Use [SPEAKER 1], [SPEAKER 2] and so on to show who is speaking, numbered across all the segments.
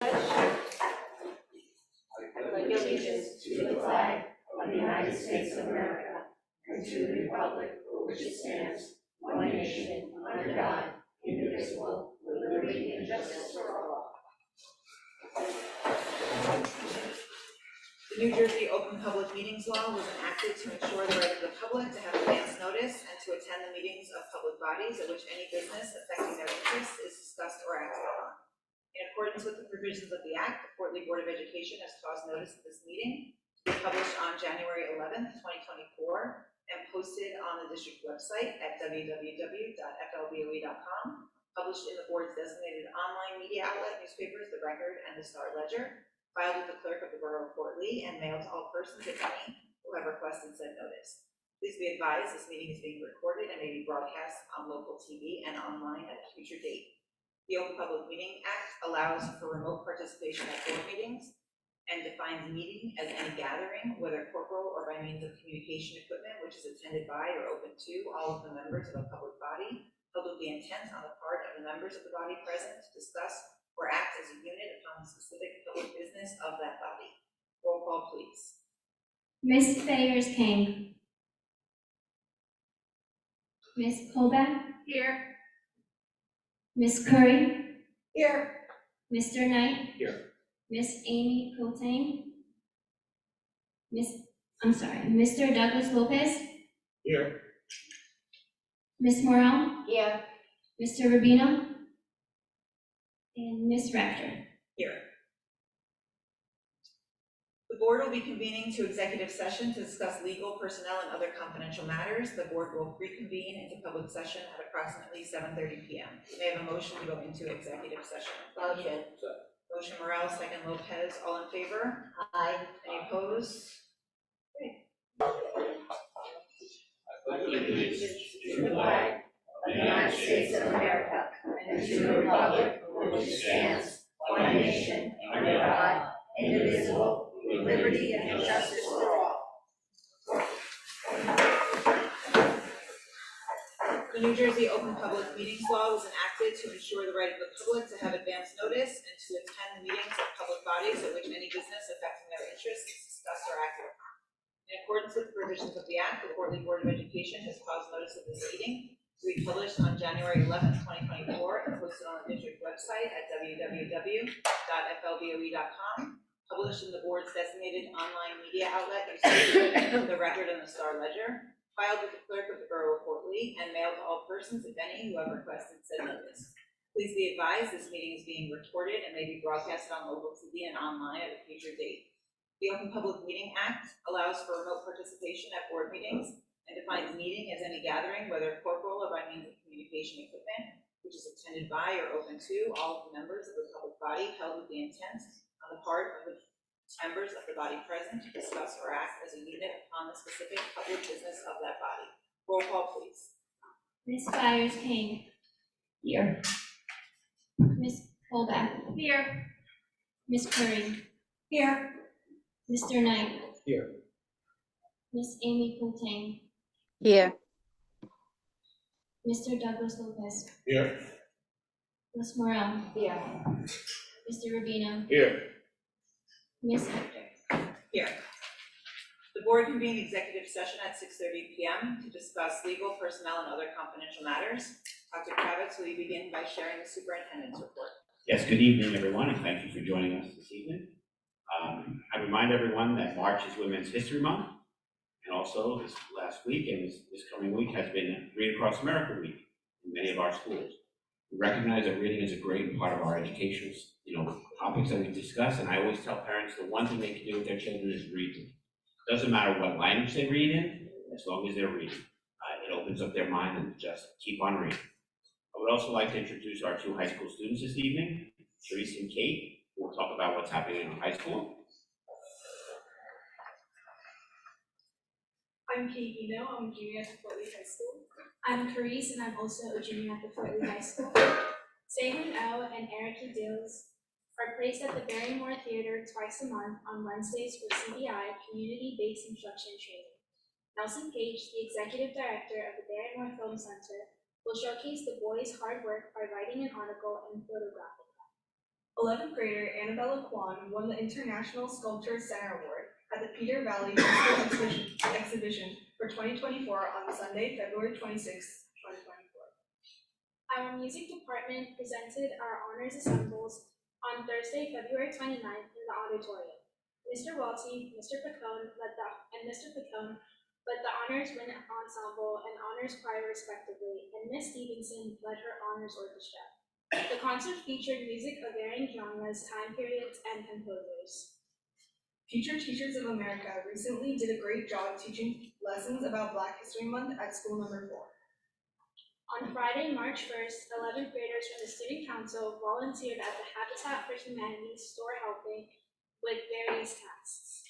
[SPEAKER 1] pledge allegiance to the flag of the United States of America and to the republic for which it stands, one nation, under God, indivisible, with liberty and justice for all.
[SPEAKER 2] The New Jersey Open Public Meetings Law was enacted to ensure the right of the public to have advance notice and to attend the meetings of public bodies at which any business affecting their interests is discussed or acted upon. In accordance with the provisions of the Act, the Fort Lee Board of Education has caused notice of this meeting to be published on January 11th, 2024, and posted on the district website at www.flboe.com, published in the board's designated online media outlet newspapers, The Record and the Star Ledger, filed with the clerk of the Borough of Fort Lee, and mailed to all persons, if any, who have requested said notice. Please be advised this meeting is being recorded and may be broadcast on local TV and online at a future date. The Open Public Meeting Act allows for remote participation at board meetings and defines meeting as any gathering, whether corporal or by means of communication equipment, which is attended by or open to all of the members of a public body, held with the intent on the part of the members of the body present to discuss or act as a unit upon the specific public business of that body. Roll call, please.
[SPEAKER 3] Ms. Sayers-King. Ms. Colback.
[SPEAKER 1] Here.
[SPEAKER 3] Ms. Curry.
[SPEAKER 1] Here.
[SPEAKER 3] Mr. Knight.
[SPEAKER 4] Here.
[SPEAKER 3] Ms. Amy Cotain. Mr. Douglas Lopez.
[SPEAKER 4] Here.
[SPEAKER 3] Ms. Morrell.
[SPEAKER 1] Here.
[SPEAKER 3] Mr. Rubino. And Ms. Rector.
[SPEAKER 2] Here. The board will be convening to executive session to discuss legal, personnel, and other confidential matters. The board will reconvene into public session at approximately 7:30 p.m. May I have a motion to go into executive session?
[SPEAKER 1] Motion.
[SPEAKER 2] Motion Morrell, second Lopez. All in favor?
[SPEAKER 1] Aye.
[SPEAKER 2] Any opposed?
[SPEAKER 1] Allegiance to the flag of the United States of America and to the republic for which it stands, one nation, under God, indivisible, with liberty and justice for all.
[SPEAKER 2] The New Jersey Open Public Meetings Law was enacted to ensure the right of the public to have advance notice and to attend the meetings of public bodies at which any business affecting their interests is discussed or acted upon. In accordance with the provisions of the Act, the Fort Lee Board of Education has caused notice of this meeting to be published on January 11th, 2024, and posted on the district website at www.flboe.com, published in the board's designated online media outlet, The Record and the Star Ledger, filed with the clerk of the Borough of Fort Lee, and mailed to all persons, if any, who have requested said notice. Please be advised this meeting is being recorded and may be broadcasted on local TV and online at a future date. The Open Public Meeting Act allows for remote participation at board meetings and defines meeting as any gathering, whether corporal or by means of communication equipment, which is attended by or open to all of the members of the public body, held with the intent on the part of the members of the body present to discuss or act as a unit upon the specific public business of that body. Roll call, please.
[SPEAKER 3] Ms. Sayers-King.
[SPEAKER 1] Here.
[SPEAKER 3] Ms. Colback.
[SPEAKER 1] Here.
[SPEAKER 3] Ms. Curry.
[SPEAKER 1] Here.
[SPEAKER 3] Mr. Knight.
[SPEAKER 4] Here.
[SPEAKER 3] Ms. Amy Cotain.
[SPEAKER 5] Here.
[SPEAKER 3] Mr. Douglas Lopez.
[SPEAKER 4] Here.
[SPEAKER 3] Ms. Morrell.
[SPEAKER 1] Here.
[SPEAKER 3] Mr. Rubino.
[SPEAKER 4] Here.
[SPEAKER 3] Ms. Hector.
[SPEAKER 2] Here. The board convened executive session at 6:30 p.m. to discuss legal, personnel, and other confidential matters. Dr. Kravitz, will you begin by sharing the superintendent's report?
[SPEAKER 6] Yes, good evening, everyone, and thank you for joining us this evening. I remind everyone that March is Women's History Month, and also this last week and this coming week has been Read Across America Week in many of our schools. We recognize that reading is a great part of our educational, topics that we discuss, and I always tell parents the one thing they can do with their children is read them. It doesn't matter what language they read in, as long as they're reading. It opens up their mind and just keep on reading. I would also like to introduce our two high school students this evening, Therese and Kate, who will talk about what's happening in high school.
[SPEAKER 7] I'm Kate Eno, I'm a junior at the Fort Lee High School. I'm Carice, and I'm also a junior at the Fort Lee High School. Sehun O and Erica Dills are placed at the Barrymore Theater twice a month on Wednesdays for CBI, Community-Based Instruction Training. Nelson Page, the Executive Director of the Barrymore Film Center, will showcase the boys' hard work by writing an article and photographing them.
[SPEAKER 4] 11th grader Annabella Kwan won the International Sculpture Center Award at the Peter Valley High School exhibition for 2024 on Sunday, February 26, 2024.
[SPEAKER 7] Our music department presented our honors assembles on Thursday, February 29th in the auditorium. Mr. Walty, Mr. Picone led the honors wind ensemble and honors choir respectively, and Miss Stevenson led her honors orchestra. The concert featured music of varying genres, time periods, and composers.
[SPEAKER 4] Future Teachers of America recently did a great job teaching lessons about Black History Month at school number 4.
[SPEAKER 7] On Friday, March 1st, 11th graders from the Student Council volunteered at the Habitat for Humanity store helping with various tasks.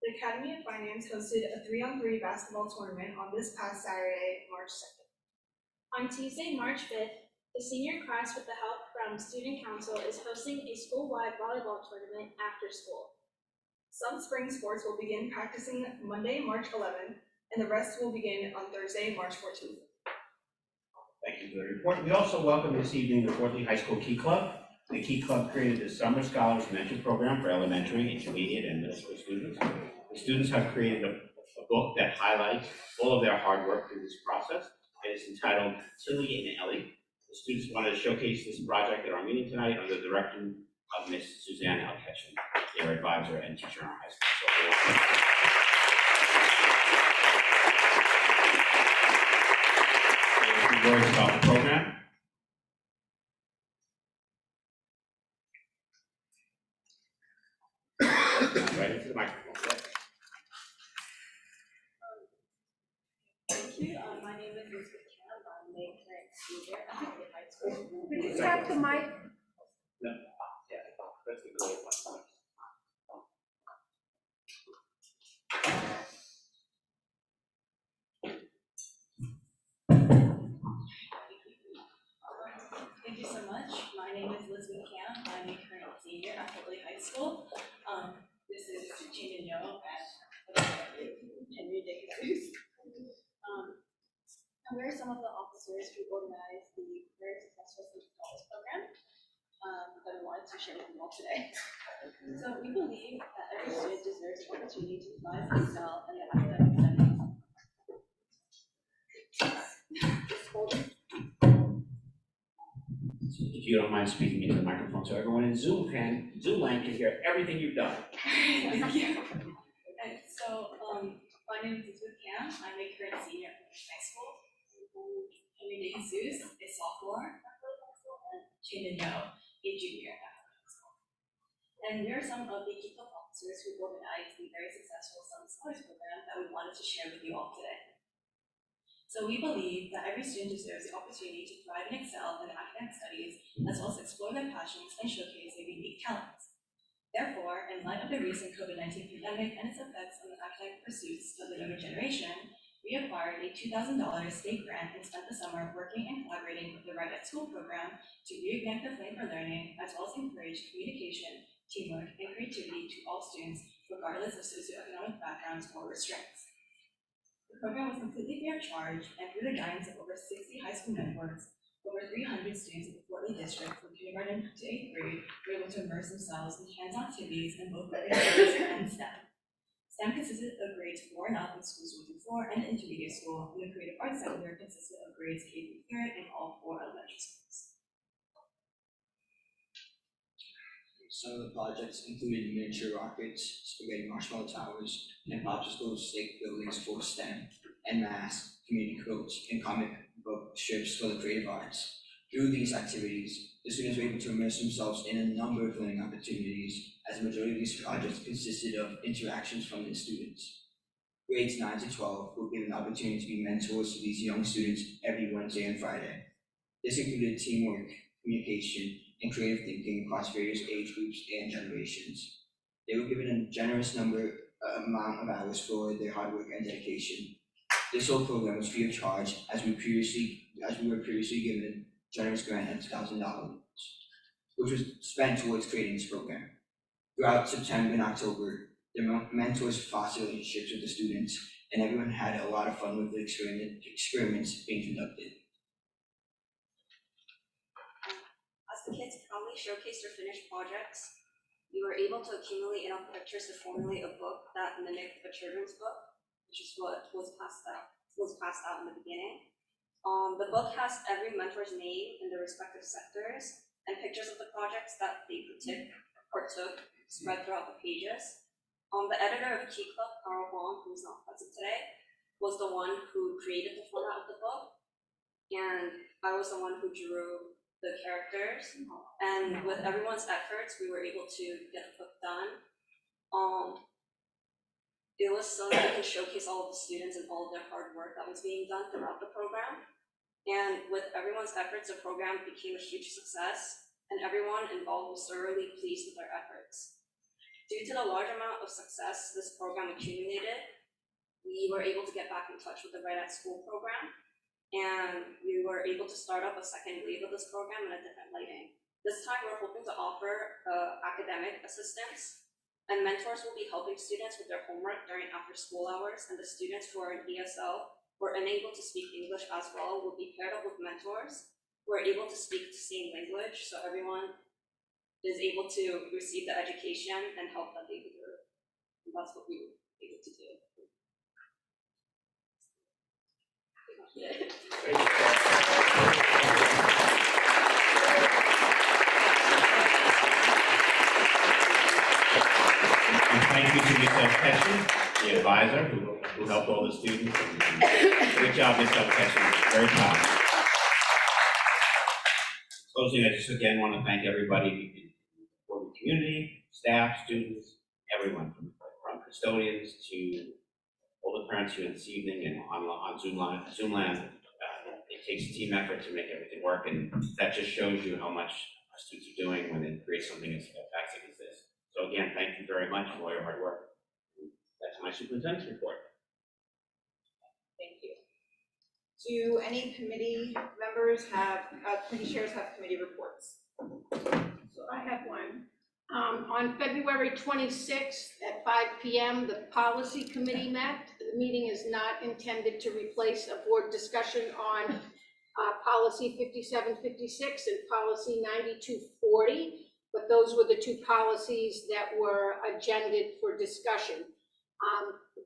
[SPEAKER 4] The Academy of Finance hosted a 3-on-3 basketball tournament on this past Saturday, March 2nd.
[SPEAKER 7] On Tuesday, March 5th, the senior class with the help from Student Council is hosting a school-wide volleyball tournament after school.
[SPEAKER 4] Some spring sports will begin practicing Monday, March 11th, and the rest will begin on Thursday, March 14th.
[SPEAKER 6] Thank you for the report. We also welcome this evening the Fort Lee High School Key Club. The Key Club created the Summer Scholars Mentor Program for elementary, intermediate, and middle school students. The students have created a book that highlights all of their hard work through this process. It is entitled Tilly and Ellie. The students wanted to showcase this project at our meeting tonight under the direction of Miss Suzanne Alketchen, their advisor and teacher in our high school. A few words about the program. Right into the microphone.
[SPEAKER 5] Thank you. My name is Elizabeth Cam. I'm a current senior at Fort Lee High School.
[SPEAKER 1] Could you tap the mic?
[SPEAKER 6] No. Yeah, that's the goal.
[SPEAKER 5] Thank you so much. My name is Elizabeth Cam. I'm a current senior at Fort Lee High School. This is Gina Yo and Henry Dickinson. And we're some of the officers who organized the very successful Student Scholars program that we wanted to share with you all today. So we believe that every student deserves the opportunity to thrive and excel in their academic studies.
[SPEAKER 6] If you don't mind speaking into the microphone so everyone in Zoom land can hear everything you've done.
[SPEAKER 5] Thank you. And so, my name is Elizabeth Cam. I'm a current senior at high school. Henry Dickinson, a sophomore at and Jaden Yo, a junior at high school. And we are some of the key club officers who organized the very successful Summer Scholars program that we wanted to share with you all today. So we believe that every student deserves the opportunity to thrive and excel in their academic studies, as well as explore their passions and showcase their unique talents. Therefore, in light of the recent COVID-19 pandemic and its effects on the academic pursuits of the younger generation, we acquired a $2,000 state grant and spent the summer working and collaborating with the Right at School program to reignite the flame for learning, as well as encourage communication, teamwork, and creativity to all students, regardless of socioeconomic backgrounds or restraints. The program was completely free of charge, and through the guidance of over 60 high school networks, over 300 students in the Fort Lee district from kindergarten to 8th grade were able to immerse themselves in hands-on activities in both learning arts and STEM. STEM consisted of grades 4 and up in schools 1 through 4 and intermediate school, and the creative arts center consisted of grades K through 3rd in all 4 elementary schools.
[SPEAKER 8] Some of the projects included miniature rockets, spaghetti marshmallow towers, and popsicle stick buildings for STEM, and masks, community quotes, and comic book strips for the creative arts. Through these activities, the students were able to immerse themselves in a number of learning opportunities, as the majority of these projects consisted of interactions from the students. Grades 9 to 12 were given the opportunity to be mentors to these young students every Wednesday and Friday. This included teamwork, communication, and creative thinking across various age groups and generations. They were given a generous amount of hours for their hard work and dedication. This whole program was free of charge, as we were previously given a generous grant of $2,000, which was spent towards creating this program. Throughout September and October, the mentors fostered relationships with the students, and everyone had a lot of fun with the experiments being conducted.
[SPEAKER 5] As the kids probably we showcased our finished projects, we were able to accumulate enough pictures to formulate a book that mimicked a children's book, which is what was passed out in the beginning. The book has every mentor's name in their respective sectors and pictures of the projects that they partook spread throughout the pages. The editor of Key Club, Carl Wong, who is not present today, was the one who created the format of the book, and I was the one who drew the characters. And with everyone's efforts, we were able to get the book done. It was so that we could showcase all of the students and all of their hard work that was being done throughout the program. And with everyone's efforts, the program became a huge success, and everyone involved was thoroughly pleased with their efforts. Due to the large amount of success this program accumulated, we were able to get back in touch with the Right at School program, and we were able to start up a second wave of this program in a different lighting. This time, we're hoping to offer academic assistance, and mentors will be helping students with their homework during after school hours, and the students who are in ESL or unable to speak English as well will be paired up with mentors who are able to speak the same language, so everyone is able to receive the education and help that they deserve. And that's what we were able to do.
[SPEAKER 6] And thank you to Ms. Ketchum, the advisor who helped all the students. Great job, Ms. Ketchum, very proud. Closing, I just again want to thank everybody for the community, staff, students, everyone from custodians to all the parents here this evening and on Zoom land. It takes a team effort to make everything work, and that just shows you how much our students are doing when they create something as fantastic as this. So again, thank you very much for all your hard work. That's my superintendent's report.
[SPEAKER 2] Thank you. Do any committee members have, committee chairs have committee reports?
[SPEAKER 1] So I have one. On February 26th at 5 p.m., the policy committee met. The meeting is not intended to replace a board discussion on policy 5756 and policy 9240, but those were the two policies that were agended for discussion.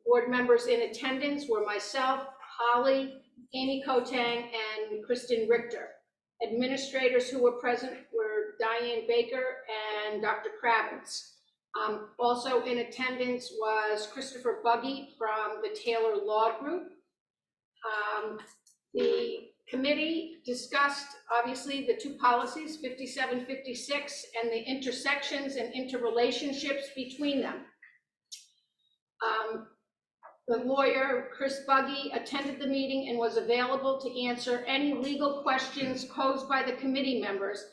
[SPEAKER 1] Board members in attendance were myself, Holly, Amy Kotang, and Kristen Richter. Administrators who were present were Diane Baker and Dr. Kravitz. Also in attendance was Christopher Buggy from the Taylor Law Group. The committee discussed, obviously, the two policies, 5756, and the intersections and interrelationships between them. The lawyer, Chris Buggy, attended the meeting and was available to answer any legal questions posed by the committee members,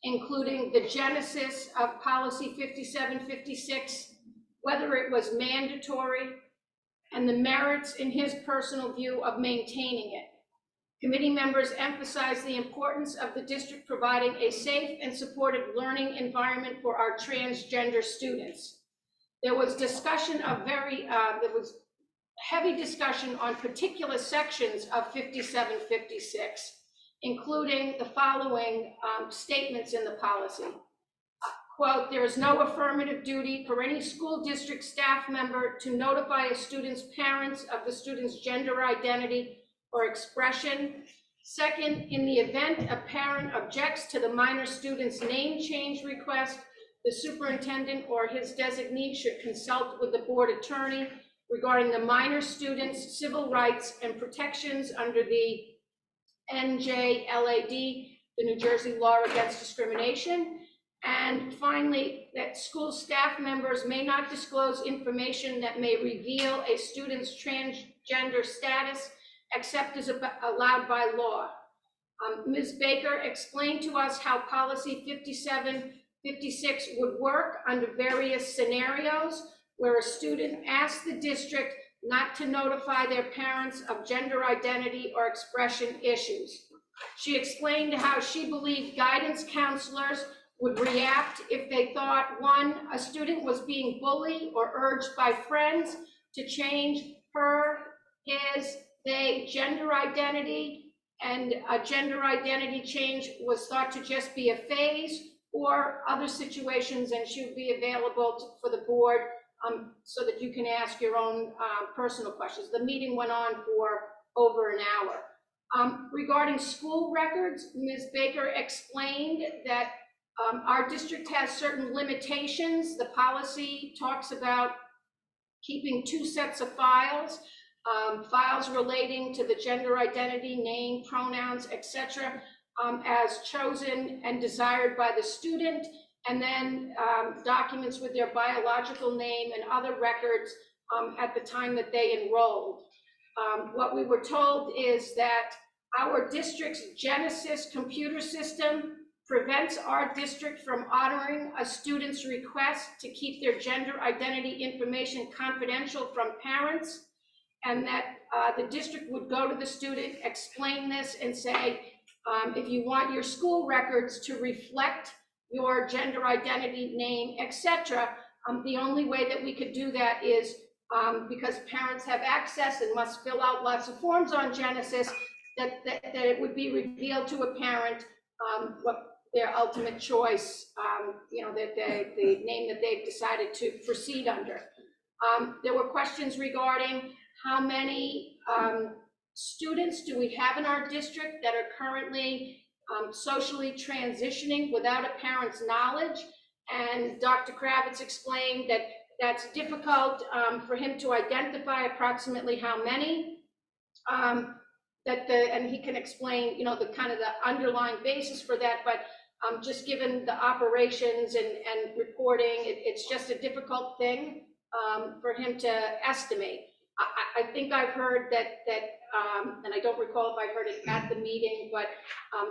[SPEAKER 1] including the genesis of policy 5756, whether it was mandatory, and the merits in his personal view of maintaining it. Committee members emphasized the importance of the district providing a safe and supportive learning environment for our transgender students. There was discussion of there was heavy discussion on particular sections of 5756, including the following statements in the policy. Quote, there is no affirmative duty for any school district staff member to notify a student's parents of the student's gender identity or expression. Second, in the event a parent objects to the minor student's name change request, the superintendent or his designee should consult with the board attorney regarding the minor student's civil rights and protections under the NJLAD, the New Jersey Law Against Discrimination. And finally, that school staff members may not disclose information that may reveal a student's transgender status except as allowed by law. Ms. Baker explained to us how policy 5756 would work under various scenarios where a student asks the district not to notify their parents of gender identity or expression issues. She explained how she believed guidance counselors would react if they thought, one, a student was being bullied or urged by friends to change her, his, they gender identity, and a gender identity change was thought to just be a phase, or other situations, and she would be available for the board so that you can ask your own personal questions. The meeting went on for over an hour. Regarding school records, Ms. Baker explained that our district has certain limitations. The policy talks about keeping 2 sets of files, files relating to the gender identity, name, pronouns, etc., as chosen and desired by the student, and then documents with their biological name and other records at the time that they enrolled. What we were told is that our district's Genesis computer system prevents our district from honoring a student's request to keep their gender identity information confidential from parents, and that the district would go to the student, explain this, and say, if you want your school records to reflect your gender identity, name, etc., the only way that we could do that is because parents have access and must fill out lots of forms on Genesis, that it would be revealed to a parent what their ultimate choice, that the name that they've decided to proceed under. There were questions regarding how many students do we have in our district that are currently socially transitioning without a parent's knowledge. And Dr. Kravitz explained that that's difficult for him to identify approximately how many. And he can explain, the kind of the underlying basis for that, but just given the operations and reporting, it's just a difficult thing for him to estimate. I think I've heard that and I don't recall if I heard it at the meeting, but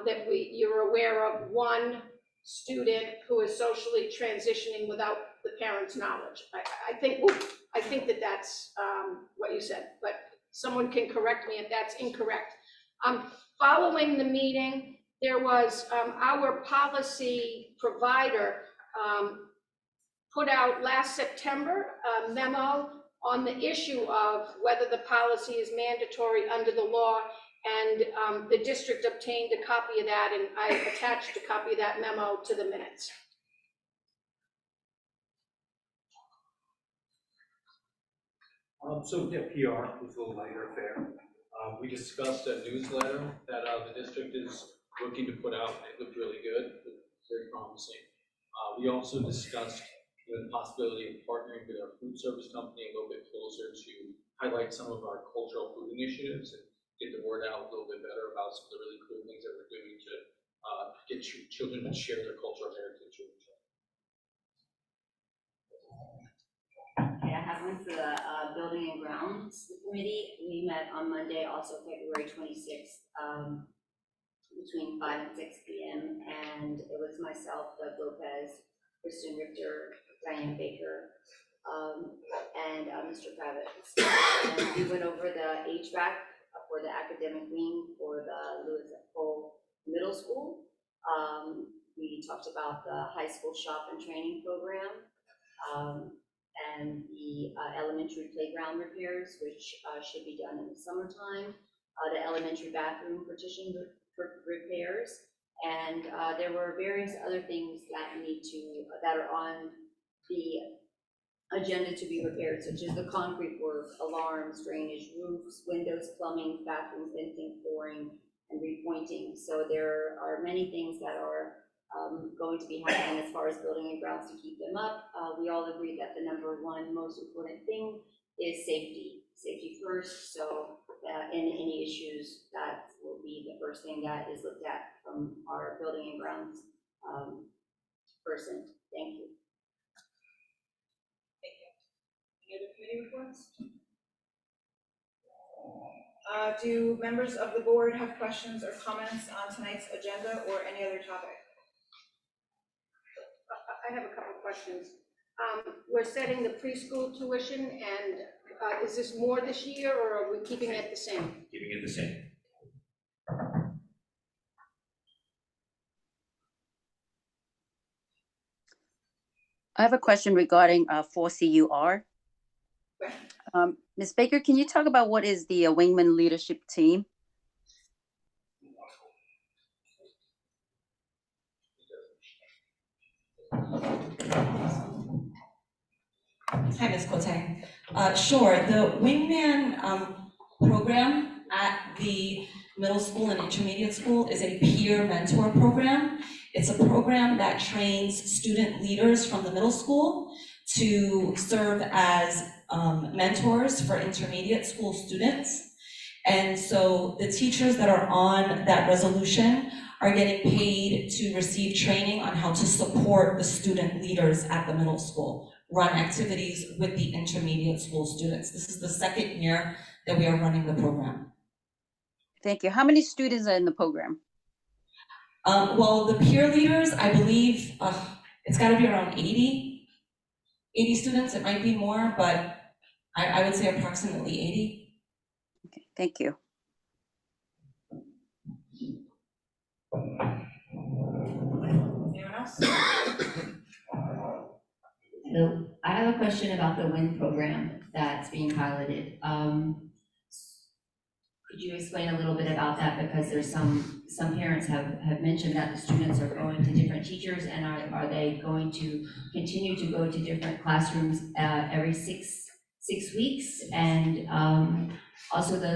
[SPEAKER 1] that you're aware of one student who is socially transitioning without the parent's knowledge. I think that that's what you said, but someone can correct me if that's incorrect. Following the meeting, there was our policy provider put out last September a memo on the issue of whether the policy is mandatory under the law, and the district obtained a copy of that, and I attached a copy of that memo to the minutes.
[SPEAKER 9] So yeah, PR was a little lighter affair. We discussed a newsletter that the district is looking to put out. It looked really good, very promising. We also discussed the possibility of partnering with our food service company a little bit closer to highlight some of our cultural food initiatives and get the word out a little bit better about some of the really cool things that we're doing to get children to share their cultural heritage with each other.
[SPEAKER 10] Okay, I have one for the Building and Grounds Committee. We met on Monday, also February 26th, between 5 and 6 p.m. And it was myself, Doug Lopez, Kristen Richter, Diane Baker, and Mr. Kravitz. And we went over the HVAC for the academic wing for the Lewis Cole Middle School. We talked about the high school shop and training program, and the elementary playground repairs, which should be done in the summertime, the elementary bathroom partition repairs, and there were various other things that are on the agenda to be repaired, such as the concrete work, alarms, drainage, roofs, windows, plumbing, bathrooms, fencing, flooring, and repointing. So there are many things that are going to be happening as far as building and grounds to keep them up. We all agree that the number one most important thing is safety first. So in any issues, that will be the first thing that is looked at from our building and grounds person. Thank you.
[SPEAKER 2] Thank you. Any other committee reports? Do members of the board have questions or comments on tonight's agenda or any other topic?
[SPEAKER 1] I have a couple of questions. We're setting the preschool tuition, and is this more this year, or are we keeping it the same?
[SPEAKER 6] Keeping it the same.
[SPEAKER 11] I have a question regarding 4CUR. Ms. Baker, can you talk about what is the Wingman Leadership Team?
[SPEAKER 12] Hi, Ms. Cote. Sure, the Wingman program at the middle school and intermediate school is a peer mentor program. It's a program that trains student leaders from the middle school to serve as mentors for intermediate school students. And so the teachers that are on that resolution are getting paid to receive training on how to support the student leaders at the middle school, run activities with the intermediate school students. This is the second year that we are running the program.
[SPEAKER 11] Thank you. How many students are in the program?
[SPEAKER 12] Well, the peer leaders, I believe, it's gotta be around 80 students. It might be more, but I would say approximately 80.
[SPEAKER 11] Okay, thank you.
[SPEAKER 2] Anyone else?
[SPEAKER 1] So I have a question about the WIN program that's being piloted. Could you explain a little bit about that? Because there's some parents have mentioned that the students are going to different teachers, and are they going to continue to go to different classrooms every six weeks? And also the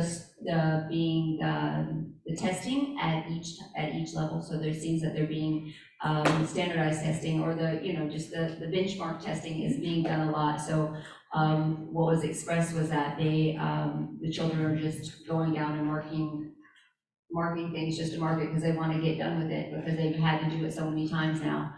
[SPEAKER 1] testing at each level. So there's things that they're being standardized testing, or just the benchmark testing is being done a lot. So what was expressed was that the children are just going down and marking things just to mark it because they want to get done with it, because they've had to do it so many times now.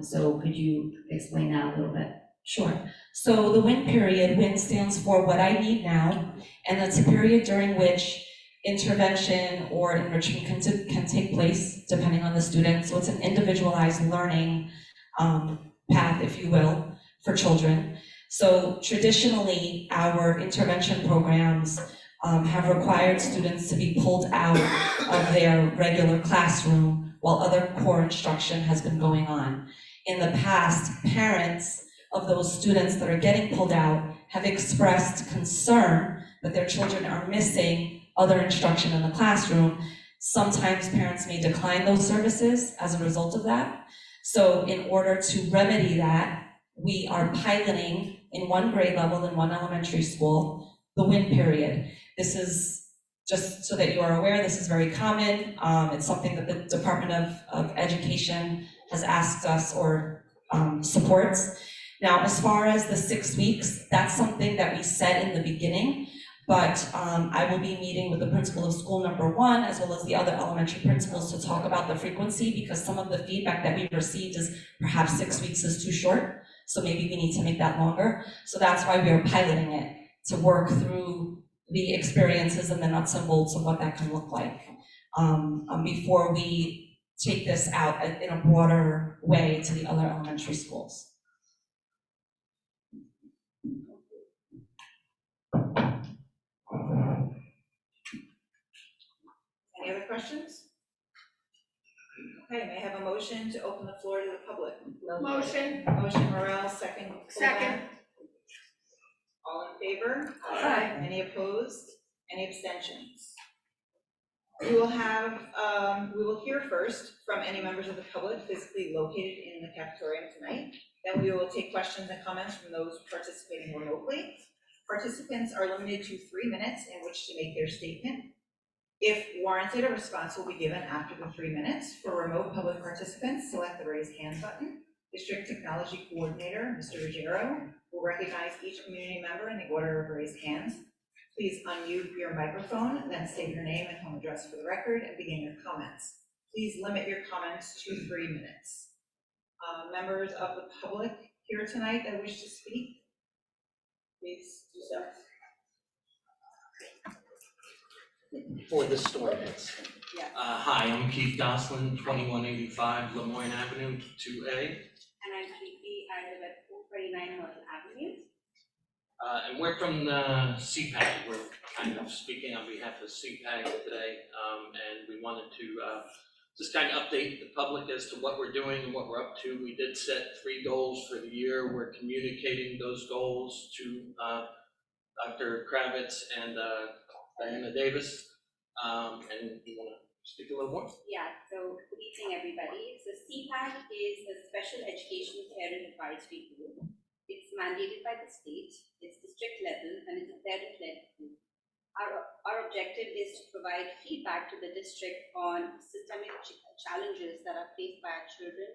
[SPEAKER 1] So could you explain that a little bit?
[SPEAKER 12] Sure. So the WIN period, WIN stands for what I need now, and that's a period during which intervention or enrichment can take place depending on the student. So it's an individualized learning path, if you will, for children. So traditionally, our intervention programs have required students to be pulled out of their regular classroom while other core instruction has been going on. In the past, parents of those students that are getting pulled out have expressed concern that their children are missing other instruction in the classroom. Sometimes parents may decline those services as a result of that. So in order to remedy that, we are piloting in one grade level in one elementary school the WIN period. This is, just so that you are aware, this is very common. It's something that the Department of Education has asked us or supports. Now, as far as the 6 weeks, that's something that we said in the beginning, but I will be meeting with the principal of school number 1 as well as the other elementary principals to talk about the frequency, because some of the feedback that we received is perhaps 6 weeks is too short, so maybe we need to make that longer. So that's why we are piloting it, to work through the experiences and the nuts and bolts of what that can look like before we take this out in a broader way to the other elementary schools.
[SPEAKER 2] Any other questions? Okay, may I have a motion to open the floor to the public?
[SPEAKER 4] Motion.
[SPEAKER 2] Motion Morel, second.
[SPEAKER 4] Second.
[SPEAKER 2] All in favor?
[SPEAKER 4] Aye.
[SPEAKER 2] Any opposed? Any abstentions? We will hear first from any members of the public physically located in the cafeteria tonight. Then we will take questions and comments from those participating remotely. Participants are limited to 3 minutes in which to make their statement. If warranted, a response will be given after the 3 minutes. For remote public participants, select the raise hand button. District Technology Coordinator, Mr. Ruggiero, will recognize each community member in the order of raised hands. Please unmute your microphone, then state your name and home address for the record and begin your comments. Please limit your comments to 3 minutes. Members of the public here tonight that wish to speak, please do so.
[SPEAKER 13] For the stories.
[SPEAKER 2] Yeah.
[SPEAKER 13] Hi, I'm Keith Goslin, 2185 Lemoyne Avenue, 2A.
[SPEAKER 5] And I'm Katie, I live at 449 North Avenue.
[SPEAKER 13] And we're from the CPAG. We're kind of speaking on behalf of CPAG today, and we wanted to just kind of update the public as to what we're doing and what we're up to. We did set 3 goals for the year. We're communicating those goals to Dr. Kravitz and Diana Davis, and we want to speak a little more?
[SPEAKER 14] Yeah, so good evening, everybody. So CPAC is a special education parent advisory group. It's mandated by the state, it's district level, and it's a parent-led group. Our objective is to provide feedback to the district on systemic challenges that are faced by our children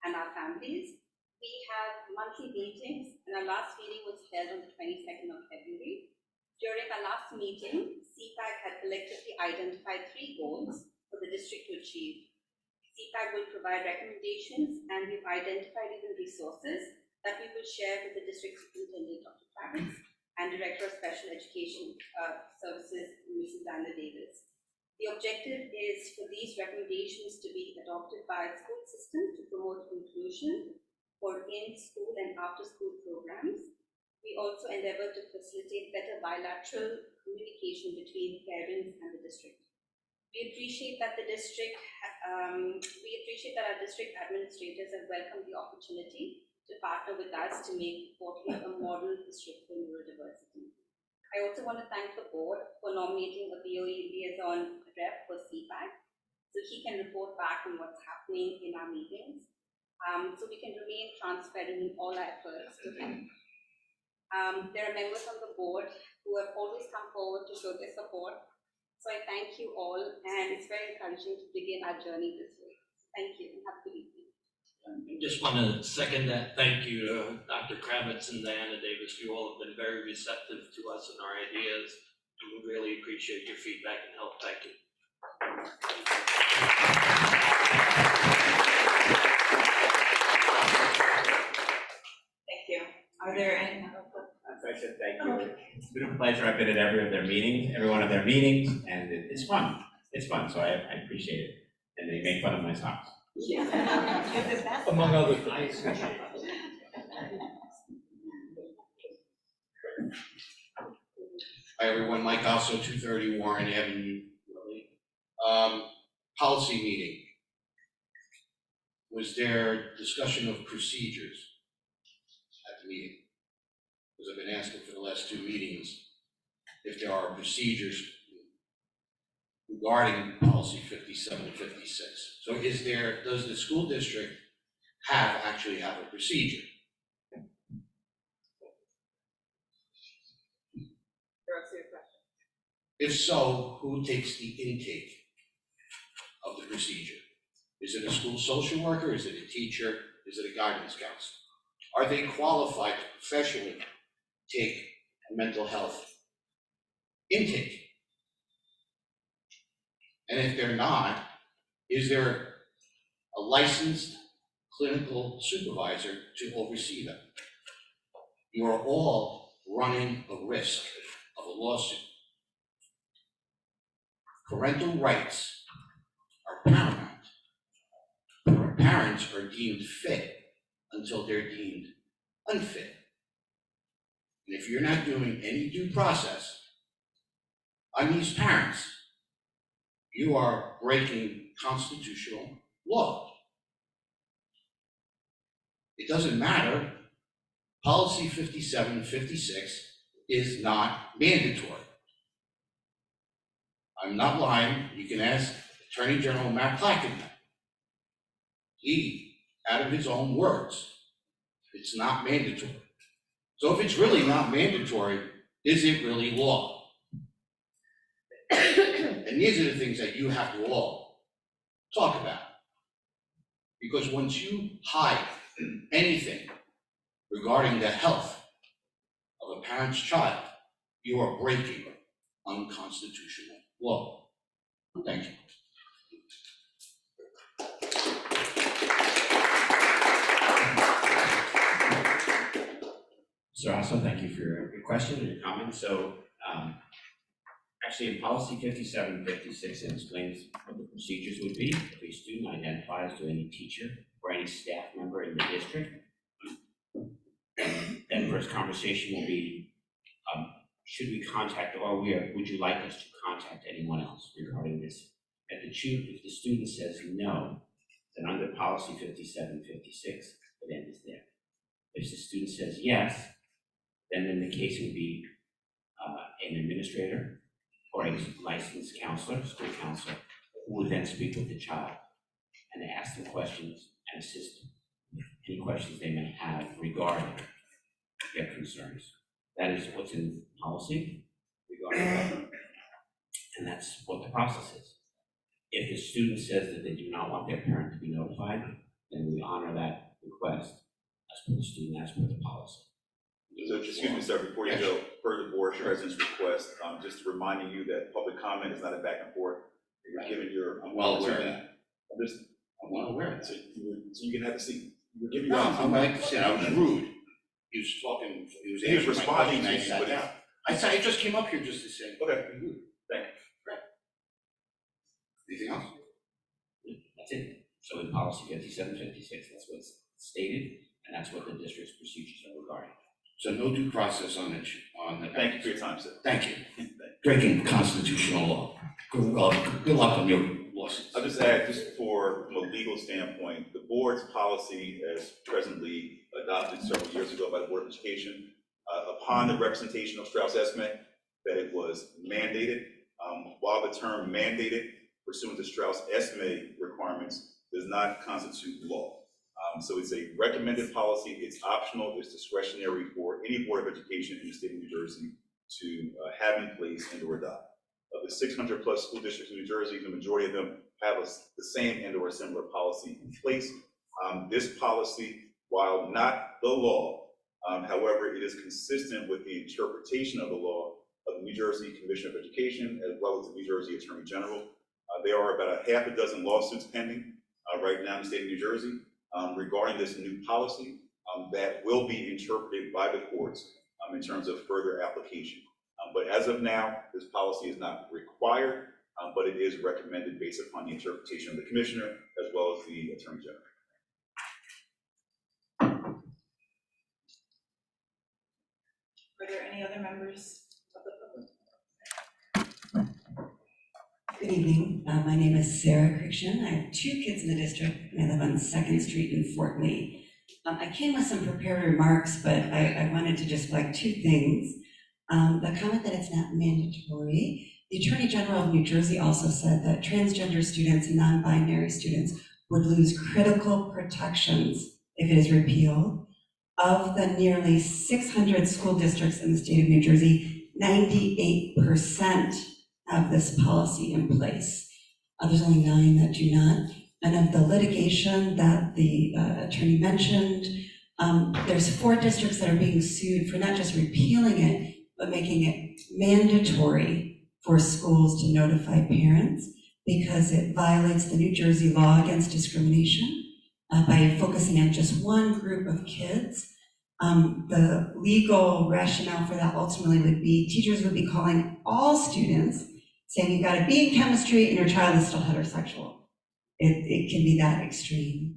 [SPEAKER 14] and our families. We have monthly meetings, and our last meeting was held on the 22nd of February. During our last meeting, CPAC had collectively identified 3 goals for the district to achieve. CPAC will provide recommendations, and we've identified even resources that we will share with the district superintendent, Dr. Travis, and Director of Special Education Services, Mrs. Dana Davis. The objective is for these recommendations to be adopted by the school system to promote inclusion for in-school and after-school programs. We also endeavor to facilitate better bilateral communication between parents and the district. We appreciate that our district administrators have welcomed the opportunity to partner with us to make Portland a model district for neurodiversity. I also want to thank the board for nominating a BOE liaison rep for CPAC, so he can report back on what's happening in our meetings, so we can remain transparent in all our efforts to help. There are members on the board who have always come forward to show their support, so I thank you all, and it's very encouraging to begin our journey this way. Thank you, and have a good evening.
[SPEAKER 13] I just want to second that. Thank you to Dr. Kravitz and Diana Davis. You all have been very receptive to us and our ideas, and we really appreciate your feedback and help. Thank you.
[SPEAKER 2] Thank you. Are there any?
[SPEAKER 6] I said thank you. It's been a pleasure. I've been at every one of their meetings, and it's fun. It's fun, so I appreciate it. And they make fun of my socks.
[SPEAKER 2] Yeah.
[SPEAKER 9] Among other things.
[SPEAKER 15] Hi, everyone. Mike also, 230 Warren Avenue. Policy meeting. Was there discussion of procedures at the meeting? Because I've been asking for the last 2 meetings if there are procedures regarding policy 57 and 56. So does the school district actually have a procedure? If so, who takes the intake of the procedure? Is it a school social worker? Is it a teacher? Is it a guidance counselor? Are they qualified to professionally take a mental health intake? And if they're not, is there a licensed clinical supervisor to oversee them? You are all running a risk of a lawsuit. Parental rights are paramount. Parents are deemed fit until they're deemed unfit. And if you're not doing any due process on these parents, you are breaking constitutional law. It doesn't matter. Policy 57 and 56 is not mandatory. I'm not lying. You can ask Attorney General Matt Clacken. He, out of his own words, it's not mandatory. So if it's really not mandatory, is it really law? And these are the things that you have to all talk about. Because once you hide anything regarding the health of a parent's child, you are breaking unconstitutional law. Thank you.
[SPEAKER 6] So also, thank you for your question and your comment. So actually in policy 57, 56, it explains what the procedures would be if a student identifies to any teacher or any staff member in the district. Then first conversation will be, should we contact, or would you like us to contact anyone else regarding this? If the student says no, then under policy 57, 56, it ends there. If the student says yes, then in the case it would be an administrator or a licensed counselor, school counselor, who would then speak with the child and ask them questions and assist them with any questions they may have regarding their concerns. That is what's in policy regarding that, and that's what the process is. If the student says that they do not want their parent to be notified, then we honor that request as per the student, as per the policy.
[SPEAKER 16] So, excuse me, sir, before you go, per the board president's request, just reminding you that public comment is not a back and forth. You're giving your.
[SPEAKER 15] I'm well aware of that.
[SPEAKER 16] I'm well aware of that. So you can have a seat. You're giving
[SPEAKER 15] No,
[SPEAKER 16] your.
[SPEAKER 15] I'm like I said, I was rude. He was talking, he was answering my
[SPEAKER 16] responding
[SPEAKER 15] question, I
[SPEAKER 16] to you,
[SPEAKER 15] sat
[SPEAKER 16] but
[SPEAKER 15] down. I just came up here just to say.
[SPEAKER 16] Okay, thank you.
[SPEAKER 15] Anything else?
[SPEAKER 6] That's it. So in policy 5756, that's what's stated, and that's what the district's procedures are regarding.
[SPEAKER 15] So no due process on the.
[SPEAKER 16] Thank you for your time, sir.
[SPEAKER 15] Thank you. Breaking constitutional law. Good luck on your lawsuits.
[SPEAKER 16] I'll just add, just from a legal standpoint, the board's policy as presently adopted several years ago by the Board of Education, upon the representation of Strauss-Esme, that it was mandated. While the term mandated pursuant to Strauss-Esme requirements does not constitute law. So it's a recommended policy, it's optional, it's discretionary for any Board of Education in the state of New Jersey to have in place and or adopt. Of the 600 plus school districts in New Jersey, the majority of them have the same and or a similar policy in place. This policy, while not the law, however, it is consistent with the interpretation of the law of the New Jersey Commission of Education, as well as the New Jersey Attorney General. There are about a half a dozen lawsuits pending right now in the state of New Jersey regarding this new policy that will be interpreted by the courts in terms of further application. But as of now, this policy is not required, but it is recommended based upon the interpretation of the Commissioner as well as the Attorney General.
[SPEAKER 2] Are there any other members of the public?
[SPEAKER 17] Good evening. My name is Sarah Crichton. I have 2 kids in the district, and I live on 2nd Street in Fort Lee. I came with some prepared remarks, but I wanted to just flag 2 things. The comment that it's not mandatory. The Attorney General of New Jersey also said that transgender students and non-binary students would lose critical protections if it is repealed. Of the nearly 600 school districts in the state of New Jersey, 98% have this policy in place. There's only 9 that do not. And of the litigation that the attorney mentioned, there's 4 districts that are being sued for not just repealing it, but making it mandatory for schools to notify parents because it violates the New Jersey law against discrimination by focusing on just one group of kids. The legal rationale for that ultimately would be teachers would be calling all students saying you gotta be in chemistry and your child is still heterosexual. It can be that extreme.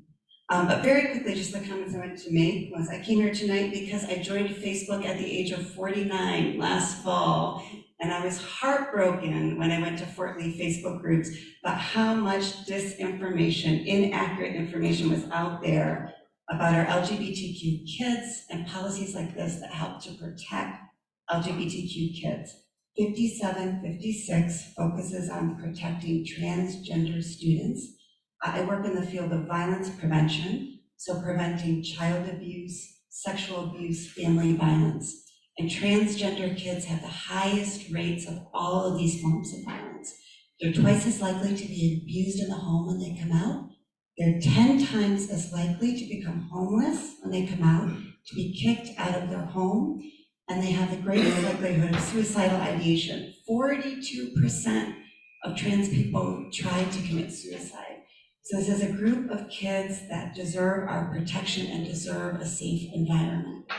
[SPEAKER 17] But very quickly, just the comments I wanted to make was I came here tonight because I joined Facebook at the age of 49 last fall, and I was heartbroken when I went to Fort Lee Facebook groups about how much disinformation, inaccurate information was out there about our LGBTQ kids and policies like this that help to protect LGBTQ kids. 5756 focuses on protecting transgender students. I work in the field of violence prevention, so preventing child abuse, sexual abuse, family violence. And transgender kids have the highest rates of all of these forms of violence. They're twice as likely to be abused in the home when they come out. They're 10 times as likely to become homeless when they come out, to be kicked out of their home, and they have the greatest likelihood of suicidal ideation. 42% of trans people try to commit suicide. So this is a group of kids that deserve our protection and deserve a safe environment.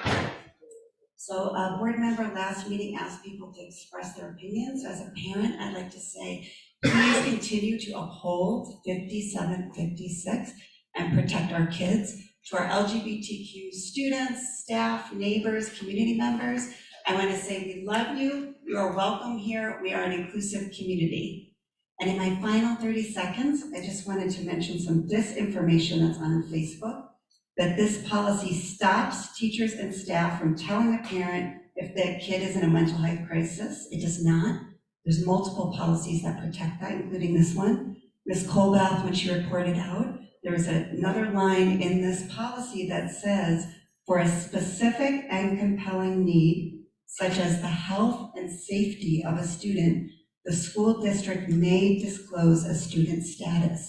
[SPEAKER 17] So a board member last meeting asked people to express their opinions. So as a parent, I'd like to say, please continue to uphold 5756 and protect our kids. To our LGBTQ students, staff, neighbors, community members, I want to say we love you. You are welcome here. We are an inclusive community. And in my final 30 seconds, I just wanted to mention some disinformation that's on Facebook, that this policy stops teachers and staff from telling a parent if their kid is in a mental health crisis. It does not. There's multiple policies that protect that, including this one. Ms. Colbath, when she reported out, there's another line in this policy that says, for a specific and compelling need, such as the health and safety of a student, the school district may disclose a student's status.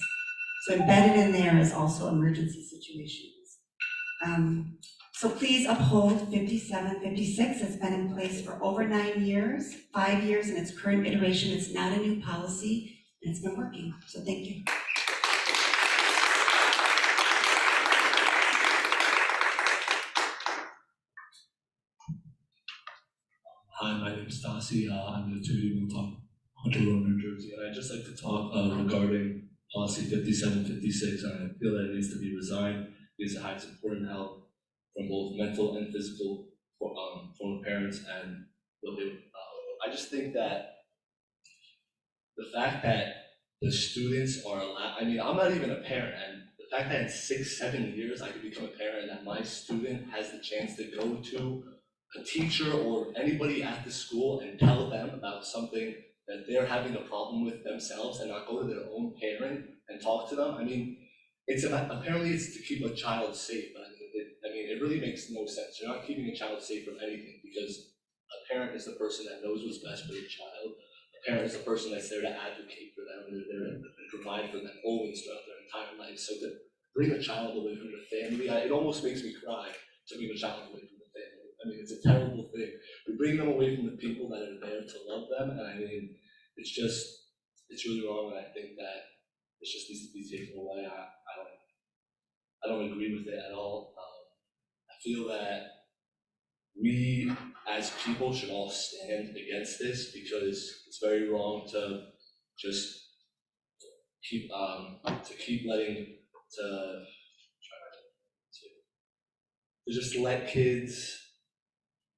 [SPEAKER 17] So embedded in there is also emergency situations. So please uphold 5756. It's been in place for over 9 years, 5 years in its current iteration. It's not a new policy, and it's been working. So thank you.
[SPEAKER 18] Hi, my name is Stasi. I'm the tutor from Hunter Road, New Jersey, and I'd just like to talk regarding policy 5756. I feel that it needs to be resigned because it hides important help from both mental and physical from the parents and I just think that the fact that the students are allowed, I mean, I'm not even a parent, and the fact that in 6-7 years I could become a parent and that my student has the chance to go to a teacher or anybody at the school and tell them about something that they're having a problem with themselves and not go to their own parent and talk to them. I mean, it's about, apparently it's to keep a child safe, but it really makes no sense. You're not keeping a child safe from anything because a parent is the person that knows what's best for the child. A parent is the person that's there to advocate for them and they're there to provide for them always throughout their entire life. So to bring a child away from the family, it almost makes me cry to bring a child away from the family. I mean, it's a terrible thing. We bring them away from the people that are there to love them, and I mean, it's really wrong, and I think that it just needs to be taken away. I don't agree with it at all. I feel that we as people should all stand against this because it's very wrong to just keep just let kids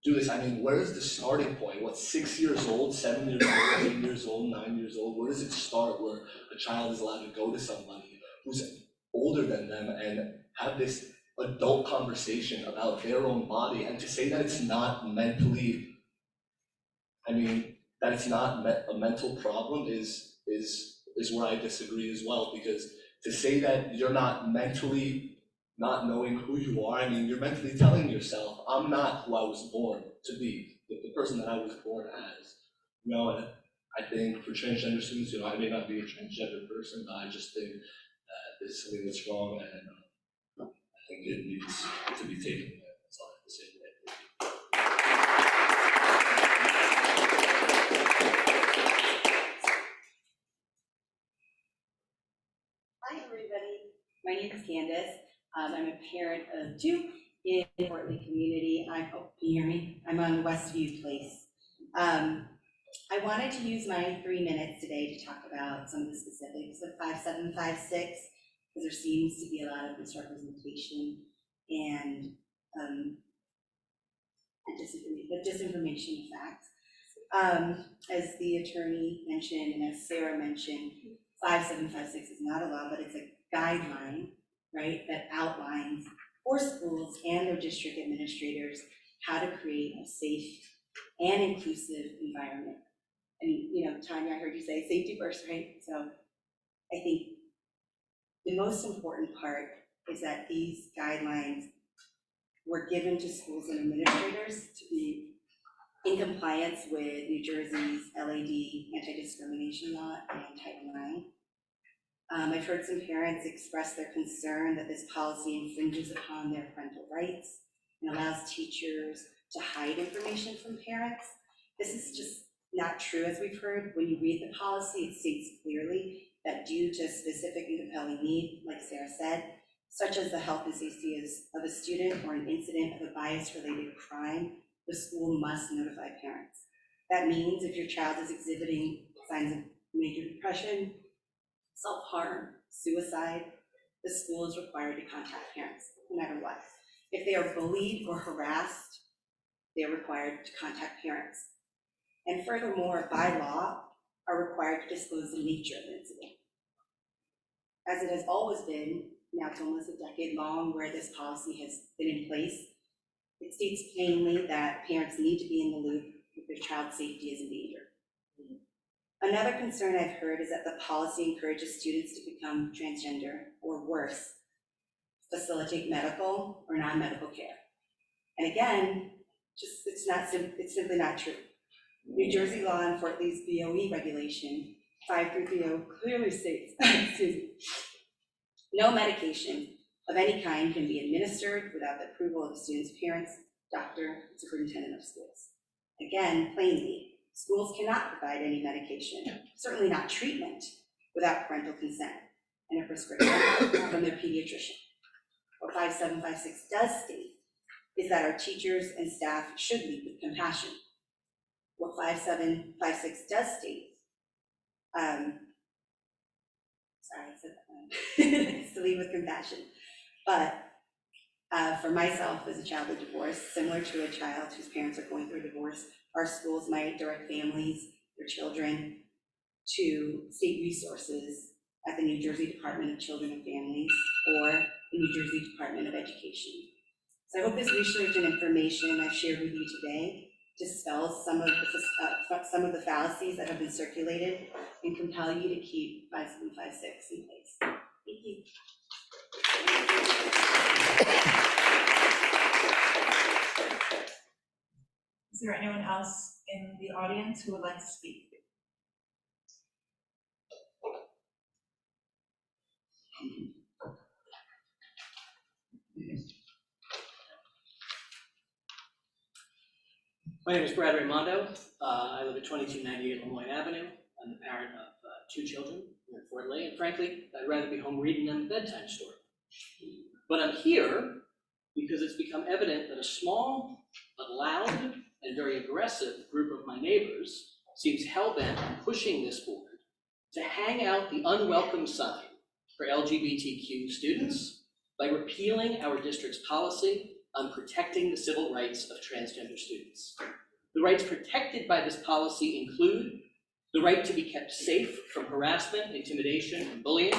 [SPEAKER 18] do this. I mean, where is the starting point? What, 6 years old, 7 years old, 8 years old, 9 years old? Where does it start where a child is allowed to go to somebody who's older than them and have this adult conversation about their own body, and to say that it's not mentally, I mean, that it's not a mental problem is where I disagree as well, because to say that you're not mentally not knowing who you are, I mean, you're mentally telling yourself, I'm not who I was born to be, the person that I was born as. You know, and I think for transgender students, you know, I may not be a transgender person, but I just think that there's something that's wrong, and I think it needs to be taken away. That's all I have to say today.
[SPEAKER 14] Hi, everybody. My name is Candace. I'm a parent of 2 in the Fort Lee community. Can you hear me? I'm on Westview Place. I wanted to use my 3 minutes today to talk about some of the specifics of 5756, because there seems to be a lot of misrepresentation and disinformation facts. As the attorney mentioned and as Sarah mentioned, 5756 is not a law, but it's a guideline, right, that outlines for schools and their district administrators how to create a safe and inclusive environment. And, you know, Tanya, I heard you say safety first, right? So I think the most important part is that these guidelines were given to schools and administrators to be in compliance with New Jersey's LAD anti-discrimination law and Title IX. I've heard some parents express their concern that this policy infringes upon their parental rights and allows teachers to hide information from parents. This is just not true, as we've heard. When you read the policy, it states clearly that due to specific and compelling need, like Sarah said, such as the health and safety of a student or an incident of a bias-related crime, the school must notify parents. That means if your child is exhibiting signs of major depression, self-harm, suicide, the school is required to contact parents, no matter what. If they are bullied or harassed, they are required to contact parents. And furthermore, by law, are required to disclose the nature of the incident. As it has always been, now it's almost a decade long where this policy has been in place, it states plainly that parents need to be in the loop if their child's safety is in danger.
[SPEAKER 1] Another concern I've heard is that the policy encourages students to become transgender or worse, facilitate medical or non-medical care. And again, it's simply not true. New Jersey law and Fort Lee's BOE regulation 530 clearly states, excuse me, no medication of any kind can be administered without the approval of the student's parents, doctor, superintendent of schools. Again, plainly, schools cannot provide any medication, certainly not treatment, without parental consent and a prescription from their pediatrician. What 5756 does state is that our teachers and staff should lead with compassion. What 5756 does state, sorry, I said that wrong. It's to lead with compassion. But for myself as a child of divorce, similar to a child whose parents are going through a divorce, our schools might direct families, their children, to state resources at the New Jersey Department of Children and Families or the New Jersey Department of Education. So I hope this research and information I've shared with you today dispels some of the fallacies that have been circulated and compel you to keep 5756 in place. Thank you.
[SPEAKER 2] Is there anyone else in the audience who would like to speak?
[SPEAKER 19] My name is Brad Raimondo. I live at 2298 Lemoyne Avenue. I'm the parent of 2 children here in Fort Lee, and frankly, I'd rather be home reading them a bedtime story. But I'm here because it's become evident that a small but loud and very aggressive group of my neighbors seems hell-bent on pushing this board to hang out the unwelcome sign for LGBTQ students by repealing our district's policy on protecting the civil rights of transgender students. The rights protected by this policy include the right to be kept safe from harassment, intimidation, and bullying,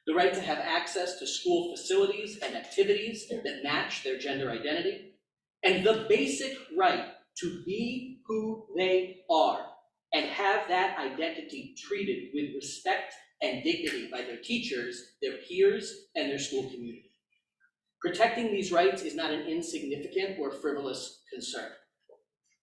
[SPEAKER 19] the right to have access to school facilities and activities that match their gender identity, and the basic right to be who they are and have that identity treated with respect and dignity by their teachers, their peers, and their school community. Protecting these rights is not an insignificant or frivolous concern.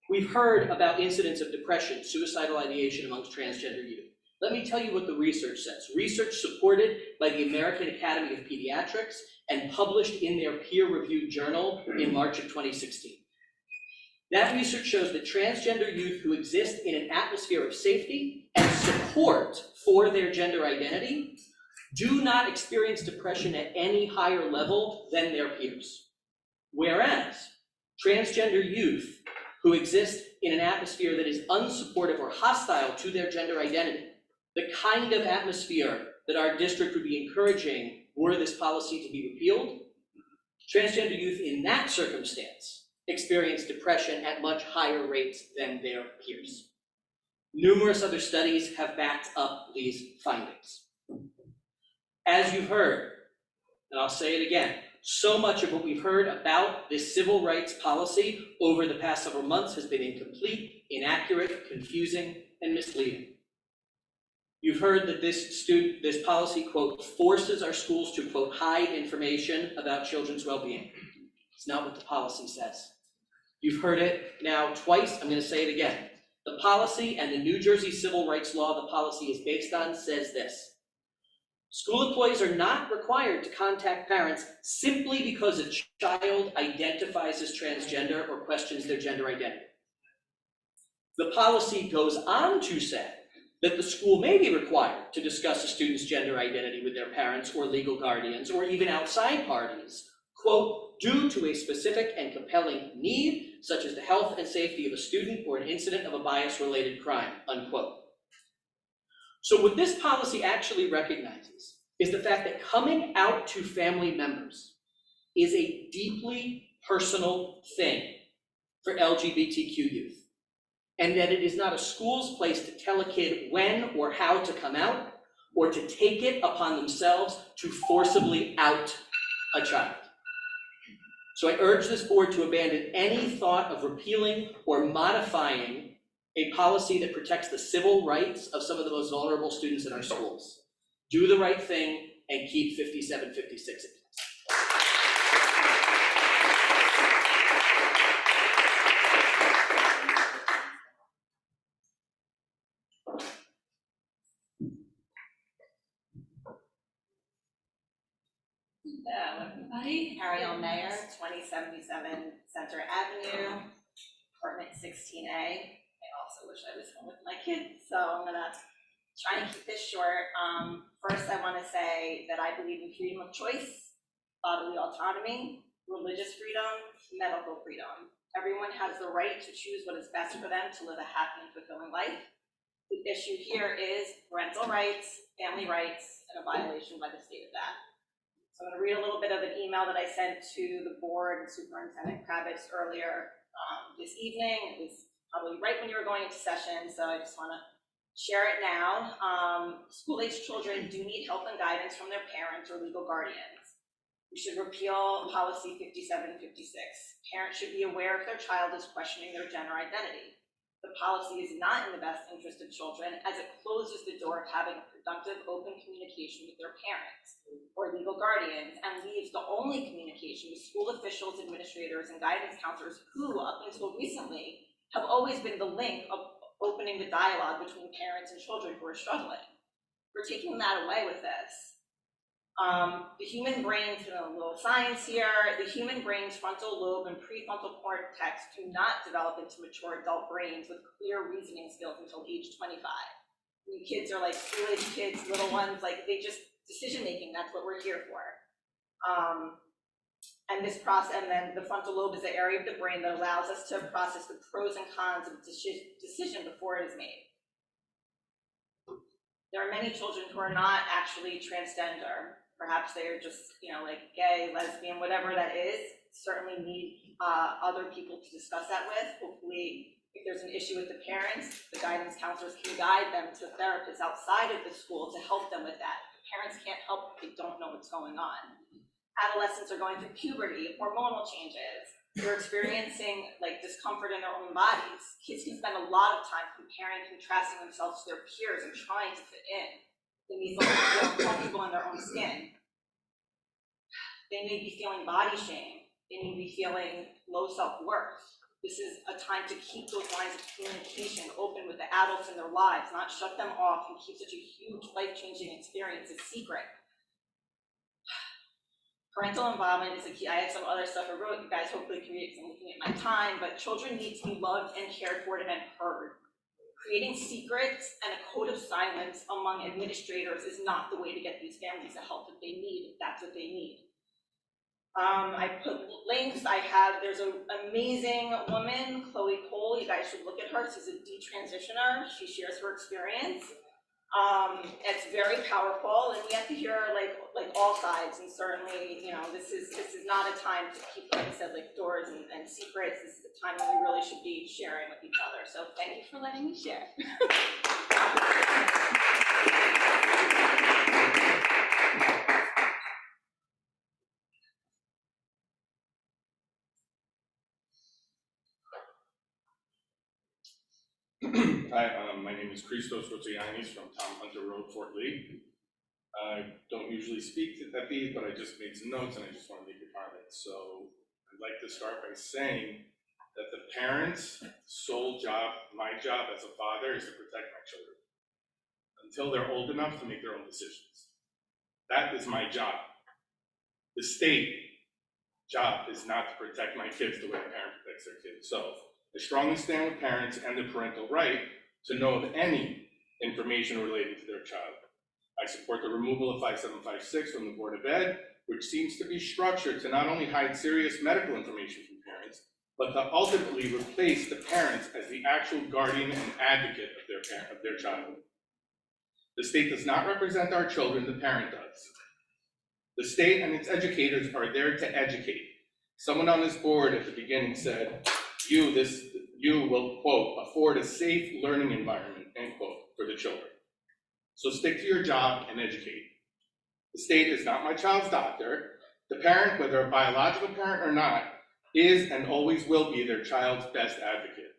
[SPEAKER 19] We've heard about incidents of depression, suicidal ideation amongst transgender youth. Let me tell you what the research says. Research supported by the American Academy of Pediatrics and published in their peer-reviewed journal in March of 2016. That research shows that transgender youth who exist in an atmosphere of safety and support for their gender identity do not experience depression at any higher level than their peers. Whereas transgender youth who exist in an atmosphere that is unsupportive or hostile to their gender identity, the kind of atmosphere that our district would be encouraging were this policy to be repealed, transgender youth in that circumstance experience depression at much higher rates than their peers. Numerous other studies have backed up these findings. As you've heard, and I'll say it again, so much of what we've heard about this civil rights policy over the past several months has been incomplete, inaccurate, confusing, and misleading. You've heard that this policy, quote, forces our schools to, quote, hide information about children's well-being. It's not what the policy says. You've heard it now twice, I'm gonna say it again. The policy and the New Jersey civil rights law the policy is based on says this: school employees are not required to contact parents simply because a child identifies as transgender or questions their gender identity. The policy goes on to say that the school may be required to discuss a student's gender identity with their parents or legal guardians or even outside parties, quote, due to a specific and compelling need, such as the health and safety of a student or an incident of a bias-related crime, unquote. So what this policy actually recognizes is the fact that coming out to family members is a deeply personal thing for LGBTQ youth, and that it is not a school's place to tell a kid when or how to come out, or to take it upon themselves to forcibly out a child. So I urge this board to abandon any thought of repealing or modifying a policy that protects the civil rights of some of the most vulnerable students in our schools. Do the right thing and keep 5756 in place.
[SPEAKER 2] Hello, everybody. Ariel Mayer, 2077 Center Avenue, apartment 16A. I also wish I was home with my kids, so I'm gonna try and keep this short. First, I want to say that I believe in freedom of choice, bodily autonomy, religious freedom, medical freedom. Everyone has the right to choose what is best for them to live a happy and fulfilling life. The issue here is parental rights, family rights, and a violation by the state of that. So I'm going to read a little bit of an email that I sent to the board and Superintendent Kravitz earlier this evening. It was probably right when you were going into session, so I just want to share it now. School-age children do need help and guidance from their parents or legal guardians. We should repeal policy 5756. Parents should be aware if their child is questioning their gender identity. The policy is not in the best interest of children as it closes the door of having a productive, open communication with their parents or legal guardians and leaves the only communication with school officials, administrators, and guidance counselors who, up until recently, have always been the link of opening the dialogue between parents and children who are struggling. We're taking that away with this. The human brain's a little science here. The human brain's frontal lobe and prefrontal cortex do not develop into mature adult brains with clear reasoning skills until age 25. When kids are like school-age kids, little ones, like they just, decision-making, that's what we're here for. And this process, and then the frontal lobe is the area of the brain that allows us to process the pros and cons of a decision before it is made. There are many children who are not actually transgender. Perhaps they are just, like gay, lesbian, whatever that is. Certainly need other people to discuss that with. Hopefully, if there's an issue with the parents, the guidance counselors can guide them to therapists outside of the school to help them with that. The parents can't help if they don't know what's going on. Adolescents are going through puberty, hormonal changes. They're experiencing like discomfort in their own bodies. Kids can spend a lot of time comparing, contrasting themselves to their peers and trying to fit in. They may feel uncomfortable in their own skin. They may be feeling body shame. They may be feeling low self-worth. This is a time to keep those lines of communication open with the adults in their lives, not shut them off and keep such a huge life-changing experience a secret. Parental involvement is a key. I have some other stuff I wrote. You guys hopefully can read because I'm looking at my time, but children need to be loved and cared for and heard. Creating secrets and a code of silence among administrators is not the way to get these families the help that they need, if that's what they need. I put links. There's an amazing woman, Chloe Cole. You guys should look at her. She's a detransitioner. She shares her experience. It's very powerful, and we have to hear like all sides. And certainly, this is not a time to keep, like I said, like doors and secrets. This is a time when we really should be sharing with each other. So thank you for letting me share.
[SPEAKER 20] Hi, my name is Christos Rotsianis from Tom Hunter Road, Fort Lee. I don't usually speak at these, but I just made some notes and I just want to make a comment. So I'd like to start by saying that the parents' sole job, my job as a father, is to protect my children until they're old enough to make their own decisions. That is my job. The state job is not to protect my kids the way a parent protects their kids. So I strongly stand with parents and the parental right to know of any information related to their child. I support the removal of 5756 from the Board of Ed, which seems to be structured to not only hide serious medical information from parents, but to ultimately replace the parents as the actual guardian and advocate of their child. The state does not represent our children, the parent does. The state and its educators are there to educate. Someone on this board at the beginning said, you will, quote, afford a safe learning environment, end quote, for the children. So stick to your job and educate. The state is not my child's doctor. The parent, whether a biological parent or not, is and always will be their child's best advocate.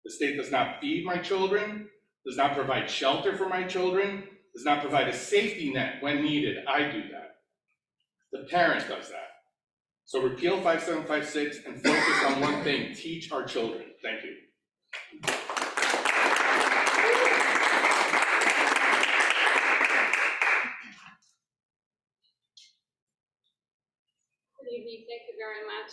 [SPEAKER 20] The state does not feed my children, does not provide shelter for my children, does not provide a safety net when needed. I do that. The parent does that. So repeal 5756 and focus on one thing, teach our children. Thank you.
[SPEAKER 21] Good evening, thank you very much.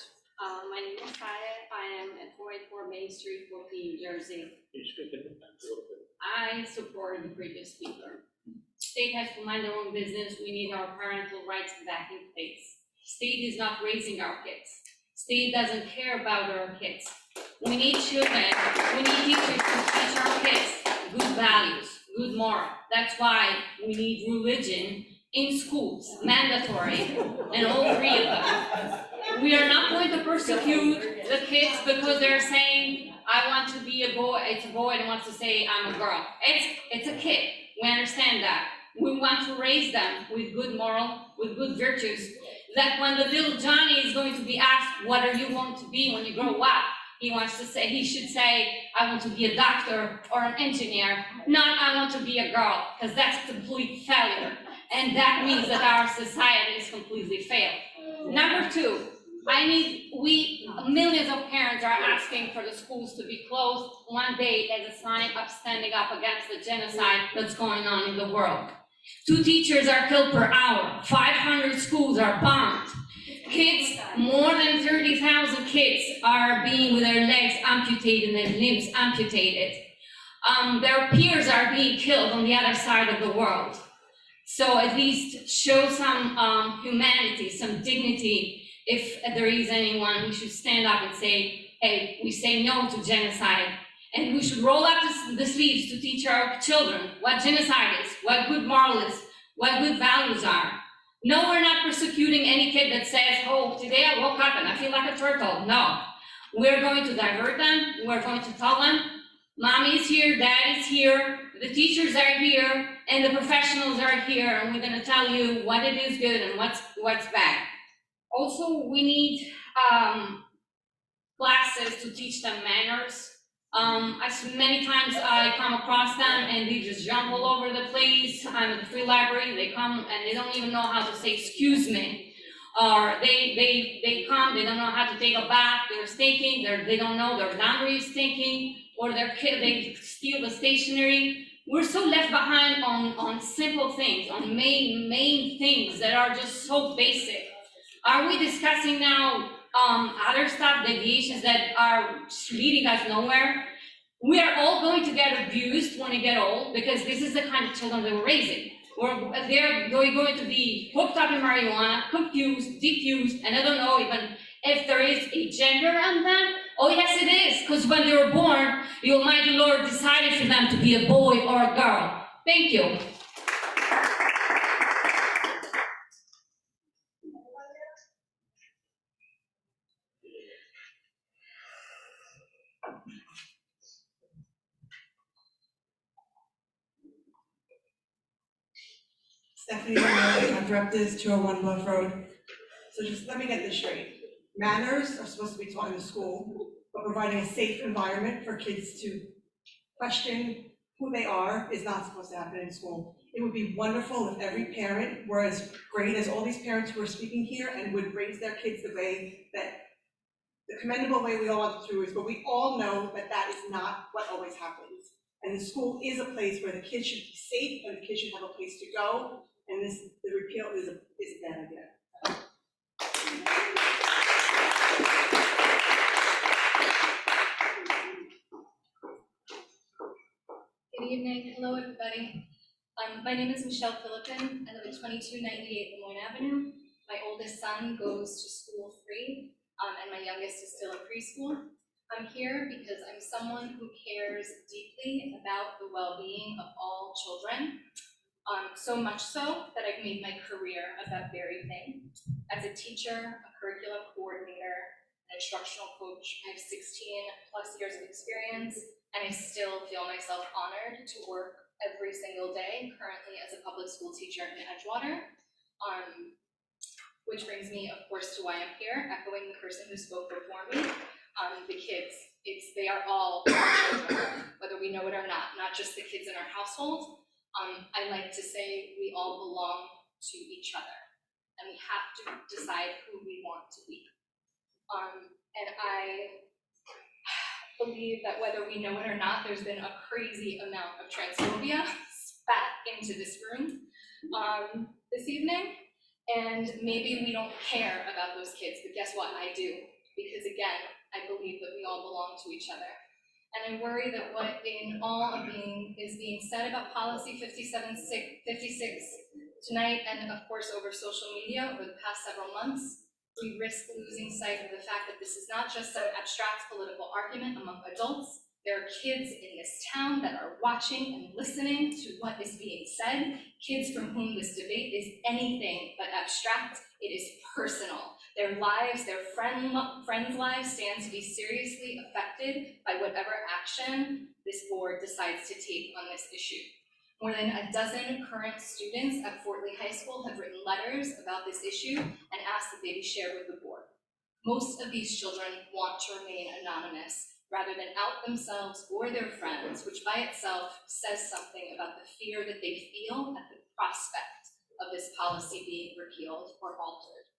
[SPEAKER 21] My name is Kaya. I am at 484 Main Street, 14, New Jersey. I support the previous speaker. State has to mind their own business. We need our parental rights back in place. State is not raising our kids. State doesn't care about our kids. We need children, we need teachers to teach our kids good values, good moral. That's why we need religion in schools, mandatory, and all three of them. We are not going to persecute the kids because they're saying, I want to be a boy, it's a boy, and wants to say, I'm a girl. It's a kid, we understand that. We want to raise them with good moral, with good virtues, that when the little Johnny is going to be asked, what are you going to be when you grow up? He should say, I want to be a doctor or an engineer, not I want to be a girl, because that's a complete failure. And that means that our society is completely failed. Number two, millions of parents are asking for the schools to be closed one day as a sign of standing up against the genocide that's going on in the world. 2 teachers are killed per hour, 500 schools are bombed. Kids, more than 30,000 kids are being with their legs amputated and their limbs amputated. Their peers are being killed on the other side of the world. So at least show some humanity, some dignity. If there is anyone, we should stand up and say, hey, we say no to genocide. And we should roll up the sleeves to teach our children what genocide is, what good moral is, what good values are. No, we're not persecuting any kid that says, oh, today I woke up and I feel like a turtle. No, we're going to divert them. We're going to tell them, mommy is here, dad is here, the teachers are here, and the professionals are here, and we're going to tell you what it is good and what's bad. Also, we need classes to teach them manners. Many times I come across them and they just jump all over the place. I'm at the free library, they come and they don't even know how to say excuse me. Or they come, they don't know how to take a bath, they're stinking, they don't know their laundry is stinking, or they steal the stationery. We're so left behind on simple things, on main things that are just so basic. Are we discussing now other stuff, deviations that are leading us nowhere? We are all going to get abused when we get old because this is the kind of children that we're raising. They're going to be hooked up in marijuana, confused, diffused, and I don't know even if there is a gender on them. Oh yes it is, because when they were born, the Almighty Lord decided for them to be a boy or a girl. Thank you.
[SPEAKER 22] Stephanie Miller, I'm Directors, 201 Bluff Road. So just let me get this straight. Manners are supposed to be taught in the school, but providing a safe environment for kids to question who they are is not supposed to happen in school. It would be wonderful if every parent were as great as all these parents who are speaking here and would raise their kids the way that, the commendable way we all want to is, but we all know that that is not what always happens. And the school is a place where the kids should be safe and the kids should have a place to go. And the repeal is a bad idea.
[SPEAKER 23] Good evening. Hello, everybody. My name is Michelle Philippin. I live at 2298 Lemoyne Avenue. My oldest son goes to school free, and my youngest is still in preschool. I'm here because I'm someone who cares deeply about the well-being of all children. So much so that I've made my career of that very thing. As a teacher, a curriculum coordinator, an instructional coach, I have 16 plus years of experience, and I still feel myself honored to work every single day, currently as a public school teacher in Edgewater. Which brings me, of course, to why I'm here, echoing the person who spoke before me. The kids, they are all our children. we know it or not just the kids in our household. I like to say we all belong to each other, and we have to decide who we want to be. And I believe that whether we know it or not, there's been a crazy amount of transphobia spat into this room this evening. And maybe we don't care about those kids, but guess what? I do. Because again, I believe that we all belong to each other. And I worry that what in all of is being said about policy 56 tonight, and of course over social media over the past several months, we risk losing sight of the fact that this is not just some abstract political argument among adults. There are kids in this town that are watching and listening to what is being said, kids from whom this debate is anything but abstract. It is personal. Their lives, their friends' lives stand to be seriously affected by whatever action this board decides to take on this issue. More than a dozen current students at Fort Lee High School have written letters about this issue and asked that they be shared with the board. Most of these children want to remain anonymous rather than out themselves or their friends, which by itself says something about the fear that they feel at the prospect of this policy being repealed or altered.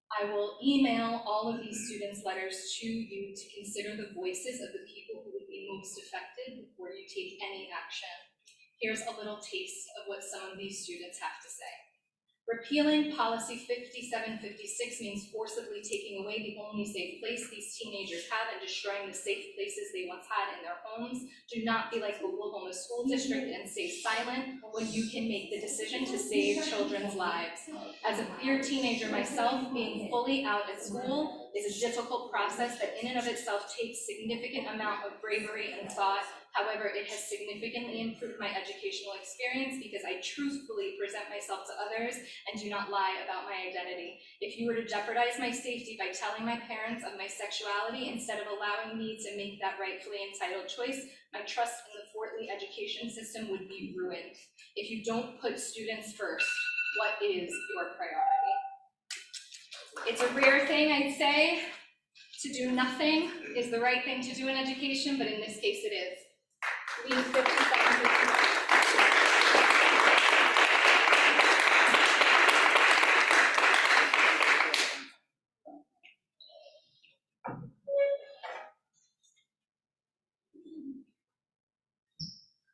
[SPEAKER 23] I will email all of these students' letters to you to consider the voices of the people who would be most affected before you take any action. Here's a little taste of what some of these students have to say. Repealing policy 5756 means forcibly taking away the only safe place these teenagers have and destroying the safe places they once had in their homes. Do not be like Oklahoma School District and stay silent when you can make the decision to save children's lives. As a queer teenager myself, being fully out at school is a difficult process that in and of itself takes significant amount of bravery and thought. However, it has significantly improved my educational experience because I truthfully present myself to others and do not lie about my identity. If you were to jeopardize my safety by telling my parents of my sexuality instead of allowing me to make that rightfully entitled choice, my trust in the Fort Lee education system would be ruined. If you don't put students first, what is your priority? It's a rare thing, I'd say. To do nothing is the right thing to do in education, but in this case it is. Leave 50 seconds.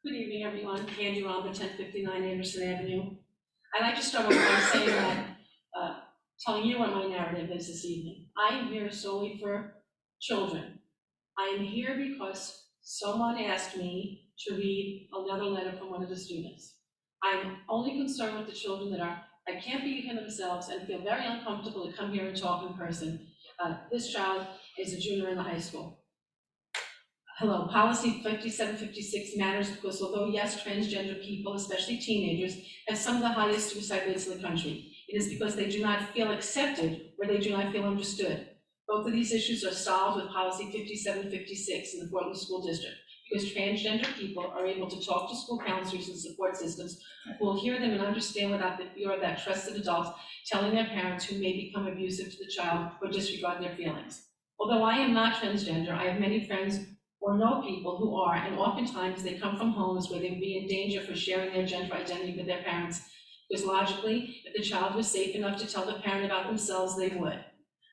[SPEAKER 3] Good evening, everyone. Angie Romba, 1059 Anderson Avenue. I'd like to start off by saying that, telling you what my narrative is this evening. I am here solely for children. I am here because someone asked me to read another letter from one of the students. I'm only concerned with the children that I can't be here themselves and feel very uncomfortable to come here and talk in person. This child is a junior in the high school. Hello, policy 5756 matters because although yes, transgender people, especially teenagers, have some of the highest suicide rates in the country, it is because they do not feel accepted or they do not feel understood. Both of these issues are solved with policy 5756 in the Fort Lee School District because transgender people are able to talk to school counselors and support systems who will hear them and understand without the fear of that trusted adult telling their parents who may become abusive to the child or disregard their feelings. Although I am not transgender, I have many friends or know people who are, and oftentimes they come from homes where they would be in danger for sharing their gender identity with their parents, because logically, if the child was safe enough to tell the parent about themselves, they would.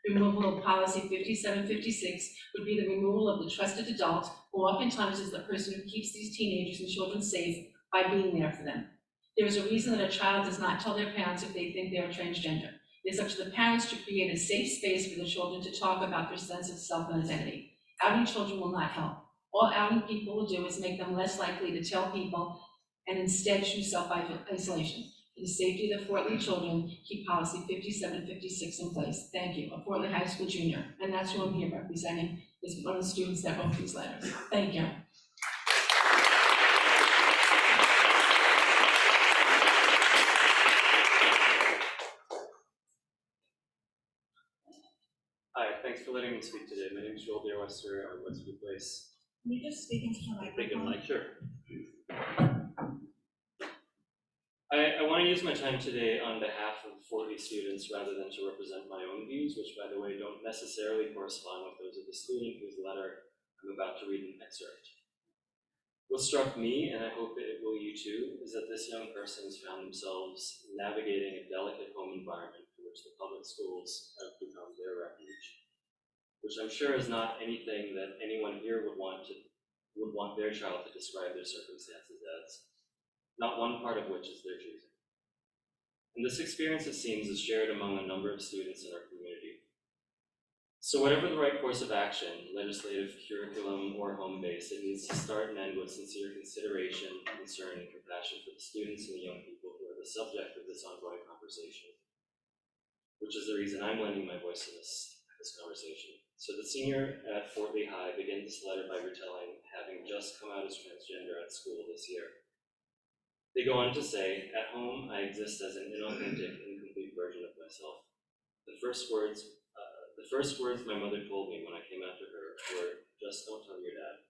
[SPEAKER 3] Removal of policy 5756 would be the removal of the trusted adult, who oftentimes is the person who keeps these teenagers and children safe by being there for them. There is a reason that a child does not tell their parents if they think they are transgender. It is up to the parents to create a safe space for the children to talk about their sense of self and identity. Outing children will not help. All outing people will do is make them less likely to tell people and instead choose self-isolation. For the safety of the Fort Lee children, keep policy 5756 in place. Thank you. A Fort Lee High School junior. And that's who I'm here representing, is one of the students that wrote these letters. Thank you.
[SPEAKER 7] Hi, thanks for letting me speak today. My name is Joel Dearwester on Westview Place.
[SPEAKER 4] Can you just speak into the microphone?
[SPEAKER 7] Sure. I want to use my time today on behalf of 40 students rather than to represent my own views, which, by the way, don't necessarily correspond with those of the student whose letter I'm about to read an excerpt. What struck me, and I hope it will you too, is that this young person has found themselves navigating a delicate home environment for which the public schools have become their refuge, which I'm sure is not anything that anyone here would want their child to describe their circumstances as, not one part of which is their choosing. And this experience, it seems, is shared among a number of students in our community. So whatever the right course of action, legislative, curriculum, or home-based, it needs to start and end with sincere consideration, concern, and compassion for the students and the young people who are the subject of this ongoing conversation, which is the reason I'm lending my voice to this conversation. So the senior at Fort Lee High begins this letter by retelling having just come out as transgender at school this year. They go on to say, at home, I exist as an inauthentic, incomplete version of myself. The first words my mother told me when I came out to her were, just don't tell your dad.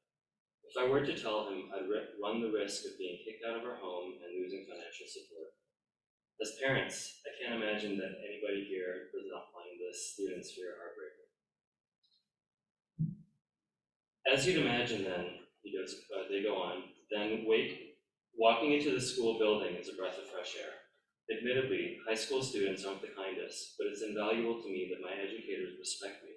[SPEAKER 7] If I were to tell him, I'd run the risk of being kicked out of our home and losing financial support. As parents, I can't imagine that anybody here does not find this student's fear heartbreaking. As you'd imagine then, they go on, then walking into the school building is a breath of fresh air. Admittedly, high school students aren't the kindest, but it's invaluable to me that my educators respect me.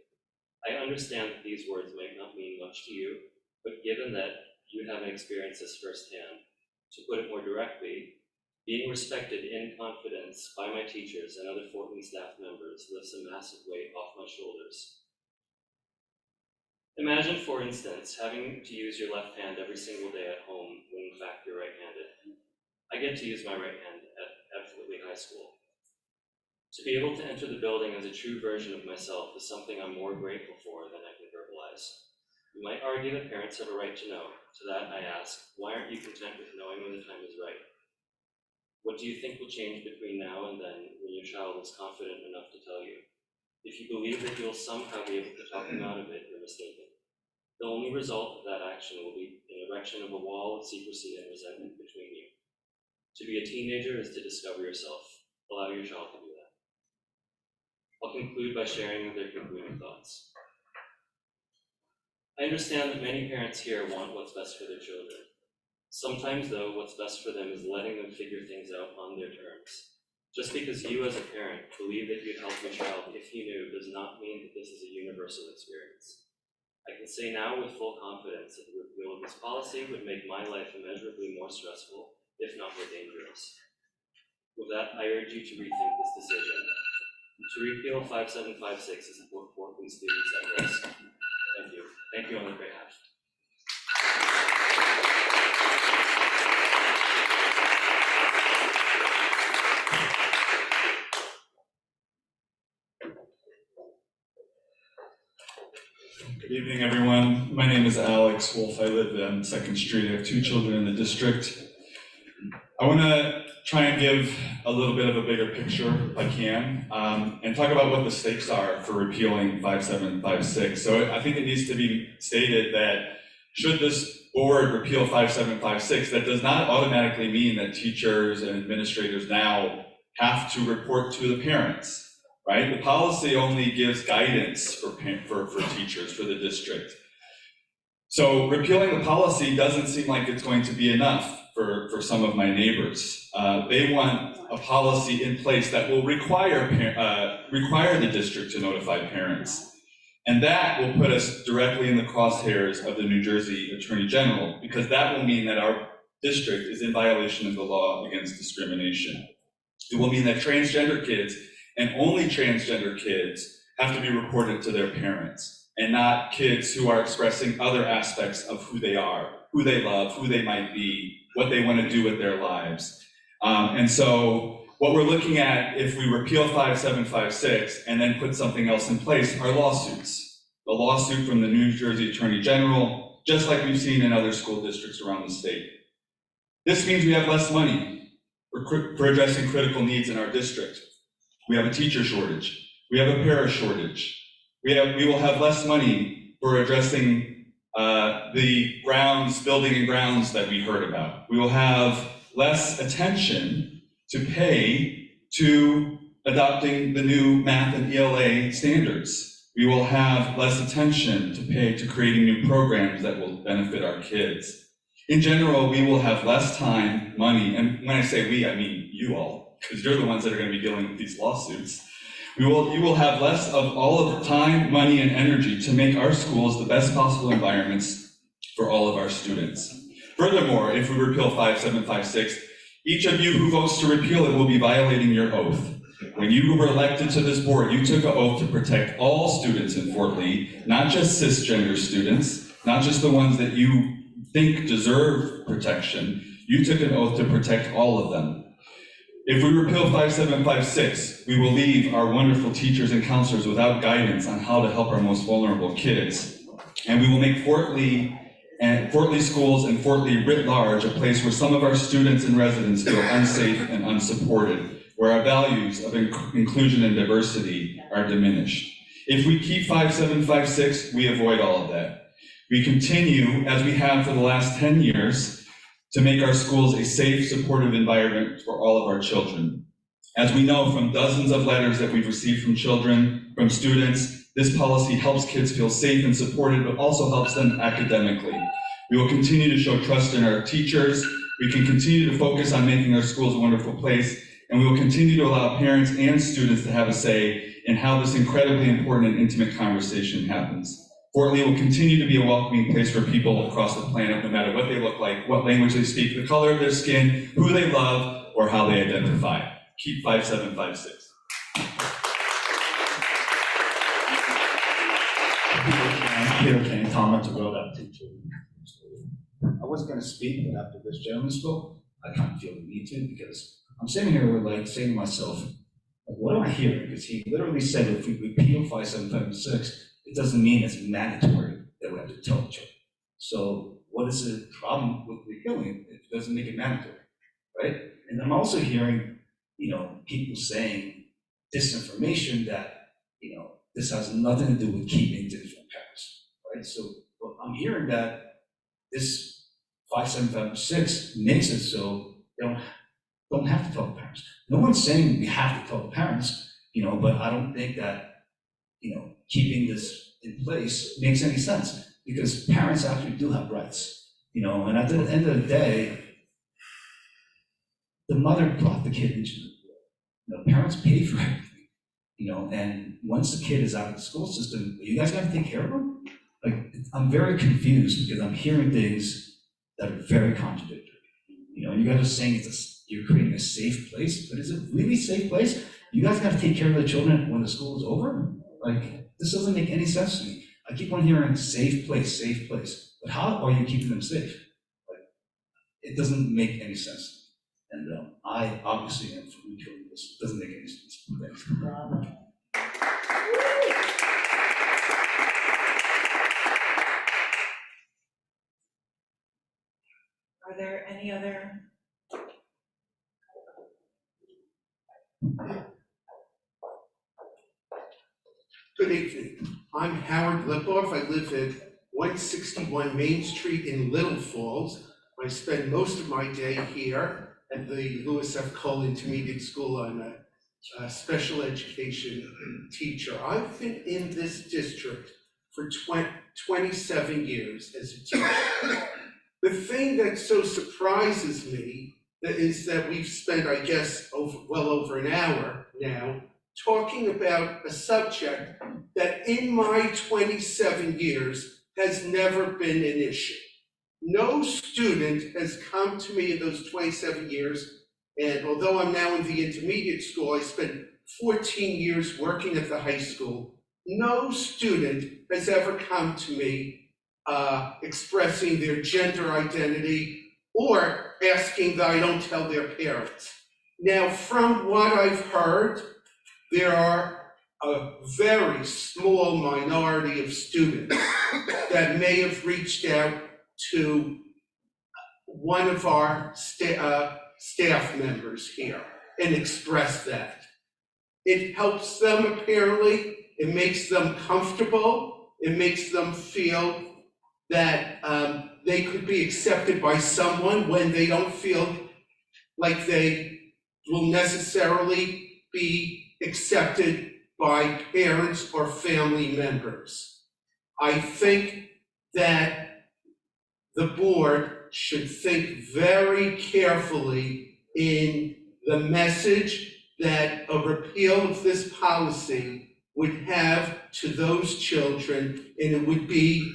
[SPEAKER 7] I understand that these words might not mean much to you, but given that you haven't experienced this firsthand, to put it more directly, being respected in confidence by my teachers and other Fort Lee staff members lifts a massive weight off my shoulders. Imagine, for instance, having to use your left hand every single day at home when in fact you're right-handed. I get to use my right hand at FLBOE High School. To be able to enter the building as a true version of myself is something I'm more grateful for than I can verbalize. You might argue that parents have a right to know. To that I ask, why aren't you content with knowing when the time is right? What do you think will change between now and then when your child is confident enough to tell you? If you believe that you'll somehow be able to talk them out of it, you're mistaken. The only result of that action will be an erection of a wall of secrecy and resentment between you. To be a teenager is to discover yourself. Allow your child to do that. I'll conclude by sharing their concluding thoughts. I understand that many parents here want what's best for their children. Sometimes, though, what's best for them is letting them figure things out on their terms. Just because you, as a parent, believe that you'd help your child if you knew does not mean that this is a universal experience. I can say now with full confidence that the repeal of this policy would make my life immeasurably more stressful, if not more dangerous. With that, I urge you to rethink this decision. To repeal 5756 is to put Fort Lee students at risk. Thank you. Thank you on their behalf.
[SPEAKER 8] Good evening, everyone. My name is Alex Wolf. I live on 2nd Street. I have 2 children in the district. I want to try and give a little bit of a bigger picture, if I can, and talk about what the stakes are for repealing 5756. So I think it needs to be stated that should this board repeal 5756, that does not automatically mean that teachers and administrators now have to report to the parents. Right? The policy only gives guidance for teachers, for the district. So repealing the policy doesn't seem like it's going to be enough for some of my neighbors. They want a policy in place that will require the district to notify parents. And that will put us directly in the crosshairs of the New Jersey Attorney General, because that will mean that our district is in violation of the law against discrimination. It will mean that transgender kids, and only transgender kids, have to be reported to their parents, and not kids who are expressing other aspects of who they are, who they love, who they might be, what they want to do with their lives. And so what we're looking at, if we repeal 5756 and then put something else in place, are lawsuits. The lawsuit from the New Jersey Attorney General, just like we've seen in other school districts around the state. This means we have less money for addressing critical needs in our district. We have a teacher shortage. We have a para shortage. We will have less money for addressing the building and grounds that we heard about. We will have less attention to pay to adopting the new math and ELA standards. We will have less attention to pay to creating new programs that will benefit our kids. In general, we will have less time, money, and when I say we, I mean you all, because you're the ones that are going to be dealing with these lawsuits. You will have less of all of the time, money, and energy to make our schools the best possible environments for all of our students. Furthermore, if we repeal 5756, each of you who votes to repeal it will be violating your oath. When you were elected to this board, you took an oath to protect all students in Fort Lee, not just cisgender students, not just the ones that you think deserve protection. You took an oath to protect all of them. If we repeal 5756, we will leave our wonderful teachers and counselors without guidance on how to help our most vulnerable kids. And we will make Fort Lee schools and Fort Lee writ large a place where some of our students and residents feel unsafe and unsupported, where our values of inclusion and diversity are diminished. If we keep 5756, we avoid all of that. We continue, as we have for the last 10 years, to make our schools a safe, supportive environment for all of our children. As we know from dozens of letters that we've received from children, from students, this policy helps kids feel safe and supported, but also helps them academically. We will continue to show trust in our teachers. We can continue to focus on making our schools a wonderful place, and we will continue to allow parents and students to have a say in how this incredibly important and intimate conversation happens. Fort Lee will continue to be a welcoming place for people across the planet, no matter what they look like, what language they speak, the color of their skin, who they love, or how they identify. Keep 5756.
[SPEAKER 10] Peter King, Tom Monterola, teacher. I wasn't going to speak, but after this gentleman spoke, I kind of feel the need to, because I'm sitting here like saying to myself, like, what am I hearing? Because he literally said if we repeal 5756, it doesn't mean it's mandatory that we have to tell children. So what is the problem with repealing it? It doesn't make it mandatory, right? And I'm also hearing, people saying disinformation that, this has nothing to do with keeping things from parents, right? So I'm hearing that this 5756 makes it so they don't have to tell the parents. No one's saying we have to tell the parents, but I don't think that, keeping this in place makes any sense, because parents actually do have rights, and at the end of the day, the mother brought the kid into the world. Parents pay for everything, and once the kid is out of the school system, you guys gotta take care of them? Like, I'm very confused because I'm hearing things that are very contradictory. You guys are saying you're creating a safe place, but is it really a safe place? You guys gotta take care of the children when the school is over? Like, this doesn't make any sense to me. I keep on hearing safe place, but how are you keeping them safe? Like, it doesn't make any sense. And I obviously am for repealing this. It doesn't make any sense. Thanks.
[SPEAKER 2] Are there any other?
[SPEAKER 11] Good evening. I'm Howard Lipoff. I live at 161 Main Street in Little Falls. I spend most of my day here at the Lewis F. Cole Intermediate School. I'm a special education teacher. I've been in this district for 27 years as a teacher. The thing that so surprises me is that we've spent, I guess, well over an hour now talking about a subject that in my 27 years has never been an issue. No student has come to me in those 27 years, and although I'm now in the intermediate school, I spent 14 years working at the high school. No student has ever come to me expressing their gender identity or asking that I don't tell their parents. Now, from what I've heard, there are a very small minority of students that may have reached out to one of our staff members here and expressed that. It helps them apparently, it makes them comfortable, it makes them feel that they could be accepted by someone when they don't feel like they will necessarily be accepted by parents or family members. I think that the board should think very carefully in the message that a repeal of this policy would have to those children, and it would be,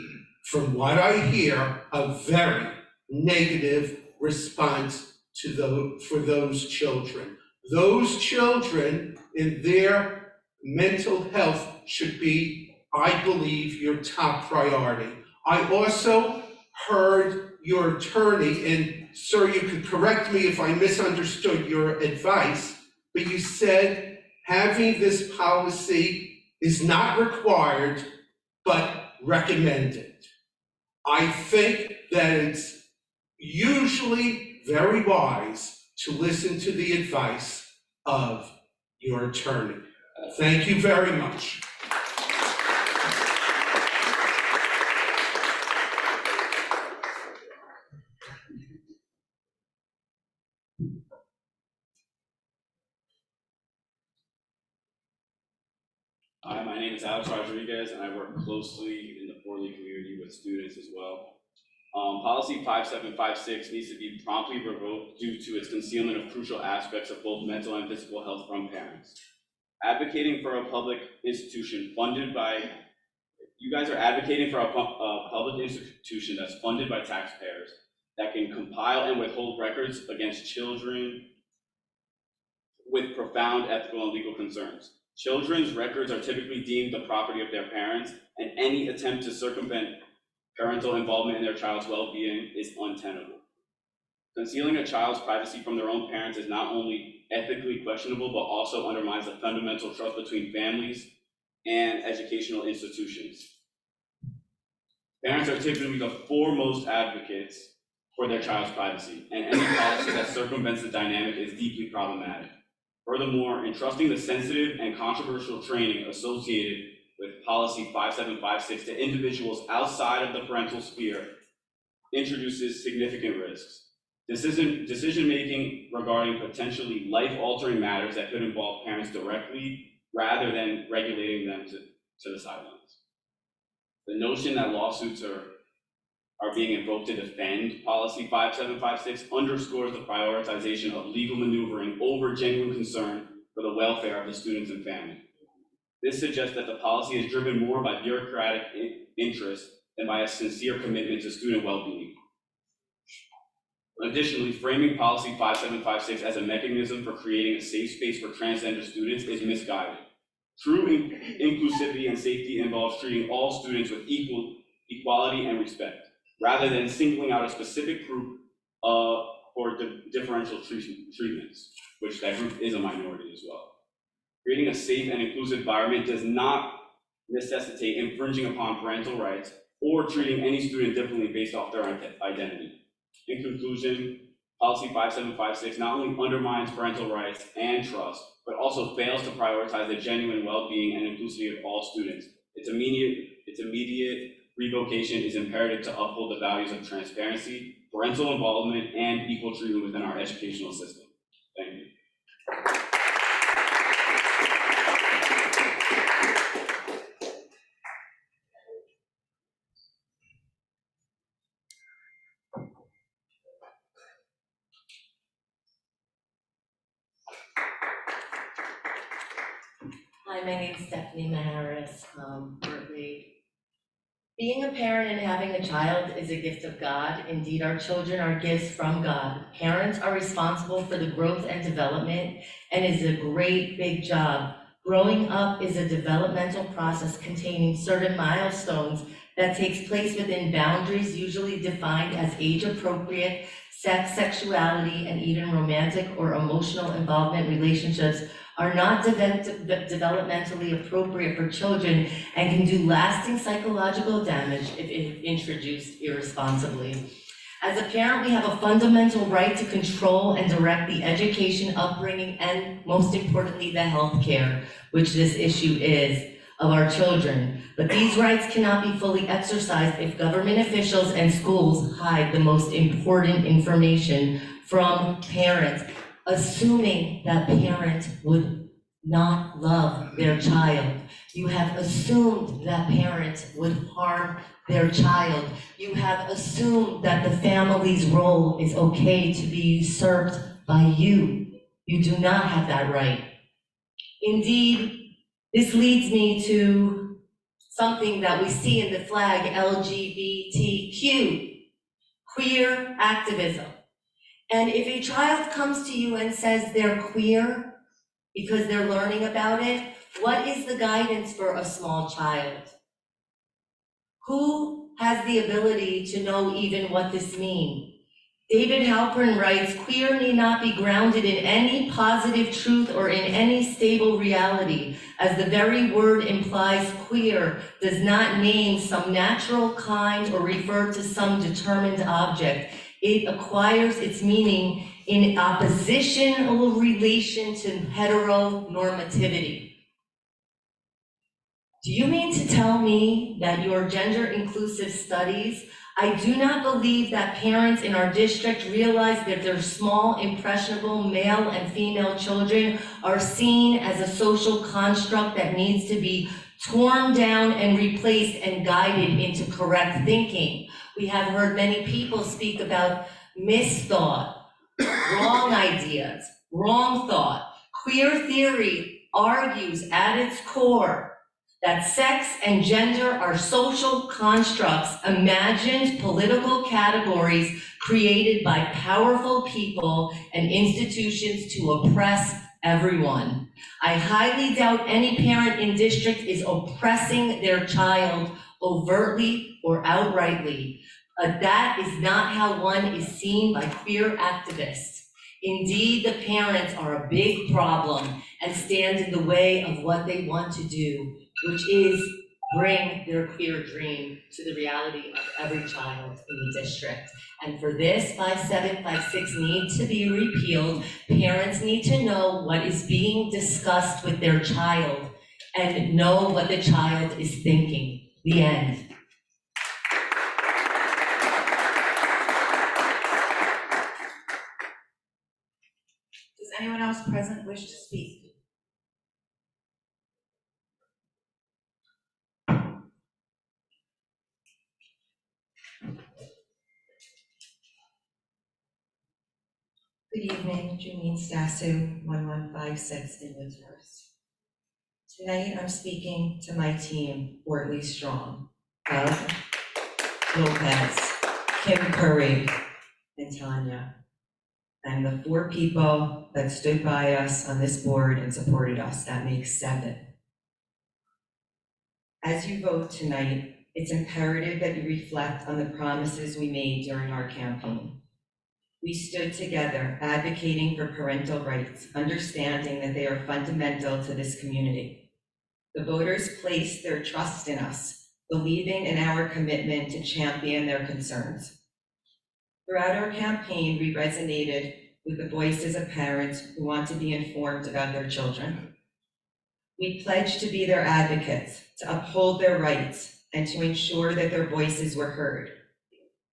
[SPEAKER 11] from what I hear, a very negative response for those children. Those children and their mental health should be, I believe, your top priority. I also heard your attorney, and sir, you could correct me if I misunderstood your advice, but you said having this policy is not required, but recommended. I think that it's usually very wise to listen to the advice of your attorney. Thank you very much.
[SPEAKER 5] Hi, my name is Alex Rodriguez, and I work closely in the Fort Lee community with students as well. Policy 5756 needs to be promptly revoked due to its concealment of crucial aspects of both mental and physical health from parents. Advocating for a public institution funded by, you guys are advocating for a public institution that's funded by taxpayers that can compile and withhold records against children with profound ethical and legal concerns. Children's records are typically deemed the property of their parents, and any attempt to circumvent parental involvement in their child's well-being is untenable. Concealing a child's privacy from their own parents is not only ethically questionable, but also undermines the fundamental trust between families and educational institutions. Parents are typically the foremost advocates for their child's privacy, and any policy that circumvents the dynamic is deeply problematic. Furthermore, entrusting the sensitive and controversial training associated with policy 5756 to individuals outside of the parental sphere introduces significant risks. Decision-making regarding potentially life-altering matters that could involve parents directly rather than regulating them to the sidelines. The notion that lawsuits are being invoked to defend policy 5756 underscores the prioritization of legal maneuvering over genuine concern for the welfare of the students and family. This suggests that the policy is driven more by bureaucratic interest than by a sincere commitment to student well-being. Additionally, framing policy 5756 as a mechanism for creating a safe space for transgender students is misguided. True inclusivity and safety involves treating all students with equality and respect, rather than singling out a specific group for differential treatments, which that group is a minority as well. Creating a safe and inclusive environment does not necessitate infringing upon parental rights or treating any student differently based off their identity. In conclusion, policy 5756 not only undermines parental rights and trust, but also fails to prioritize the genuine well-being and inclusivity of all students. Its immediate revocation is imperative to uphold the values of transparency, parental involvement, and equal treatment within our educational system. Thank you.
[SPEAKER 12] Hi, my name's Stephanie Maharis, Berkeley. Being a parent and having a child is a gift of God. Indeed, our children are gifts from God. Parents are responsible for the growth and development, and is a great big job. Growing up is a developmental process containing certain milestones that takes place within boundaries usually defined as age-appropriate, sex, sexuality, and even romantic or emotional involvement relationships are not developmentally appropriate for children and can do lasting psychological damage if introduced irresponsibly. As a parent, we have a fundamental right to control and direct the education, upbringing, and most importantly, the health care, which this issue is, of our children. But these rights cannot be fully exercised if government officials and schools hide the most important information from parents, assuming that parents would not love their child. You have assumed that parents would harm their child. You have assumed that the family's role is okay to be usurped by you. You do not have that right. Indeed, this leads me to something that we see in the flag, LGBTQ, queer activism. And if a child comes to you and says they're queer because they're learning about it, what is the guidance for a small child? Who has the ability to know even what this means? David Halpern writes, queer need not be grounded in any positive truth or in any stable reality, as the very word implies queer does not name some natural kind or refer to some determined object. It acquires its meaning in oppositional relation to heteronormativity. Do you mean to tell me that your gender inclusive studies, I do not believe that parents in our district realize that their small, impressionable male and female children are seen as a social construct that needs to be torn down and replaced and guided into correct thinking. We have heard many people speak about misthought, wrong ideas, wrong thought. Queer theory argues at its core that sex and gender are social constructs, imagined political categories created by powerful people and institutions to oppress everyone. I highly doubt any parent in district is oppressing their child overtly or outrightly. That is not how one is seen by queer activists. Indeed, the parents are a big problem and stand in the way of what they want to do, which is bring their queer dream to the reality of every child in the district. And for this, 5756 needs to be repealed. Parents need to know what is being discussed with their child and know what the child is thinking. The end.
[SPEAKER 2] Does anyone else present wish to speak?
[SPEAKER 6] Good evening, Janine Stasu, 1156 in Woodsworth. Tonight I'm speaking to my team, Wortley Strong, Doug Lopez, Kim Curry, and Tanya, and the 4 people that stood by us on this board and supported us. That makes 7. As you vote tonight, it's imperative that you reflect on the promises we made during our campaign. We stood together advocating for parental rights, understanding that they are fundamental to this community. The voters placed their trust in us, believing in our commitment to champion their concerns. Throughout our campaign, we resonated with the voices of parents who want to be informed about their children. We pledged to be their advocates, to uphold their rights, and to ensure that their voices were heard.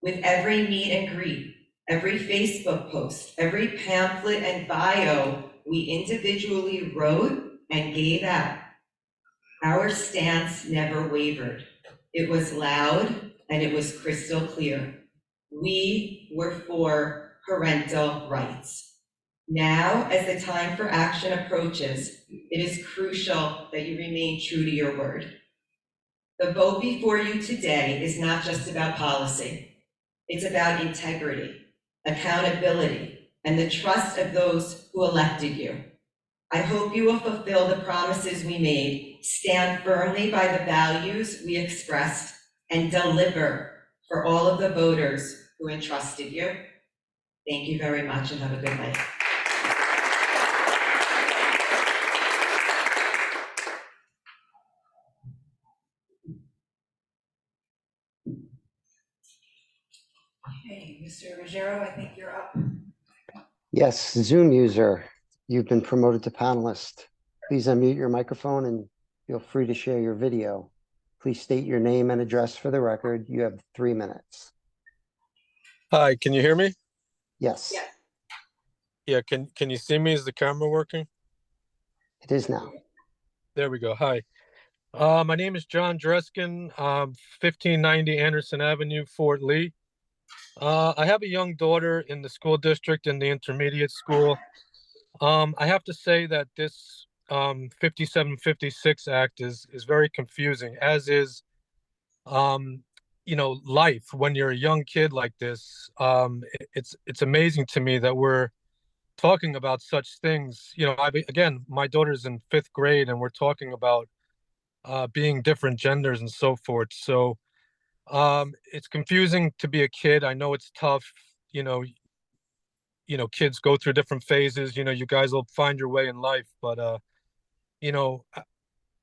[SPEAKER 6] With every meet and greet, every Facebook post, every pamphlet and bio we individually wrote and gave out, our stance never wavered. It was loud and it was crystal clear. We were for parental rights. Now, as the time for action approaches, it is crucial that you remain true to your word. The vote before you today is not just about policy. It's about integrity, accountability, and the trust of those who elected you. I hope you will fulfill the promises we made, stand firmly by the values we expressed, and deliver for all of the voters who entrusted you. Thank you very much and have a good night.
[SPEAKER 2] Okay, Mr. Ruggiero, I think you're up.
[SPEAKER 9] Yes, Zoom user, you've been promoted to panelist. Please unmute your microphone and feel free to share your video. Please state your name and address for the record. You have 3 minutes.
[SPEAKER 13] Hi, can you hear me?
[SPEAKER 9] Yes.
[SPEAKER 13] Yeah, can you see me? Is the camera working?
[SPEAKER 9] It is now.
[SPEAKER 13] There we go. Hi. My name is John Dreskin, 1590 Anderson Avenue, Fort Lee. I have a young daughter in the school district in the intermediate school. I have to say that this 5756 Act is very confusing, as is, life when you're a young kid like this. It's amazing to me that we're talking about such things. Again, my daughter's in 5th grade and we're talking about being different genders and so forth. So it's confusing to be a kid. I know it's tough. Kids go through different phases. You guys will find your way in life, but you know,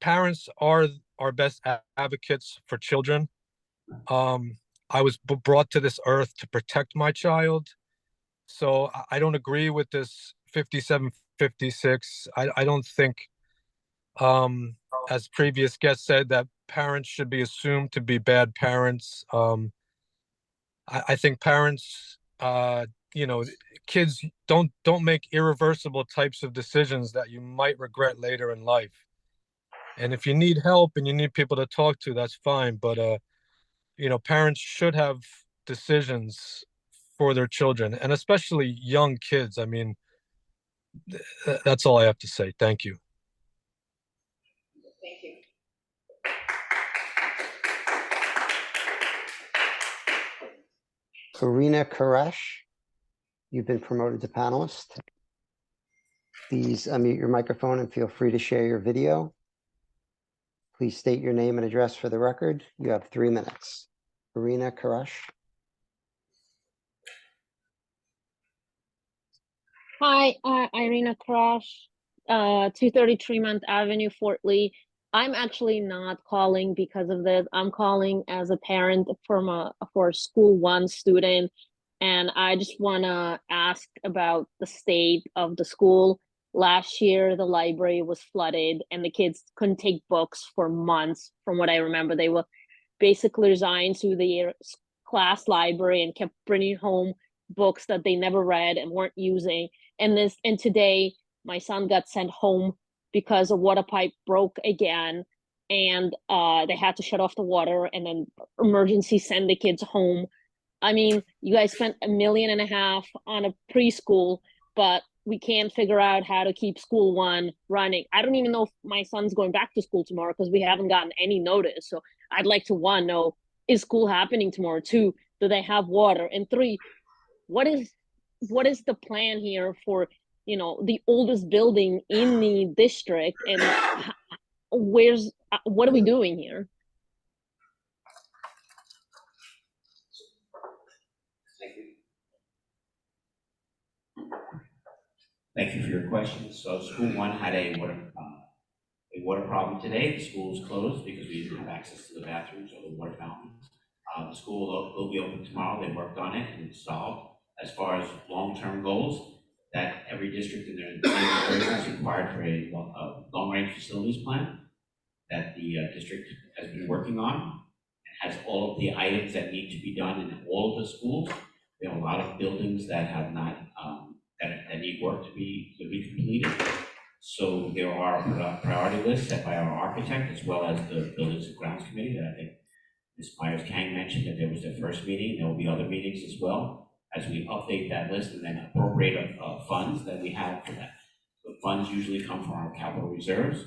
[SPEAKER 13] parents are our best advocates for children. I was brought to this earth to protect my child. So I don't agree with this 5756. I don't think, as previous guests said, that parents should be assumed to be bad parents. I think parents, kids don't make irreversible types of decisions that you might regret later in life. And if you need help and you need people to talk to, that's fine. But parents should have decisions for their children, and especially young kids. I mean, that's all I have to say. Thank you.
[SPEAKER 2] Thank you.
[SPEAKER 9] Karina Koresh, you've been promoted to panelist. Please unmute your microphone and feel free to share your video. Please state your name and address for the record. You have 3 minutes. Karina Koresh.
[SPEAKER 15] Hi, Irina Crash, 230 Tremont Avenue, Fort Lee. I'm actually not calling because of this. I'm calling as a parent for a school 1 student, and I just want to ask about the state of the school. Last year, the library was flooded, and the kids couldn't take books for months. From what I remember, they were basically resigned to the class library and kept bringing home books that they never read and weren't using. And today my son got sent home because a water pipe broke again, and they had to shut off the water and then emergency send the kids home. I mean, you guys spent $1.5 million on a preschool, but we can't figure out how to keep school 1 running. I don't even know if my son's going back to school tomorrow because we haven't gotten any notice. So I'd like to, 1, know, is school happening tomorrow? 2, do they have water? And 3, what is the plan here for, the oldest building in the district, and what are we doing here?
[SPEAKER 16] Thank you for your questions. So school 1 had a water problem today. The school was closed because we didn't have access to the bathrooms or the water fountain. The school will be open tomorrow. They worked on it and it's solved. As far as long-term goals, that every district in their is required for a long-range facilities plan that the district has been working on. It has all of the items that need to be done in all of the schools. We have a lot of buildings that have not that need work to be completed. So there are priority lists set by our architect as well as the Buildings and Grounds Committee that I think Ms. Myers-Kang mentioned that there was their first meeting. There will be other meetings as well as we update that list and then appropriate funds that we have for that. The funds usually come from our capital reserves,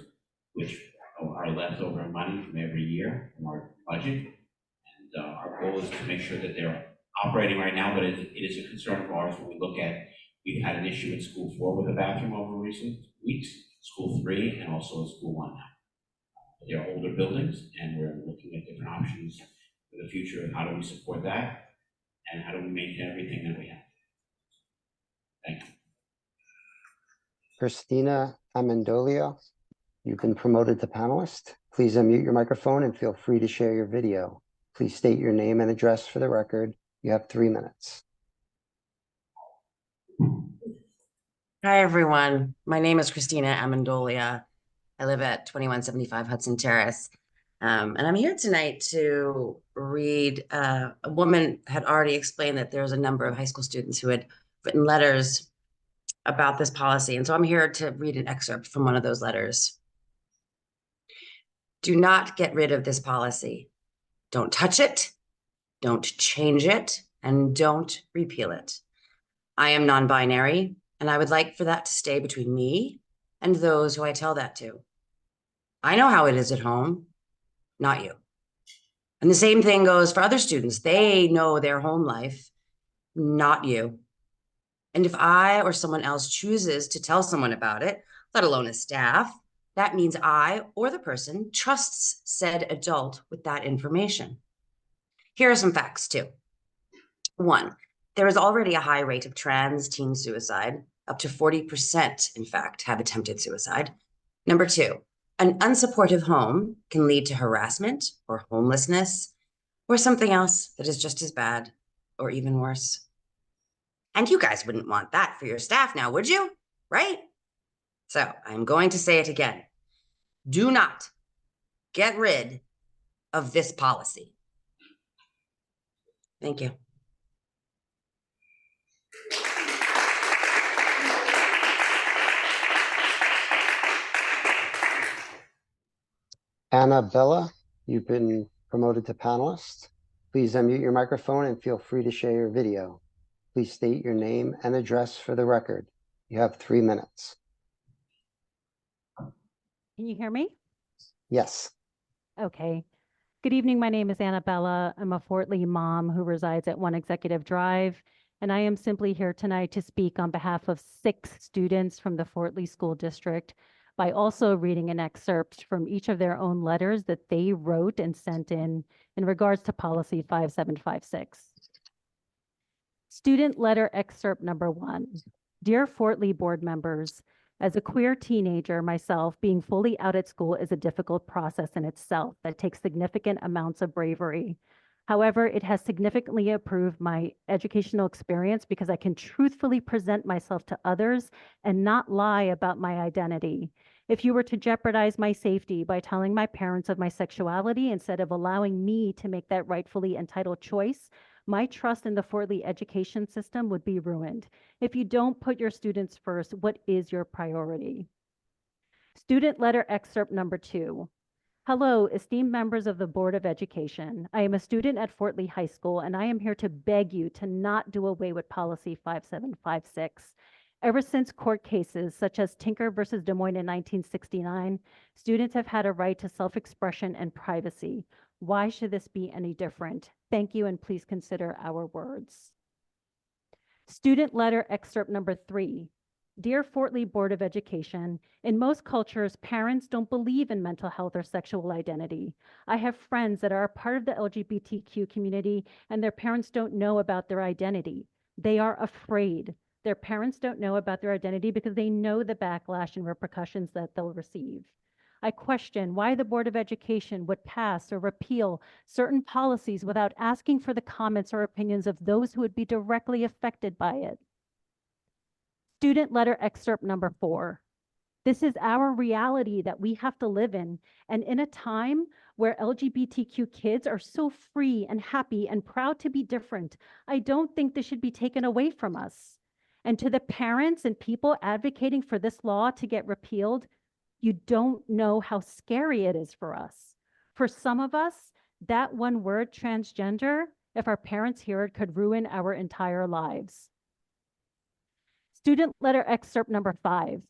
[SPEAKER 16] which are leftover money from every year from our budget. And our goal is to make sure that they're operating right now, but it is a concern of ours when we look at, we've had an issue in school 4 with a bathroom over recent weeks, school 3, and also school 1 now. They're older buildings, and we're looking at different options for the future of how do we support that, and how do we maintain everything that we have. Thank you.
[SPEAKER 9] Christina Amendolia, you've been promoted to panelist. Please unmute your microphone and feel free to share your video. Please state your name and address for the record. You have 3 minutes.
[SPEAKER 17] Hi, everyone. My name is Christina Amendolia. I live at 2175 Hudson Terrace. And I'm here tonight to read, a woman had already explained that there's a number of high school students who had written letters about this policy. And so I'm here to read an excerpt from one of those letters. Do not get rid of this policy. Don't touch it, don't change it, and don't repeal it. I am non-binary, and I would like for that to stay between me and those who I tell that to. I know how it is at home, not you. And the same thing goes for other students. They know their home life, not you. And if I or someone else chooses to tell someone about it, let alone a staff, that means I or the person trusts said adult with that information. Here are some facts too. 1, there is already a high rate of trans teen suicide. Up to 40%, in fact, have attempted suicide. Number 2, an unsupportive home can lead to harassment or homelessness or something else that is just as bad or even worse. And you guys wouldn't want that for your staff now, would you? Right? So I'm going to say it again. Do not get rid of this policy. Thank you.
[SPEAKER 9] Annabella, you've been promoted to panelist. Please unmute your microphone and feel free to share your video. Please state your name and address for the record. You have 3 minutes.
[SPEAKER 1] Can you hear me?
[SPEAKER 9] Yes.
[SPEAKER 1] Okay. Good evening. My name is Annabella. I'm a Fort Lee mom who resides at 1 Executive Drive, and I am simply here tonight to speak on behalf of 6 students from the Fort Lee School District by also reading an excerpt from each of their own letters that they wrote and sent in regards to policy 5756. Student letter excerpt number 1. Dear Fort Lee board members, as a queer teenager myself, being fully out at school is a difficult process in itself that takes significant amounts of bravery. However, it has significantly improved my educational experience because I can truthfully present myself to others and not lie about my identity. If you were to jeopardize my safety by telling my parents of my sexuality instead of allowing me to make that rightfully entitled choice, my trust in the Fort Lee education system would be ruined. If you don't put your students first, what is your priority? Student letter excerpt number 2. Hello, esteemed members of the Board of Education. I am a student at Fort Lee High School, and I am here to beg you to not do away with policy 5756. Ever since court cases such as Tinker versus Des Moines in 1969, students have had a right to self-expression and privacy. Why should this be any different? Thank you, and please consider our words. Student letter excerpt number 3. Dear Fort Lee Board of Education, in most cultures, parents don't believe in mental health or sexual identity. I have friends that are a part of the LGBTQ community and their parents don't know about their identity. They are afraid. Their parents don't know about their identity because they know the backlash and repercussions that they'll receive. I question why the Board of Education would pass or repeal certain policies without asking for the comments or opinions of those who would be directly affected by it. Student letter excerpt number 4. This is our reality that we have to live in. And in a time where LGBTQ kids are so free and happy and proud to be different, I don't think this should be taken away from us. And to the parents and people advocating for this law to get repealed, you don't know how scary it is for us. For some of us, that one word, transgender, if our parents hear it, could ruin our entire lives. Student letter excerpt number 5.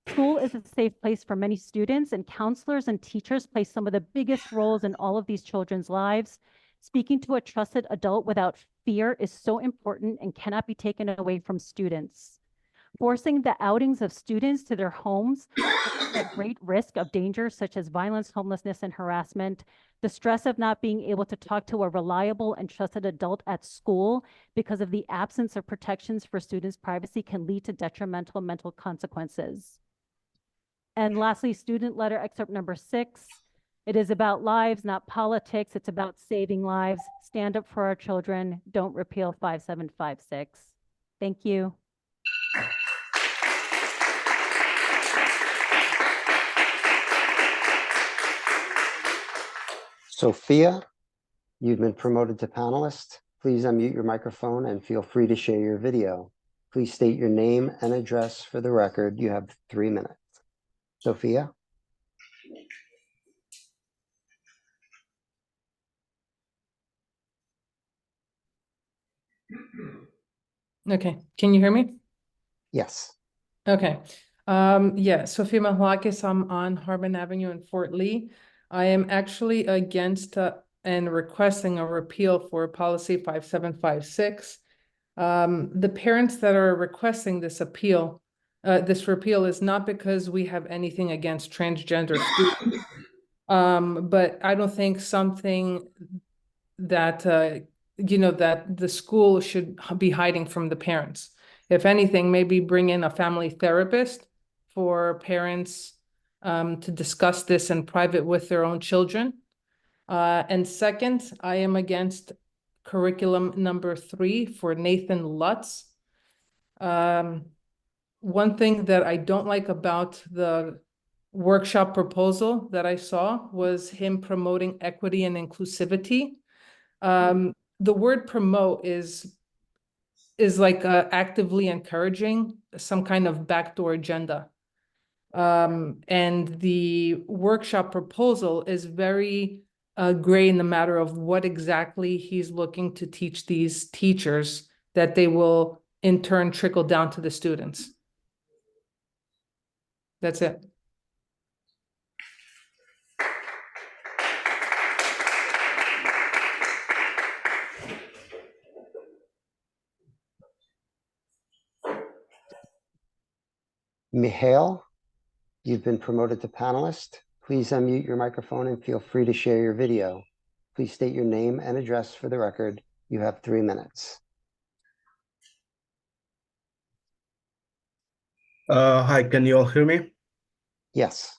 [SPEAKER 1] School is a safe place for many students, and counselors and teachers play some of the biggest roles in all of these children's lives. Speaking to a trusted adult without fear is so important and cannot be taken away from students. Forcing the outings of students to their homes at great risk of danger such as violence, homelessness, and harassment, the stress of not being able to talk to a reliable and trusted adult at school because of the absence of protections for students' privacy can lead to detrimental mental consequences. And lastly, student letter excerpt number 6. It is about lives, not politics. It's about saving lives. Stand up for our children. Don't repeal 5756. Thank you.
[SPEAKER 9] Sophia, you've been promoted to panelist. Please unmute your microphone and feel free to share your video. Please state your name and address for the record. You have 3 minutes. Sophia?
[SPEAKER 14] Okay, can you hear me?
[SPEAKER 9] Yes.
[SPEAKER 14] Okay. Yeah, Sophia Mahlakis, I'm on Harbin Avenue in Fort Lee. I am actually against and requesting a repeal for policy 5756. The parents that are requesting this repeal is not because we have anything against transgender students. But I don't think something that, that the school should be hiding from the parents. If anything, maybe bring in a family therapist for parents to discuss this in private with their own children. And second, I am against curriculum number 3 for Nathan Lutz. One thing that I don't like about the workshop proposal that I saw was him promoting equity and inclusivity. The word promote is like actively encouraging some kind of backdoor agenda. And the workshop proposal is very gray in the matter of what exactly he's looking to teach these teachers that they will in turn trickle down to the students. That's it.
[SPEAKER 9] Mihail, you've been promoted to panelist. Please unmute your microphone and feel free to share your video. Please state your name and address for the record. You have 3 minutes.
[SPEAKER 18] Hi, can you all hear me?
[SPEAKER 9] Yes.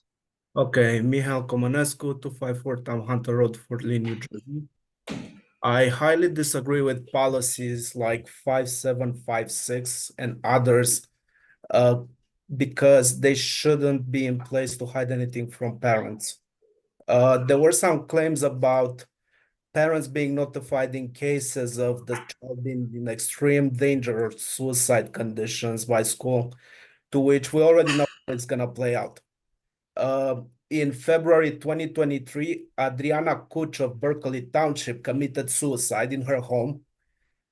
[SPEAKER 18] Okay, Mihail Comanescu, 254 Tom Hunter Road, Fort Lee, New Jersey. I highly disagree with policies like 5756 and others because they shouldn't be in place to hide anything from parents. There were some claims about parents being notified in cases of the child being in extreme danger or suicide conditions by school, to which we already know it's going to play out. In February 2023, Adriana Kuch of Berkeley Township committed suicide in her home.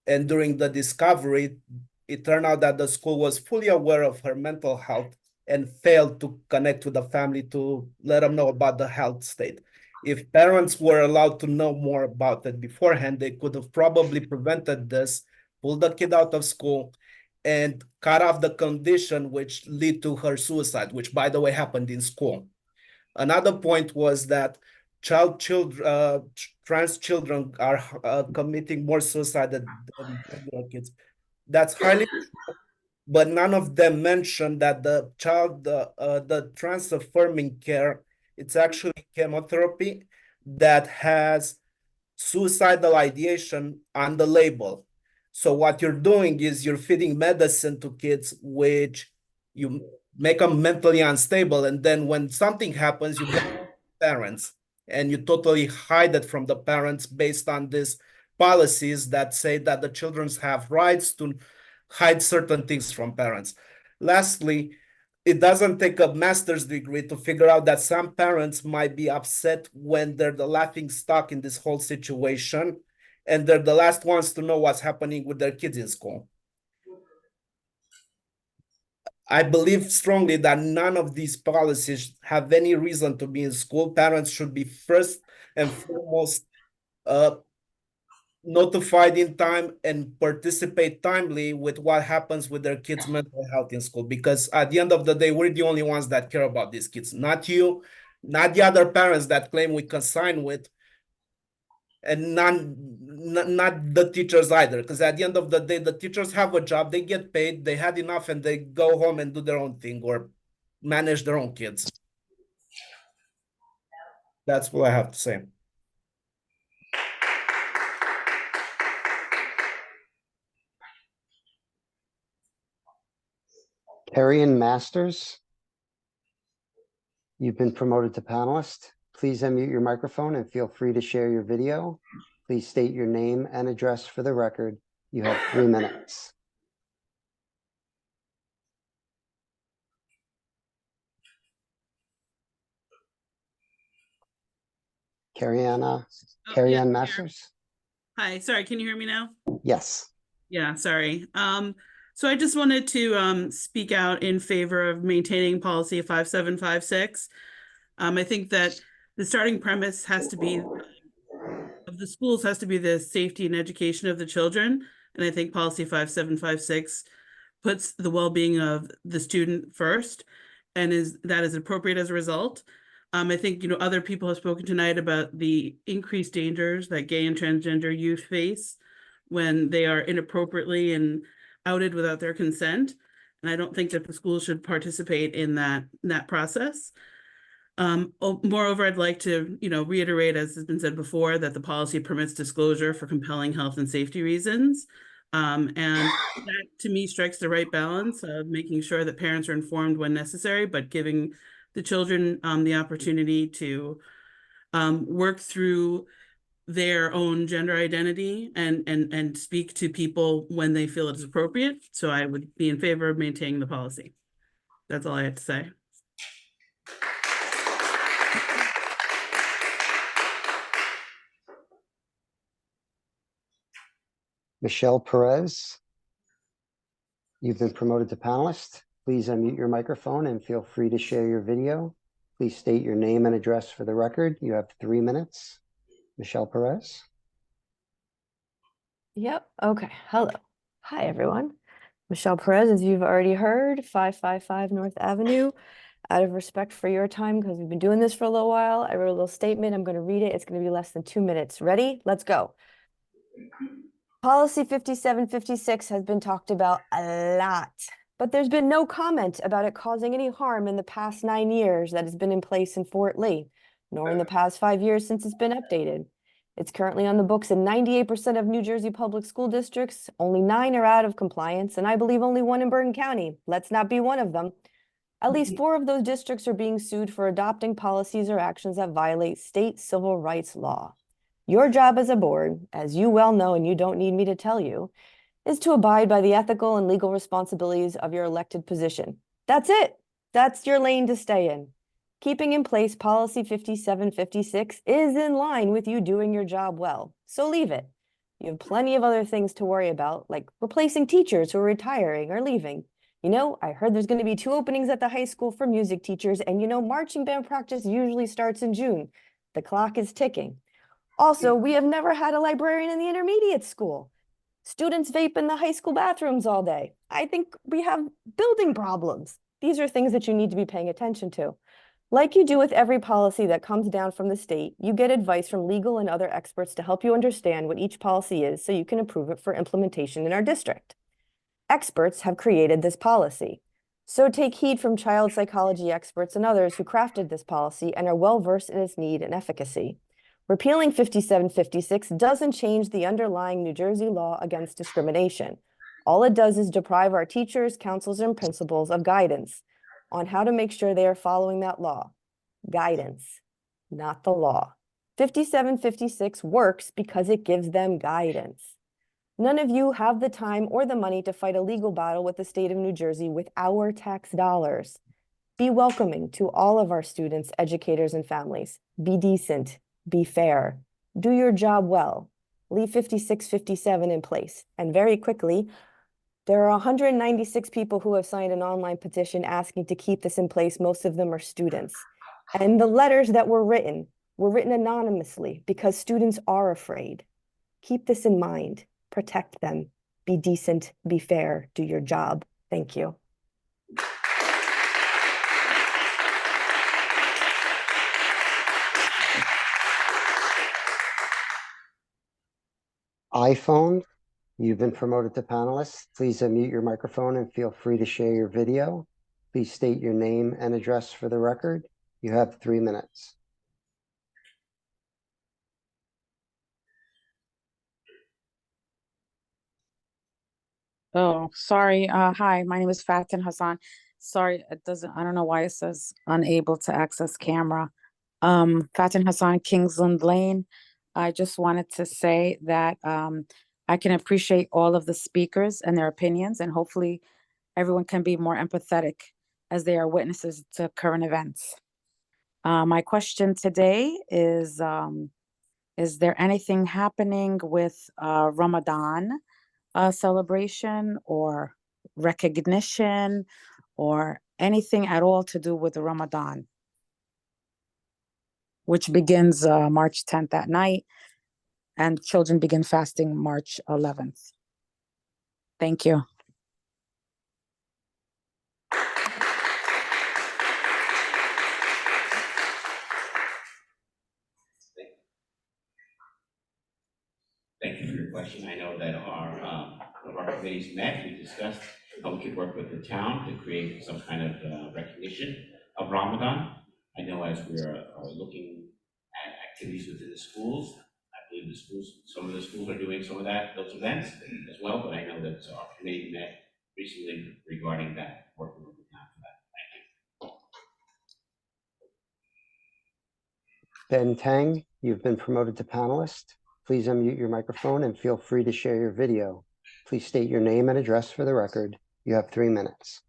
[SPEAKER 18] And during the discovery, it turned out that the school was fully aware of her mental health and failed to connect with the family to let them know about the health state. If parents were allowed to know more about it beforehand, they could have probably prevented this, pulled the kid out of school, and cut off the condition which led to her suicide, which, by the way, happened in school. Another point was that trans children are committing more suicide than regular kids. That's highly true, but none of them mentioned that the trans affirming care, it's actually chemotherapy that has suicidal ideation on the label. So what you're doing is you're feeding medicine to kids, which you make them mentally unstable. And then when something happens, you blame parents and you totally hide it from the parents based on these policies that say that the children have rights to hide certain things from parents. Lastly, it doesn't take a master's degree to figure out that some parents might be upset when they're the laughing stock in this whole situation, and they're the last ones to know what's happening with their kids in school. I believe strongly that none of these policies have any reason to be in school. Parents should be first and foremost notified in time and participate timely with what happens with their kids' mental health in school. Because at the end of the day, we're the only ones that care about these kids, not you, not the other parents that claim we consign with, and not the teachers either. Because at the end of the day, the teachers have a job, they get paid, they had enough, and they go home and do their own thing or manage their own kids. That's what I have to say.
[SPEAKER 9] Carrion Masters, you've been promoted to panelist. Please unmute your microphone and feel free to share your video. Please state your name and address for the record. You have 3 minutes. Carrie Ann
[SPEAKER 19] Oh, yeah, here.
[SPEAKER 9] Masters?
[SPEAKER 19] Hi, sorry, can you hear me now?
[SPEAKER 9] Yes.
[SPEAKER 19] Yeah, sorry. So I just wanted to speak out in favor of maintaining policy 5756. I think that the starting premise has to be of the schools has to be the safety and education of the children. And I think policy 5756 puts the well-being of the student first and is appropriate as a result. I think, other people have spoken tonight about the increased dangers that gay and transgender youth face when they are inappropriately and outed without their consent. And I don't think that the schools should participate in that process. Moreover, I'd like to, reiterate, as has been said before, that the policy permits disclosure for compelling health and safety reasons. And that to me strikes the right balance of making sure that parents are informed when necessary, but giving the children the opportunity to work through their own gender identity and speak to people when they feel it is appropriate. So I would be in favor of maintaining the policy. That's all I have to say.
[SPEAKER 9] Michelle Perez, you've been promoted to panelist. Please unmute your microphone and feel free to share your video. Please state your name and address for the record. You have 3 minutes. Michelle Perez.
[SPEAKER 20] Yep. Okay. Hello. Hi, everyone. Michelle Perez, as you've already heard, 555 North Avenue. Out of respect for your time, because we've been doing this for a little while, I wrote a little statement. I'm going to read it. It's going to be less than 2 minutes. Ready? Let's go. Policy 5756 has been talked about a lot, but there's been no comment about it causing any harm in the past 9 years that has been in place in Fort Lee, nor in the past 5 years since it's been updated. It's currently on the books in 98% of New Jersey public school districts. Only 9 are out of compliance, and I believe only 1 in Bergen County. Let's not be one of them. At least 4 of those districts are being sued for adopting policies or actions that violate state civil rights law. Your job as a board, as you well know and you don't need me to tell you, is to abide by the ethical and legal responsibilities of your elected position. That's it. That's your lane to stay in. Keeping in place policy 5756 is in line with you doing your job well, so leave it. You have plenty of other things to worry about, like replacing teachers who are retiring or leaving. I heard there's going to be 2 openings at the high school for music teachers, and marching band practice usually starts in June. The clock is ticking. Also, we have never had a librarian in the intermediate school. Students vape in the high school bathrooms all day. I think we have building problems. These are things that you need to be paying attention to. Like you do with every policy that comes down from the state, you get advice from legal and other experts to help you understand what each policy is so you can approve it for implementation in our district. Experts have created this policy. So take heed from child psychology experts and others who crafted this policy and are well-versed in its need and efficacy. Repealing 5756 doesn't change the underlying New Jersey law against discrimination. All it does is deprive our teachers, counselors, and principals of guidance on how to make sure they are following that law. Guidance, not the law. 5756 works because it gives them guidance. None of you have the time or the money to fight a legal battle with the state of New Jersey with our tax dollars. Be welcoming to all of our students, educators, and families. Be decent. Be fair. Do your job well. Leave 5657 in place. And very quickly, there are 196 people who have signed an online petition asking to keep this in place. Most of them are students. And the letters that were written anonymously because students are afraid. Keep this in mind. Protect them. Be decent. Be fair. Do your job. Thank you.
[SPEAKER 9] iPhone, you've been promoted to panelist. Please unmute your microphone and feel free to share your video. Please state your name and address for the record. You have 3 minutes.
[SPEAKER 21] Oh, sorry. Hi, my name is Fatin Hassan. Sorry, I don't know why it says unable to access camera. Fatin Hassan, Kingsland Lane. I just wanted to say that I can appreciate all of the speakers and their opinions, and hopefully everyone can be more empathetic as they are witnesses to current events. My question today is there anything happening with Ramadan celebration or recognition or anything at all to do with Ramadan, which begins March 10th at night, and children begin fasting March 11th. Thank you.
[SPEAKER 16] Thank you for your question. I know that one of our committees met, we discussed how we could work with the town to create some kind of recognition of Ramadan. I know as we are looking at activities within the schools, I believe some of the schools are doing some of those events as well, but I know that our committee met recently regarding that, working with the town for that. Thank you.
[SPEAKER 9] Ben Tang, you've been promoted to panelist. Please unmute your microphone and feel free to share your video. Please state your name and address for the record. You have 3 minutes.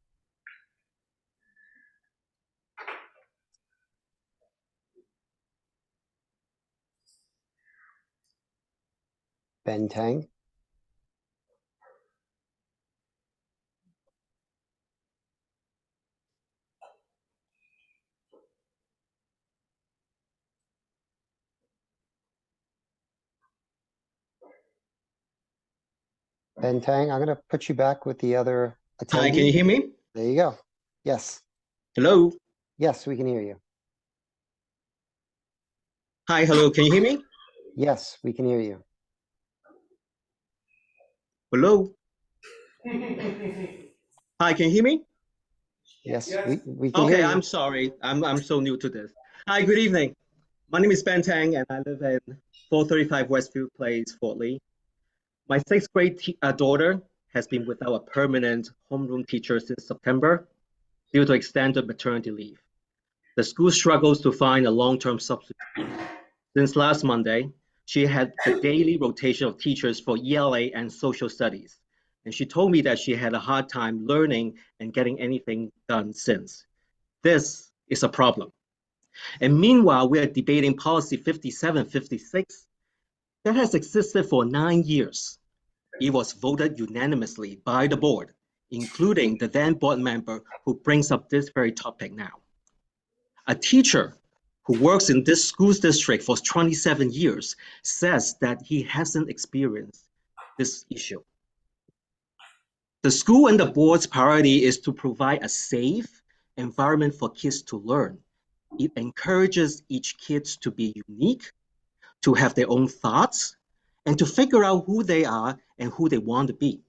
[SPEAKER 9] Ben Tang. Ben Tang, I'm going to put you back with the other attendee.
[SPEAKER 3] Hi, can you hear me?
[SPEAKER 9] There you go. Yes.
[SPEAKER 3] Hello?
[SPEAKER 9] Yes, we can hear you.
[SPEAKER 3] Hi, hello, can you hear me?
[SPEAKER 9] Yes, we can hear you.
[SPEAKER 3] Hello? Hi, can you hear me?
[SPEAKER 9] Yes, we can
[SPEAKER 3] Okay,
[SPEAKER 9] hear you.
[SPEAKER 3] I'm sorry. I'm so new to this. Hi, good evening. My name is Ben Tang and I live in 435 Westfield Place, Fort Lee. My 6th grade daughter has been without a permanent homeroom teacher since September due to extended maternity leave. The school struggles to find a long-term substitute. Since last Monday, she had a daily rotation of teachers for ELA and social studies. And she told me that she had a hard time learning and getting anything done since. This is a problem. And meanwhile, we are debating policy 5756 that has existed for 9 years. It was voted unanimously by the board, including the then board member who brings up this very topic now. A teacher who works in this school district for 27 years says that he hasn't experienced this issue. The school and the board's priority is to provide a safe environment for kids to learn. It encourages each kid to be unique, to have their own thoughts, and to figure out who they are and who they want to be.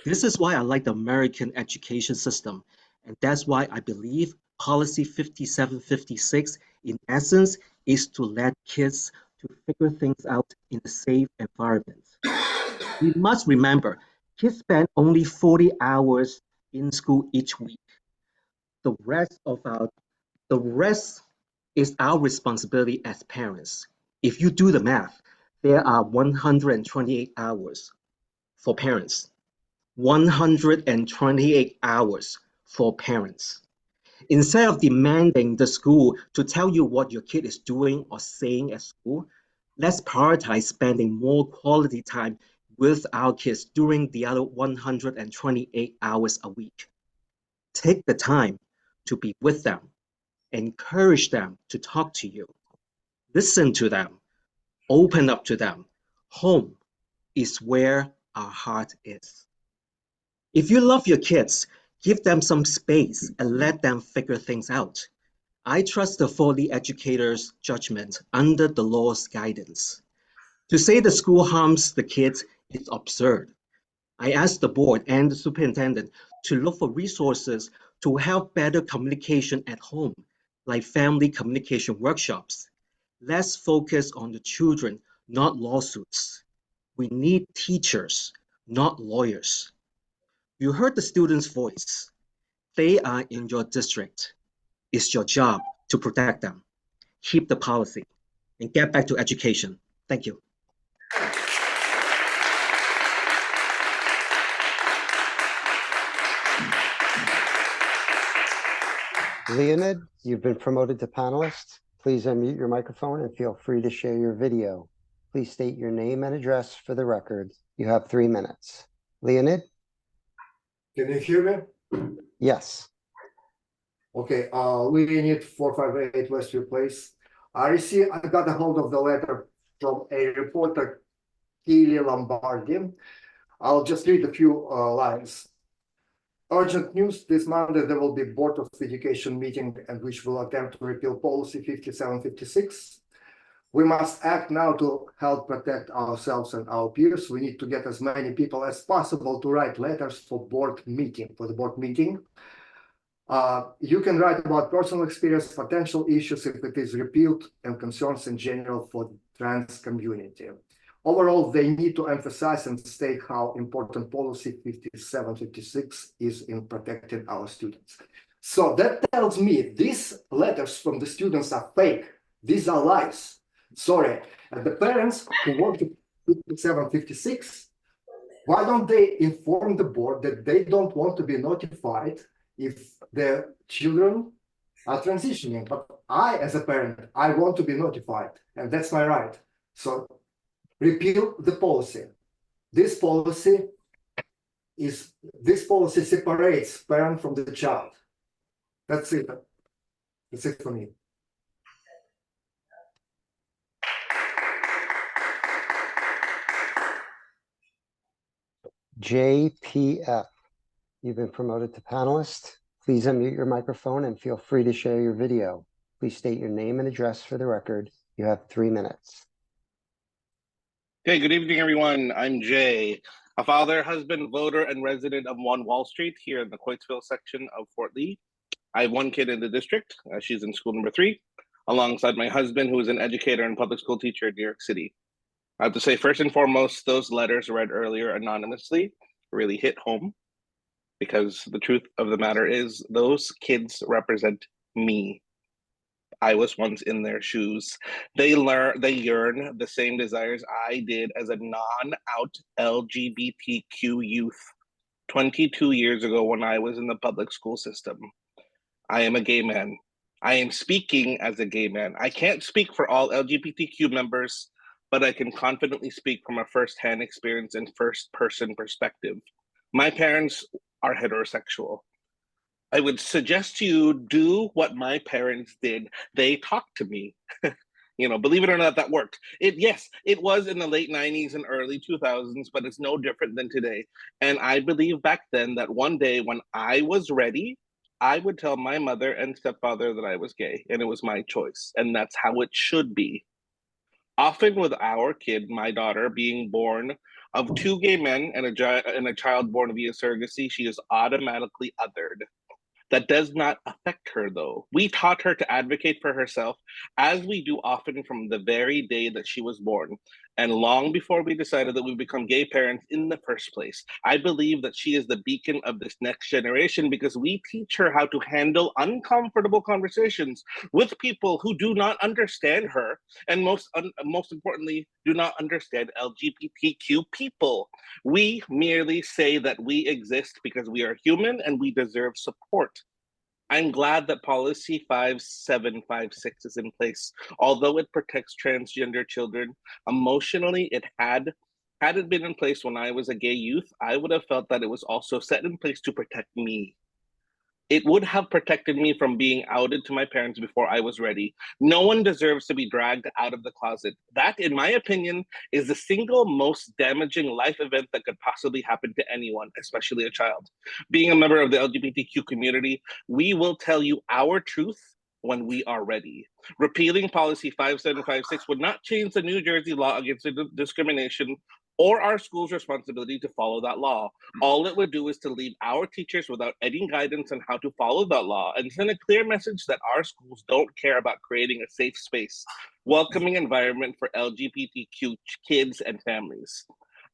[SPEAKER 3] This is why I like the American education system, and that's why I believe policy 5756 in essence is to let kids to figure things out in a safe environment. We must remember, kids spend only 40 hours in school each week. The rest is our responsibility as parents. If you do the math, there are 128 hours for parents. 128 hours for parents. Instead of demanding the school to tell you what your kid is doing or saying at school, let's prioritize spending more quality time with our kids during the other 128 hours a week. Take the time to be with them, encourage them to talk to you, listen to them, open up to them. Home is where our heart is. If you love your kids, give them some space and let them figure things out. I trust the Fort Lee educators' judgment under the law's guidance. To say the school harms the kids is absurd. I asked the board and the superintendent to look for resources to help better communication at home, like family communication workshops. Let's focus on the children, not lawsuits. We need teachers, not lawyers. You heard the students' voice. They are in your district. It's your job to protect them. Keep the policy and get back to education. Thank you.
[SPEAKER 9] Leonid, you've been promoted to panelist. Please unmute your microphone and feel free to share your video. Please state your name and address for the record. You have 3 minutes. Leonid?
[SPEAKER 4] Can you hear me?
[SPEAKER 9] Yes.
[SPEAKER 4] Okay, Leonid 458 Westview Place. I got a hold of the letter from a reporter, Keely Lombardi. I'll just read a few lines. Urgent news, this Monday there will be Board of Education meeting and which will attempt to repeal policy 5756. We must act now to help protect ourselves and our peers. We need to get as many people as possible to write letters for the board meeting. You can write about personal experience, potential issues if it is repealed, and concerns in general for the trans community. Overall, they need to emphasize and state how important policy 5756 is in protecting our students. So that tells me these letters from the students are fake. These are lies. Sorry. And the parents who want to 5756, why don't they inform the board that they don't want to be notified if their children are transitioning? But I, as a parent, I want to be notified, and that's my right. So repeal the policy. This policy separates parent from the child. That's it. That's it for me.
[SPEAKER 9] JPF, you've been promoted to panelist. Please unmute your microphone and feel free to share your video. Please state your name and address for the record. You have 3 minutes.
[SPEAKER 22] Okay, good evening, everyone. I'm Jay, a father, husband, voter, and resident of 1 Wall Street here in the Coatesville section of Fort Lee. I have 1 kid in the district. She's in school number 3, alongside my husband, who is an educator and public school teacher in New York City. I have to say, first and foremost, those letters read earlier anonymously really hit home, because the truth of the matter is those kids represent me. I was once in their shoes. They yearn the same desires I did as a non-out LGBTQ youth 22 years ago when I was in the public school system. I am a gay man. I am speaking as a gay man. I can't speak for all LGBTQ members, but I can confidently speak from a first-hand experience and first-person perspective. My parents are heterosexual. I would suggest to you do what my parents did. They talked to me. You know, believe it or not, that worked. Yes, it was in the late 90s and early 2000s, but it's no different than today. And I believe back then that one day when I was ready, I would tell my mother and stepfather that I was gay, and it was my choice. And that's how it should be. Often with our kid, my daughter, being born of 2 gay men and a child born via surrogacy, she is automatically othered. That does not affect her, though. We taught her to advocate for herself, as we do often from the very day that she was born, and long before we decided that we would become gay parents in the first place. I believe that she is the beacon of this next generation because we teach her how to handle uncomfortable conversations with people who do not understand her, and most importantly, do not understand LGBTQ people. We merely say that we exist because we are human and we deserve support. I'm glad that policy 5756 is in place. Although it protects transgender children, emotionally had it been in place when I was a gay youth, I would have felt that it was also set in place to protect me. It would have protected me from being outed to my parents before I was ready. No one deserves to be dragged out of the closet. That, in my opinion, is the single most damaging life event that could possibly happen to anyone, especially a child. Being a member of the LGBTQ community, we will tell you our truth when we are ready. Repealing policy 5756 would not change the New Jersey law against discrimination or our school's responsibility to follow that law. All it would do is to leave our teachers without any guidance on how to follow that law and send a clear message that our schools don't care about creating a safe space, welcoming environment for LGBTQ kids and families.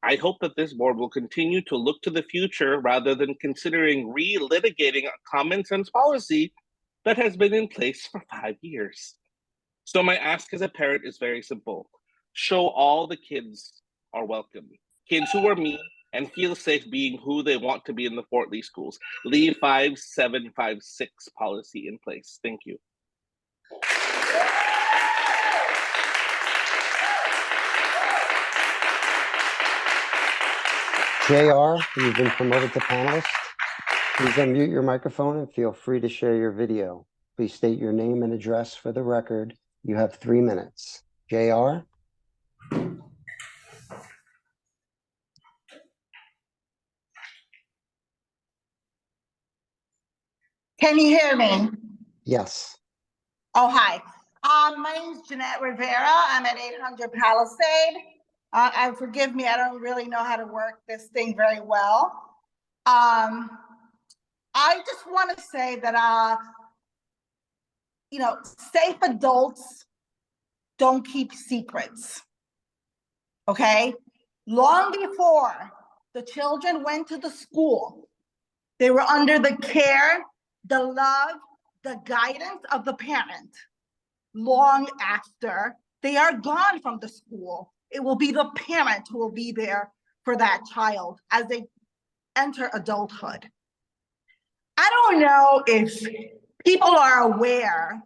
[SPEAKER 22] I hope that this board will continue to look to the future rather than considering relitigating a common sense policy that has been in place for 5 years. So my ask as a parent is very simple. Show all the kids are welcome. Kids who are me, and feel safe being who they want to be in the Fort Lee schools. Leave 5756 policy in place. Thank you.
[SPEAKER 9] JR, you've been promoted to panelist. Please unmute your microphone and feel free to share your video. Please state your name and address for the record. You have 3 minutes. JR?
[SPEAKER 7] Can you hear me?
[SPEAKER 9] Yes.
[SPEAKER 7] Oh, hi. My name is Jeanette Rivera. I'm at 800 Palisade. Forgive me, I don't really know how to work this thing very well. I just want to say that, safe adults don't keep secrets, okay? Long before the children went to the school, they were under the care, the love, the guidance of the parent. Long after they are gone from the school, it will be the parent who will be there for that child as they enter adulthood. I don't know if people are aware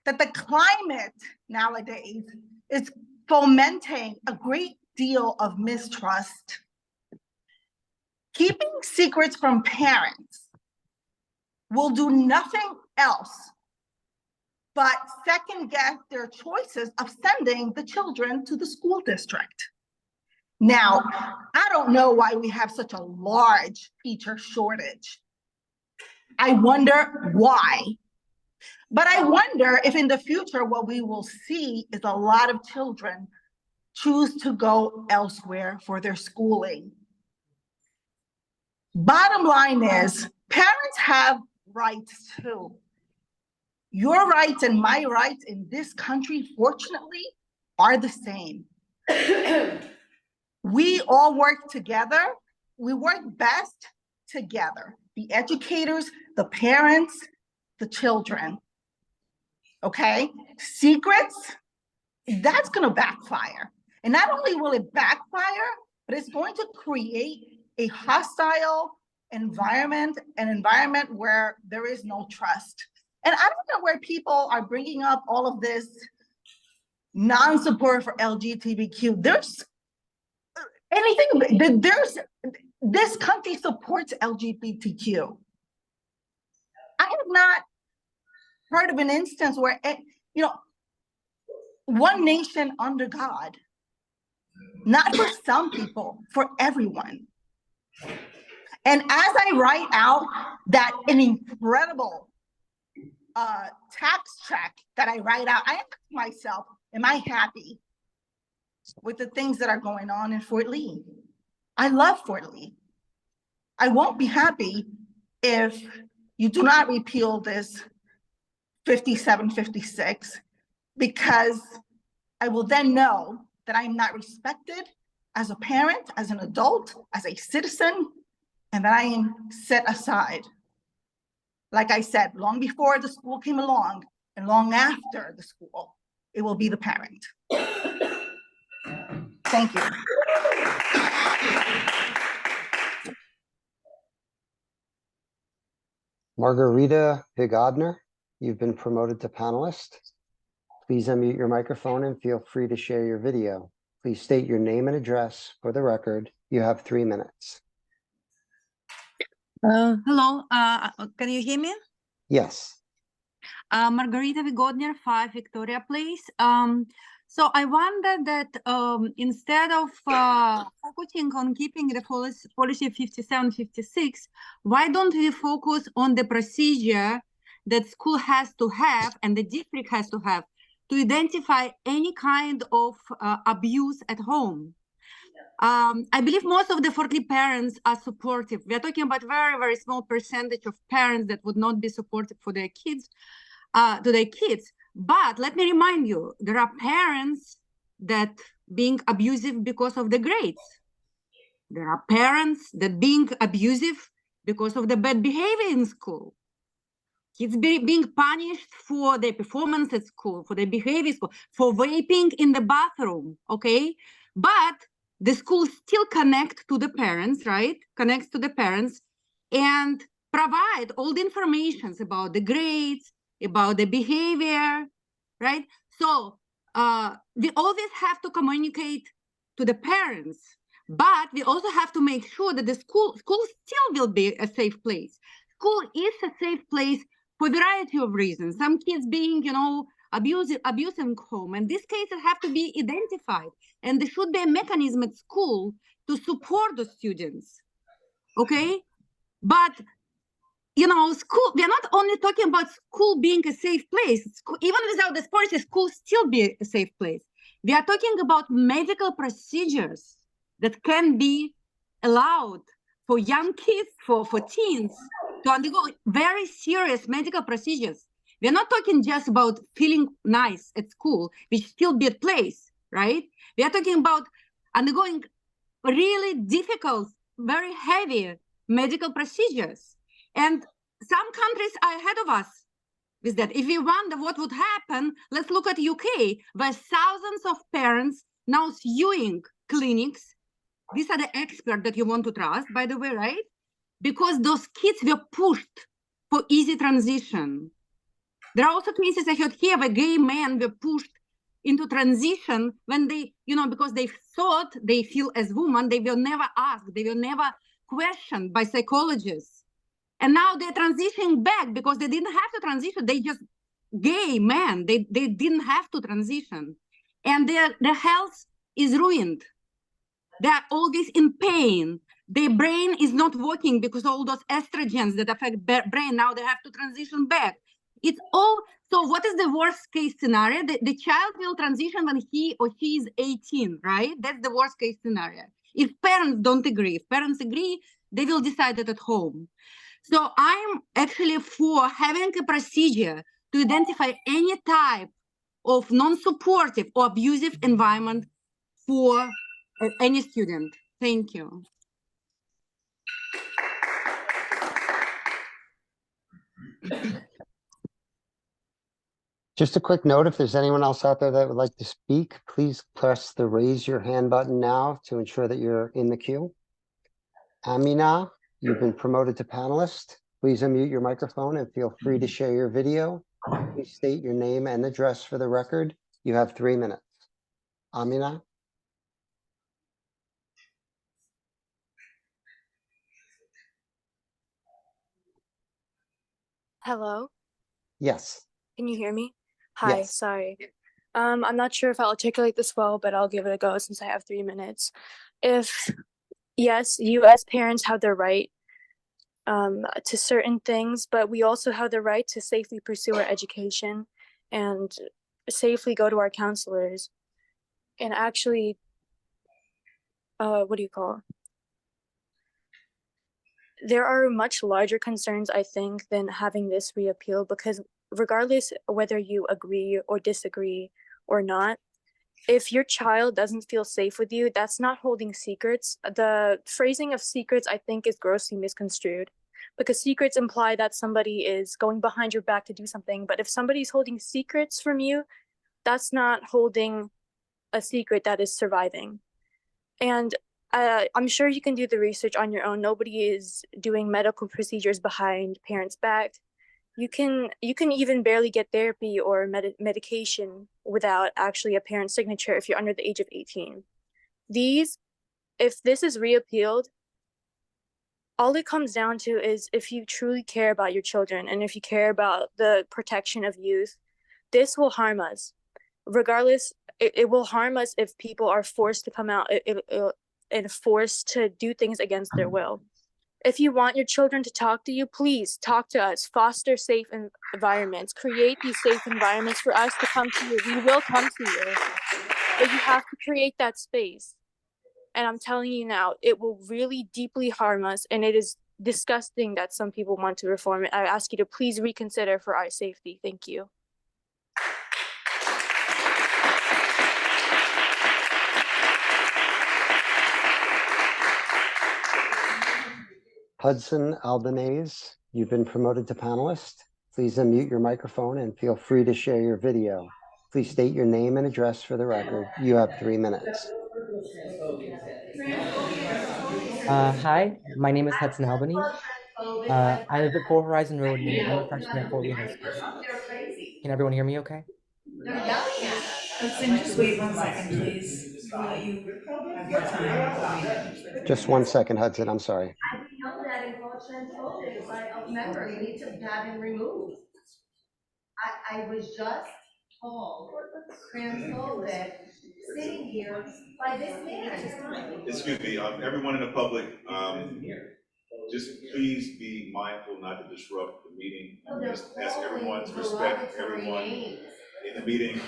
[SPEAKER 7] that the climate nowadays is fomenting a great deal of mistrust. Keeping secrets from parents will do nothing else but second guess their choices of sending the children to the school district. Now, I don't know why we have such a large teacher shortage. I wonder why. But I wonder if in the future, what we will see is a lot of children choose to go elsewhere for their schooling. Bottom line is, parents have rights too. Your rights and my rights in this country, fortunately, are the same. We all work together. We work best together. The educators, the parents, the children. Okay? Secrets, that's going to backfire. And not only will it backfire, but it's going to create a hostile environment, an environment where there is no trust. And I don't know where people are bringing up all of this non-support for LGBTQ. This country supports LGBTQ. I have not heard of an instance where, one nation under God, not for some people, for everyone. And as I write out that an incredible tax check that I write out, I ask myself, am I happy with the things that are going on in Fort Lee? I love Fort Lee. I won't be happy if you do not repeal this 5756, because I will then know that I am not respected as a parent, as an adult, as a citizen, and that I am set aside. Like I said, long before the school came along and long after the school, it will be the parent. Thank you.
[SPEAKER 9] Margarita Higodner, you've been promoted to panelist. Please unmute your microphone and feel free to share your video. Please state your name and address for the record. You have 3 minutes.
[SPEAKER 8] Hello, can you hear me?
[SPEAKER 9] Yes.
[SPEAKER 8] Margarita Vigodner, 5 Victoria Place. So I wonder that instead of focusing on keeping the policy 5756, why don't we focus on the procedure that school has to have and the district has to have to identify any kind of abuse at home? I believe most of the Fort Lee parents are supportive. We are talking about very, very small percentage of parents that would not be supportive for their kids, to their kids. But let me remind you, there are parents that being abusive because of the grades. There are parents that being abusive because of the bad behavior in school. Kids being punished for their performance at school, for their behavior at school, for vaping in the bathroom, okay? But the school still connect to the parents, right? Connects to the parents and provide all the information about the grades, about the behavior, right? So we always have to communicate to the parents, but we also have to make sure that the school still will be a safe place. School is a safe place for a variety of reasons. Some kids being, abusing home, and these cases have to be identified. And there should be a mechanism at school to support the students, okay? But, school, we are not only talking about school being a safe place. Even without this policy, school still be a safe place. We are talking about medical procedures that can be allowed for young kids, for teens, to undergo very serious medical procedures. We're not talking just about feeling nice at school, which still be a place, right? We are talking about undergoing really difficult, very heavy medical procedures. And some countries are ahead of us with that. If we wonder what would happen, let's look at UK, where thousands of parents now suing clinics. These are the experts that you want to trust, by the way, right? Because those kids were pushed for easy transition. There are also cases I heard here where gay men were pushed into transition when they, because they thought they feel as women, they were never asked, they were never questioned by psychologists. And now they're transitioning back because they didn't have to transition. They just gay men, they didn't have to transition. And their health is ruined. They're always in pain. Their brain is not working because all those estrogens that affect brain, now they have to transition back. It's all, so what is the worst case scenario? The child will transition when he or she is 18, right? That's the worst case scenario. If parents don't agree, if parents agree, they will decide it at home. So I'm actually for having a procedure to identify any type of non-supportive or abusive environment for any student. Thank you.
[SPEAKER 9] Just a quick note, if there's anyone else out there that would like to speak, please press the raise your hand button now to ensure that you're in the queue. Amina, you've been promoted to panelist. Please unmute your microphone and feel free to share your video. Please state your name and address for the record. You have 3 minutes. Amina?
[SPEAKER 10] Hello,
[SPEAKER 9] Yes.
[SPEAKER 10] can you hear me? Hi,
[SPEAKER 9] Yes.
[SPEAKER 10] sorry. I'm not sure if I'll articulate this well, but I'll give it a go since I have 3 minutes. Yes, you as parents have the right to certain things, but we also have the right to safely pursue our education and safely go to our counselors and actually, there are much larger concerns, I think, than having this reappealed, because regardless whether you agree or disagree or not, if your child doesn't feel safe with you, that's not holding secrets. The phrasing of secrets, I think, is grossly misconstrued, because secrets imply that somebody is going behind your back to do something. But if somebody's holding secrets from you, that's not holding a secret, that is surviving. And I'm sure you can do the research on your own. Nobody is doing medical procedures behind parents' back. You can even barely get therapy or medication without actually a parent's signature if you're under the age of 18. If this is reappealed, all it comes down to is if you truly care about your children and if you care about the protection of youth, this will harm us. Regardless, it will harm us if people are forced to come out and forced to do things against their will. If you want your children to talk to you, please talk to us. Foster safe environments. Create these safe environments for us to come to you. We will come to you, but you have to create that space. And I'm telling you now, it will really deeply harm us, and it is disgusting that some people want to reform it. I ask you to please reconsider for our safety. Thank you.
[SPEAKER 9] Hudson Albanese, you've been promoted to panelist. Please unmute your microphone and feel free to share your video. Please state your name and address for the record. You have 3 minutes.
[SPEAKER 5] Hi, my name is Hudson Albany. I live at 4 Horizon Road and I'm a freshman at Fort Lee High School. Can everyone hear me okay?
[SPEAKER 2] Hudson, just wait 1 second, please. We'll let you have your time.
[SPEAKER 9] Just 1 second, Hudson, I'm sorry.
[SPEAKER 11] I've been yelled at and called transphobic by a member. You need to have him removed. I was just called transphobic sitting here by this man.
[SPEAKER 23] Excuse me, everyone in the public, just please be mindful not to disrupt the meeting. Just ask everyone to respect everyone in the meeting.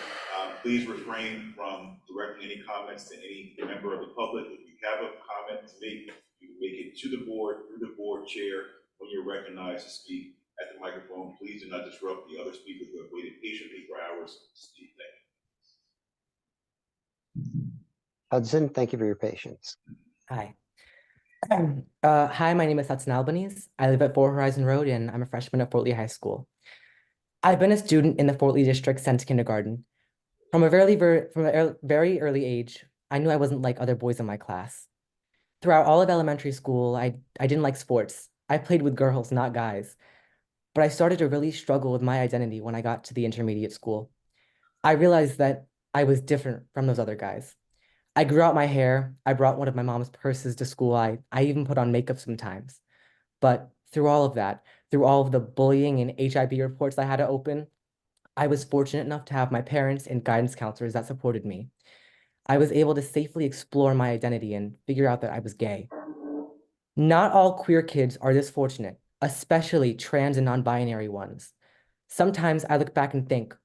[SPEAKER 23] Please refrain from directing any comments to any member of the public. If you have a comment to make, you can make it to the board, through the board chair. When you're recognized to speak at the microphone, please do not disrupt the other speakers who have waited patiently for hours to speak. Thank you.
[SPEAKER 9] Hudson, thank you for your patience.
[SPEAKER 5] Hi. Hi, my name is Hudson Albanese. I live at 4 Horizon Road and I'm a freshman at Fort Lee High School. I've been a student in the Fort Lee district since kindergarten. From a very early age, I knew I wasn't like other boys in my class. Throughout all of elementary school, I didn't like sports. I played with girls, not guys. But I started to really struggle with my identity when I got to the intermediate school. I realized that I was different from those other guys. I grew out my hair. I brought one of my mom's purses to school. I even put on makeup sometimes. But through all of that, through all of the bullying and HIB reports I had to open, I was fortunate enough to have my parents and guidance counselors that supported me. I was able to safely explore my identity and figure out that I was gay. Not all queer kids are this fortunate, especially trans and non-binary ones. Sometimes I look back and think,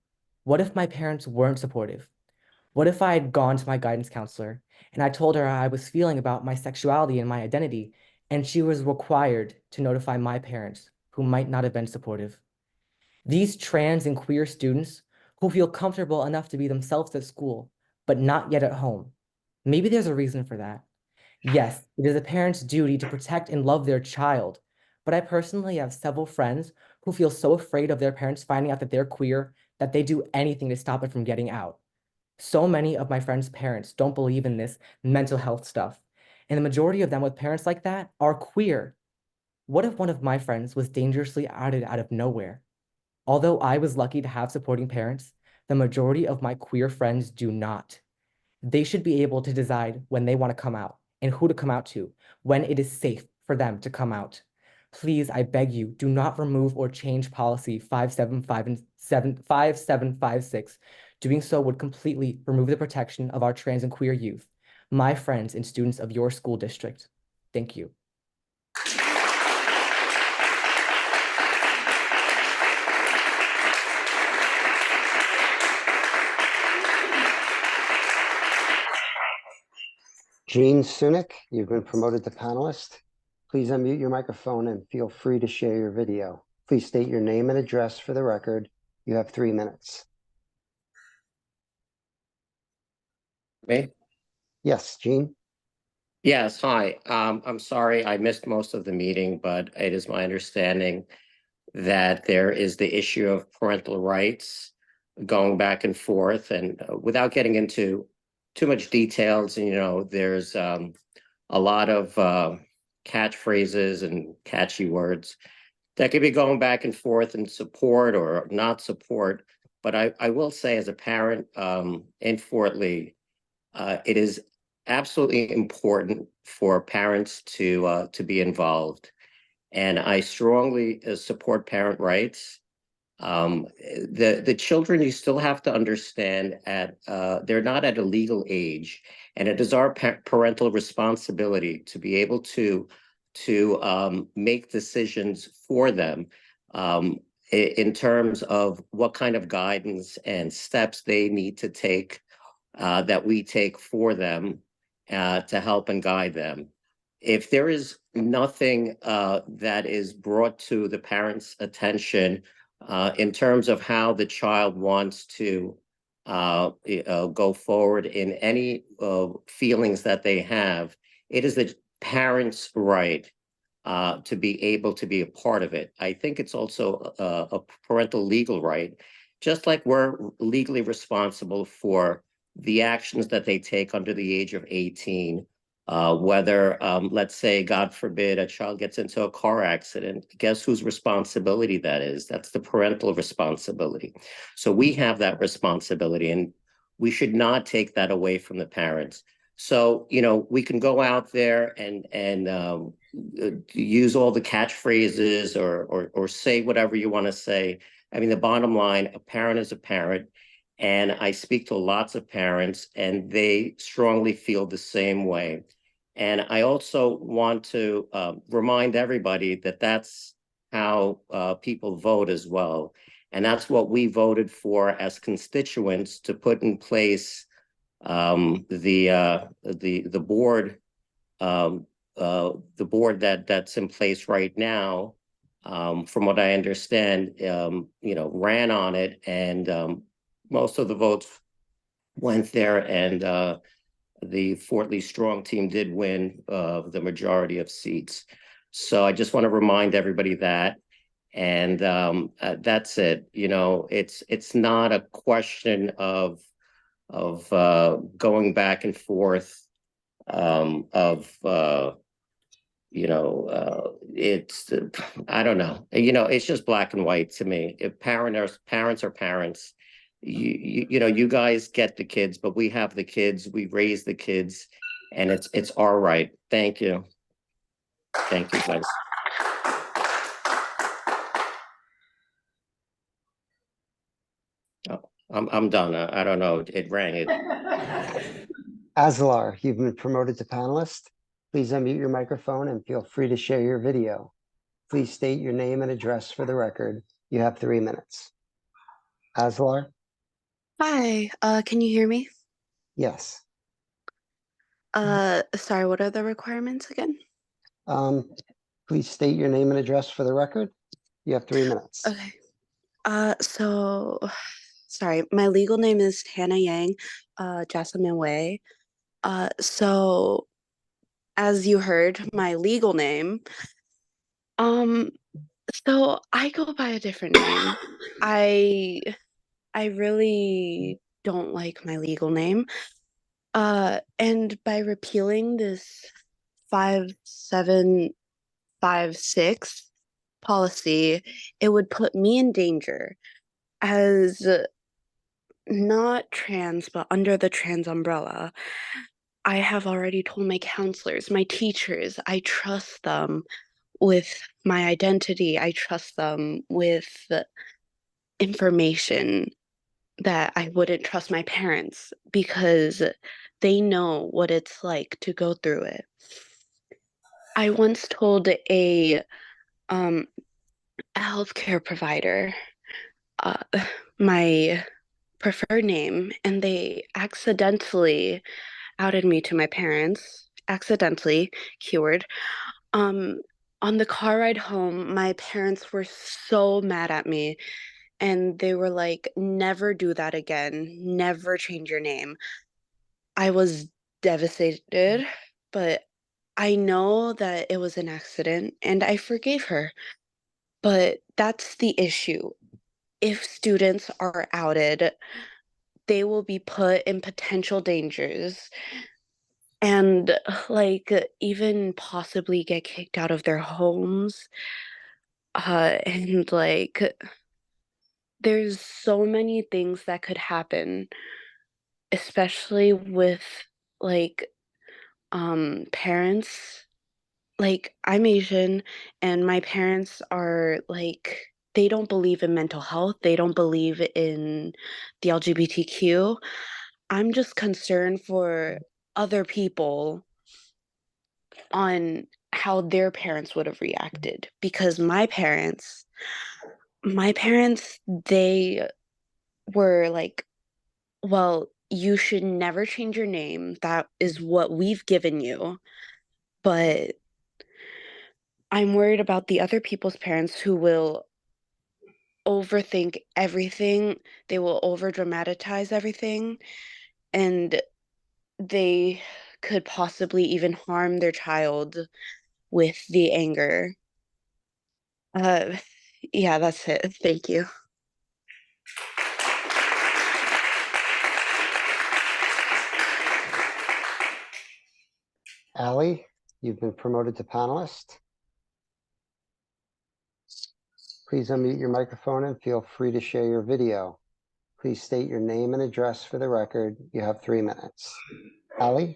[SPEAKER 5] what if my parents weren't supportive? What if I had gone to my guidance counselor and I told her how I was feeling about my sexuality and my identity, and she was required to notify my parents who might not have been supportive? These trans and queer students who feel comfortable enough to be themselves at school, but not yet at home. Maybe there's a reason for that. Yes, it is a parent's duty to protect and love their child, but I personally have several friends who feel so afraid of their parents finding out that they're queer that they do anything to stop it from getting out. So many of my friends' parents don't believe in this mental health stuff, and the majority of them with parents like that are queer. What if one of my friends was dangerously outed out of nowhere? Although I was lucky to have supporting parents, the majority of my queer friends do not. They should be able to decide when they want to come out and who to come out to, when it is safe for them to come out. Please, I beg you, do not remove or change policy 5756. Doing so would completely remove the protection of our trans and queer youth, my friends and students of your school district. Thank you.
[SPEAKER 9] Jean Sunick, you've been promoted to panelist. Please unmute your microphone and feel free to share your video. Please state your name and address for the record. You have 3 minutes.
[SPEAKER 24] Me?
[SPEAKER 9] Yes, Jean.
[SPEAKER 24] Yes, hi. I'm sorry I missed most of the meeting, but it is my understanding that there is the issue of parental rights going back and forth, and without getting into too much details, there's a lot of catchphrases and catchy words that could be going back and forth in support or not support. But I will say, as a parent in Fort Lee, it is absolutely important for parents to be involved, and I strongly support parent rights. The children, you still have to understand, they're not at a legal age, and it is our parental responsibility to be able to make decisions for them in terms of what kind of guidance and steps they need to take, that we take for them to help and guide them. If there is nothing that is brought to the parents' attention in terms of how the child wants to go forward in any feelings that they have, it is the parents' right to be able to be a part of it. I think it's also a parental legal right, just like we're legally responsible for the actions that they take under the age of 18. Whether, let's say, God forbid, a child gets into a car accident, guess whose responsibility that is? That's the parental responsibility. So we have that responsibility, and we should not take that away from the parents. So, you know, we can go out there and use all the catchphrases or say whatever you want to say. I mean, the bottom line, a parent is a parent. And I speak to lots of parents, and they strongly feel the same way. And I also want to remind everybody that that's how people vote as well. And that's what we voted for as constituents, to put in place the board, that's in place right now. From what I understand, you know, ran on it, and most of the votes went there, and the Fort Lee Strong team did win the majority of seats. So I just want to remind everybody that, and that's it. You know, it's not a question of going back and forth, you know, it's, I don't know, you know, it's just black and white to me. If parents are parents, you know, you guys get the kids, but we have the kids, we raise the kids, and it's our right. Thank you. Thank you, guys. Oh, I'm done. I don't know. It rang.
[SPEAKER 9] Aslar, you've been promoted to panelist. Please unmute your microphone and feel free to share your video. Please state your name and address for the record. You have 3 minutes. Aslar?
[SPEAKER 6] Hi, can you hear me?
[SPEAKER 9] Yes.
[SPEAKER 6] Sorry, what are the requirements again?
[SPEAKER 9] Please state your name and address for the record. You have 3 minutes.
[SPEAKER 6] Okay. So, sorry, my legal name is Hannah Yang, Jessamine Wei. So, as you heard, my legal name, so I go by a different name. I really don't like my legal name. And by repealing this 5756 policy, it would put me in danger as not trans, but under the trans umbrella. I have already told my counselors, my teachers, I trust them with my identity. I trust them with information that I wouldn't trust my parents, because they know what it's like to go through it. I once told a healthcare provider my preferred name, and they accidentally outed me to my parents. Accidentally, keyword. On the car ride home, my parents were so mad at me, and they were like, never do that again, never change your name. I was devastated, but I know that it was an accident, and I forgave her. But that's the issue. If students are outed, they will be put in potential dangers, and like even possibly get kicked out of their homes. And like there's so many things that could happen, especially with like parents. Like, I'm Asian, and my parents are like, they don't believe in mental health, they don't believe in the LGBTQ. I'm just concerned for other people on how their parents would have reacted, because my parents, they were like, well, you should never change your name. That is what we've given you. But I'm worried about the other people's parents who will overthink everything. They will over dramatize everything, and they could possibly even harm their child with the anger. Yeah, that's it. Thank you.
[SPEAKER 9] Ally, you've been promoted to panelist. Please unmute your microphone and feel free to share your video. Please state your name and address for the record. You have 3 minutes. Ally?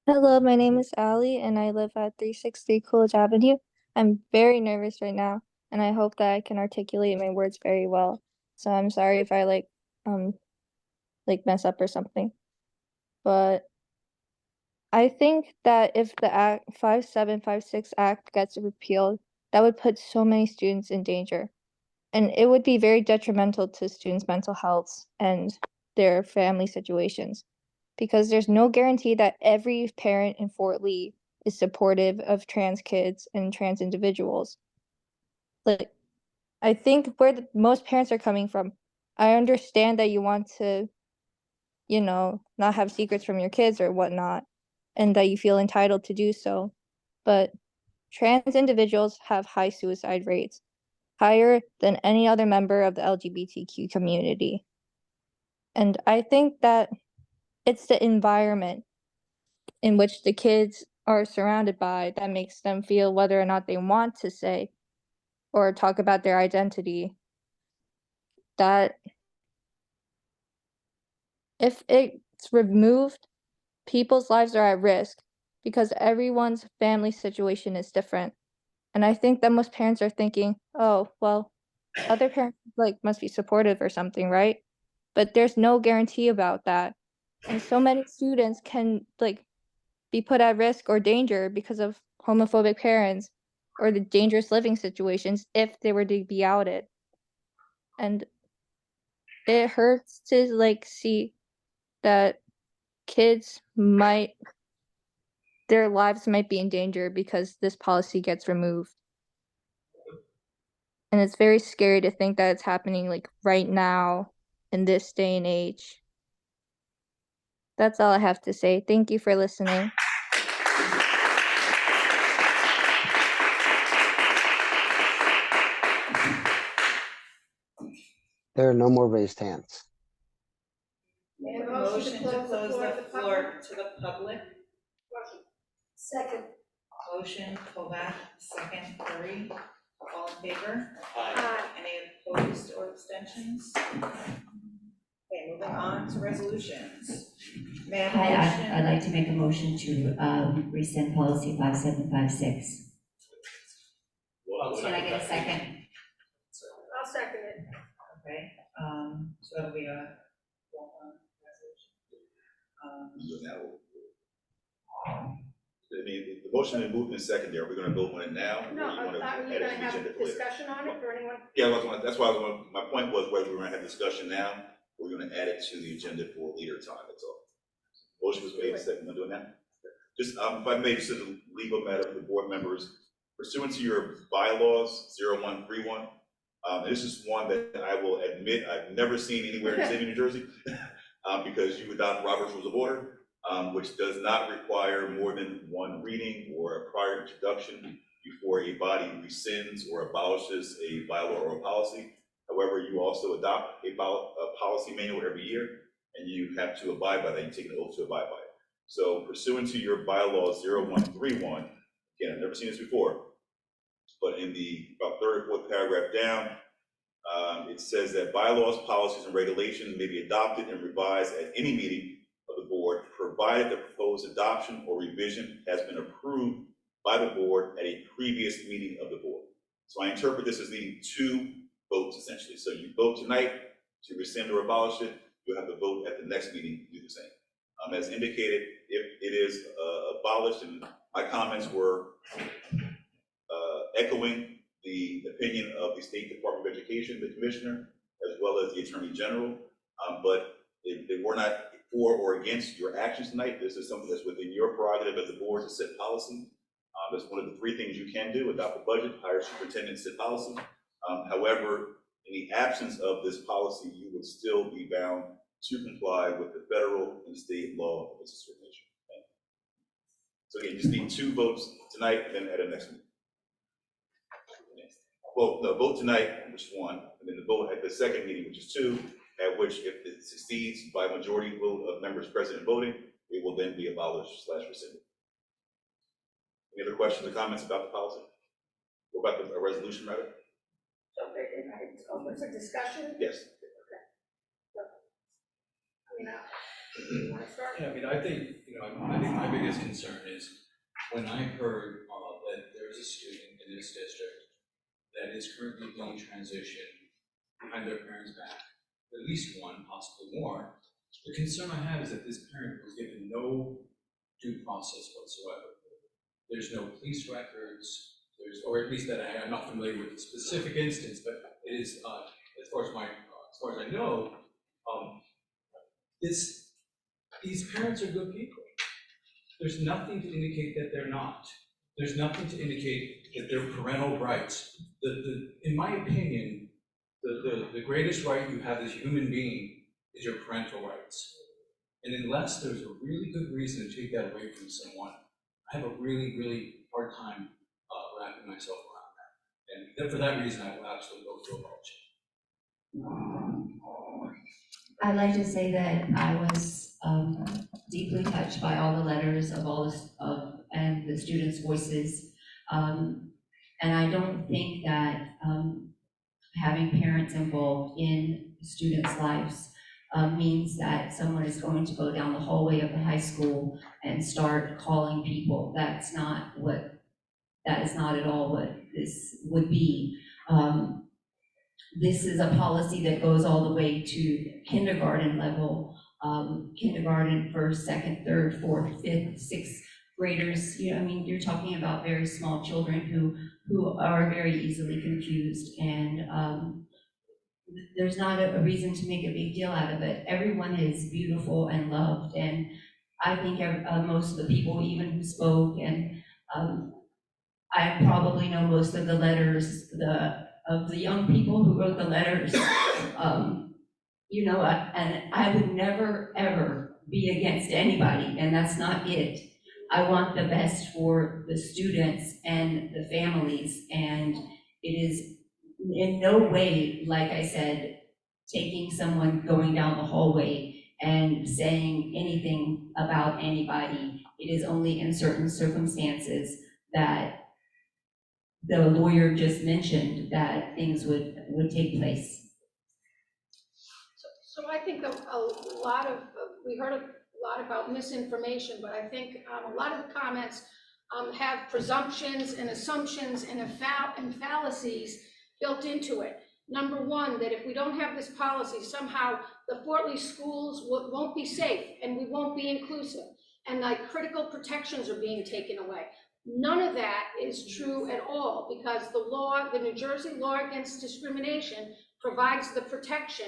[SPEAKER 12] Hello, my name is Allie and I live at 363 Coolidge Avenue. I'm very nervous right now and I hope that I can articulate my words very well. So I'm sorry if I like mess up or something. But I think that if the Act 5756 Act gets repealed, that would put so many students in danger. And it would be very detrimental to students' mental health and their family situations. Because there's no guarantee that every parent in Fort Lee is supportive of trans kids and trans individuals. Like, I think where most parents are coming from, I understand that you want to, not have secrets from your kids or whatnot, and that you feel entitled to do so. But trans individuals have high suicide rates, higher than any other member of the LGBTQ community. And I think that it's the environment in which the kids are surrounded by that makes them feel whether or not they want to say or talk about their identity. That if it's removed, people's lives are at risk because everyone's family situation is different. And I think that most parents are thinking, oh, well, other parents must be supportive or something, right? But there's no guarantee about that. And so many students can be put at risk or danger because of homophobic parents or the dangerous living situations if they were to be outed. And it hurts to see that their lives might be in danger because this policy gets removed. And it's very scary to think that it's happening right now in this day and age. That's all I have to say. Thank you for listening.
[SPEAKER 9] There are no more raised hands.
[SPEAKER 2] Make a motion to close the floor to the public.
[SPEAKER 11] Second.
[SPEAKER 2] Motion, Kovac, second, Curry. All in favor?
[SPEAKER 11] Aye.
[SPEAKER 2] Any opposed or abstentions? Okay, moving on to resolutions. May I have a
[SPEAKER 13] Hi,
[SPEAKER 2] motion?
[SPEAKER 13] I'd like to make a motion to rescind policy 5756. Can I get a second?
[SPEAKER 11] I'll second it.
[SPEAKER 2] Okay, so that'll be a roll call resolution.
[SPEAKER 23] I mean, the motion and movement is secondary. Are we going to vote on it now?
[SPEAKER 11] No, are you gonna have a discussion on it for anyone?
[SPEAKER 23] Yeah, that's why my point was whether we were going to have discussion now, or we're going to add it to the agenda for later time, that's all. Motion was made, second, we're doing that? Just, if I may, just as a legal matter for the board members, pursuant to your bylaws, 0131, and this is one that I will admit I've never seen anywhere in the state of New Jersey, because you adopt Robert's Rules of Order, which does not require more than one reading or a prior introduction before a body rescinds or abolishes a bylaw or a policy. However, you also adopt a policy manual every year, and you have to abide by that. You take an oath to abide by it. So pursuant to your bylaws 0131, again, I've never seen this before, but in the about third or fourth paragraph down, it says that bylaws, policies, and regulations may be adopted and revised at any meeting of the board, provided the proposed adoption or revision has been approved by the board at a previous meeting of the board. So I interpret this as the two votes essentially. So you vote tonight to rescind or abolish it, you'll have to vote at the next meeting to do the same. As indicated, if it is abolished, and my comments were echoing the opinion of the State Department of Education, the Commissioner, as well as the Attorney General, but they were not for or against your actions tonight. This is something that's within your prerogative as a board to set policy. That's one of the three things you can do: adopt a budget, hire a superintendent, set policy. However, in the absence of this policy, you would still be bound to comply with the federal and state law of discrimination. Okay? So again, you just need two votes tonight and then at the next meeting. Well, the vote tonight, which is one, and then the vote at the second meeting, which is two, at which if it succeeds by majority vote of members present and voting, it will then be abolished/rescinded. Any other questions or comments about the policy? Or about the resolution, rather?
[SPEAKER 1] So it's open for discussion?
[SPEAKER 23] Yes.
[SPEAKER 1] You want to start?
[SPEAKER 14] Yeah, I mean, I think, I think my biggest concern is when I heard that there's a student in this district that is currently being transitioned behind their parents' back, at least one, possibly more. The concern I have is that this parent was given no due process whatsoever. There's no police records, or at least that I'm not familiar with the specific instance, but it is, as far as I know, these parents are good people. There's nothing to indicate that they're not. There's nothing to indicate that they're parental rights. In my opinion, the greatest right you have as a human being is your parental rights. And unless there's a really good reason to take that away from someone, I have a really, really hard time wrapping myself around that. And for that reason, I will absolutely vote for abolishin.
[SPEAKER 13] I'd like to say that I was deeply touched by all the letters of all this and the students' voices. And I don't think that having parents involved in students' lives means that someone is going to go down the hallway of the high school and start calling people. That is not at all what this would be. This is a policy that goes all the way to kindergarten level, kindergarten, first, second, third, fourth, fifth, sixth graders. I mean, you're talking about very small children who are very easily confused, and there's not a reason to make a big deal out of it. Everyone is beautiful and loved, and I think most of the people even who spoke, and I probably know most of the letters of the young people who wrote the letters, and I would never, ever be against anybody, and that's not it. I want the best for the students and the families, and it is in no way, like I said, taking someone going down the hallway and saying anything about anybody. It is only in certain circumstances that the lawyer just mentioned that things would take place.
[SPEAKER 1] So I think a lot of, we heard a lot about misinformation, but I think a lot of the comments have presumptions and assumptions and fallacies built into it. Number one, that if we don't have this policy, somehow the Fort Lee schools won't be safe and we won't be inclusive, and like critical protections are being taken away. None of that is true at all, because the law, the New Jersey law against discrimination, provides the protection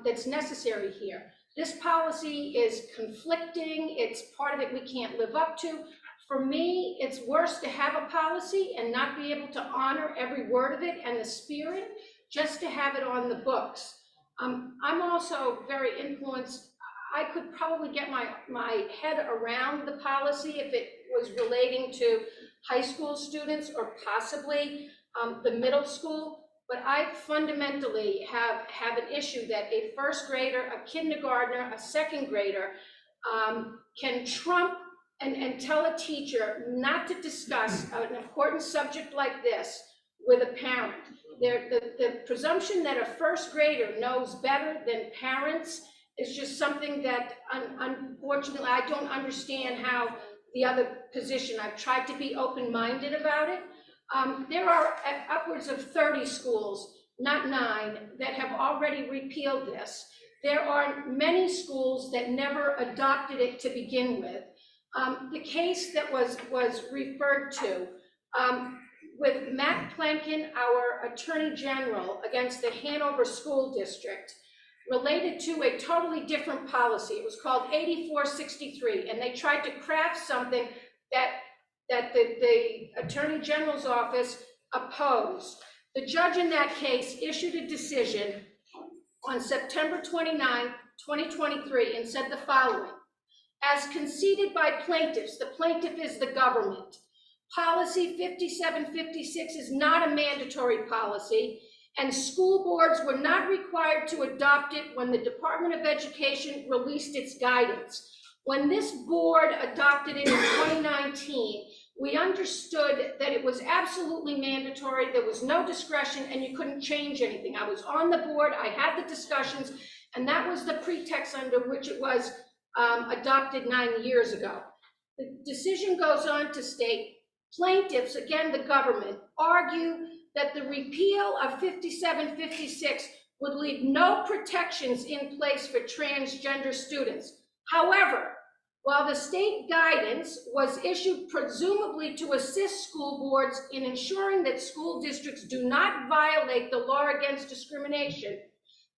[SPEAKER 1] that's necessary here. This policy is conflicting. It's part of it we can't live up to. For me, it's worse to have a policy and not be able to honor every word of it and the spirit, just to have it on the books. I'm also very influenced. I could probably get my head around the policy if it was relating to high school students or possibly the middle school, but I fundamentally have an issue that a first grader, a kindergartner, a second grader can trump and tell a teacher not to discuss an important subject like this with a parent. The presumption that a first grader knows better than parents is just something that, unfortunately, I don't understand how the other position. I've tried to be open-minded about it. There are upwards of 30 schools, not 9, that have already repealed this. There are many schools that never adopted it to begin with. The case that was referred to with Matt Plankin, our Attorney General, against the Hanover School District, related to a totally different policy. It was called 8463, and they tried to craft something that the Attorney General's office opposed. The judge in that case issued a decision on September 29, 2023, and said the following: as conceded by plaintiffs, the plaintiff is the government, policy 5756 is not a mandatory policy. and school boards were not required to adopt it when the Department of Education released its guidance. When this board adopted it in 2019, we understood that it was absolutely mandatory, there was no discretion, and you couldn't change anything. I was on the board, I had the discussions, and that was the pretext under which it was adopted 9 years ago. The decision goes on to state, plaintiffs, again the government, argue that the repeal of 5756 would leave no protections in place for transgender students. However, while the state guidance was issued presumably to assist school boards in ensuring that school districts do not violate the law against discrimination,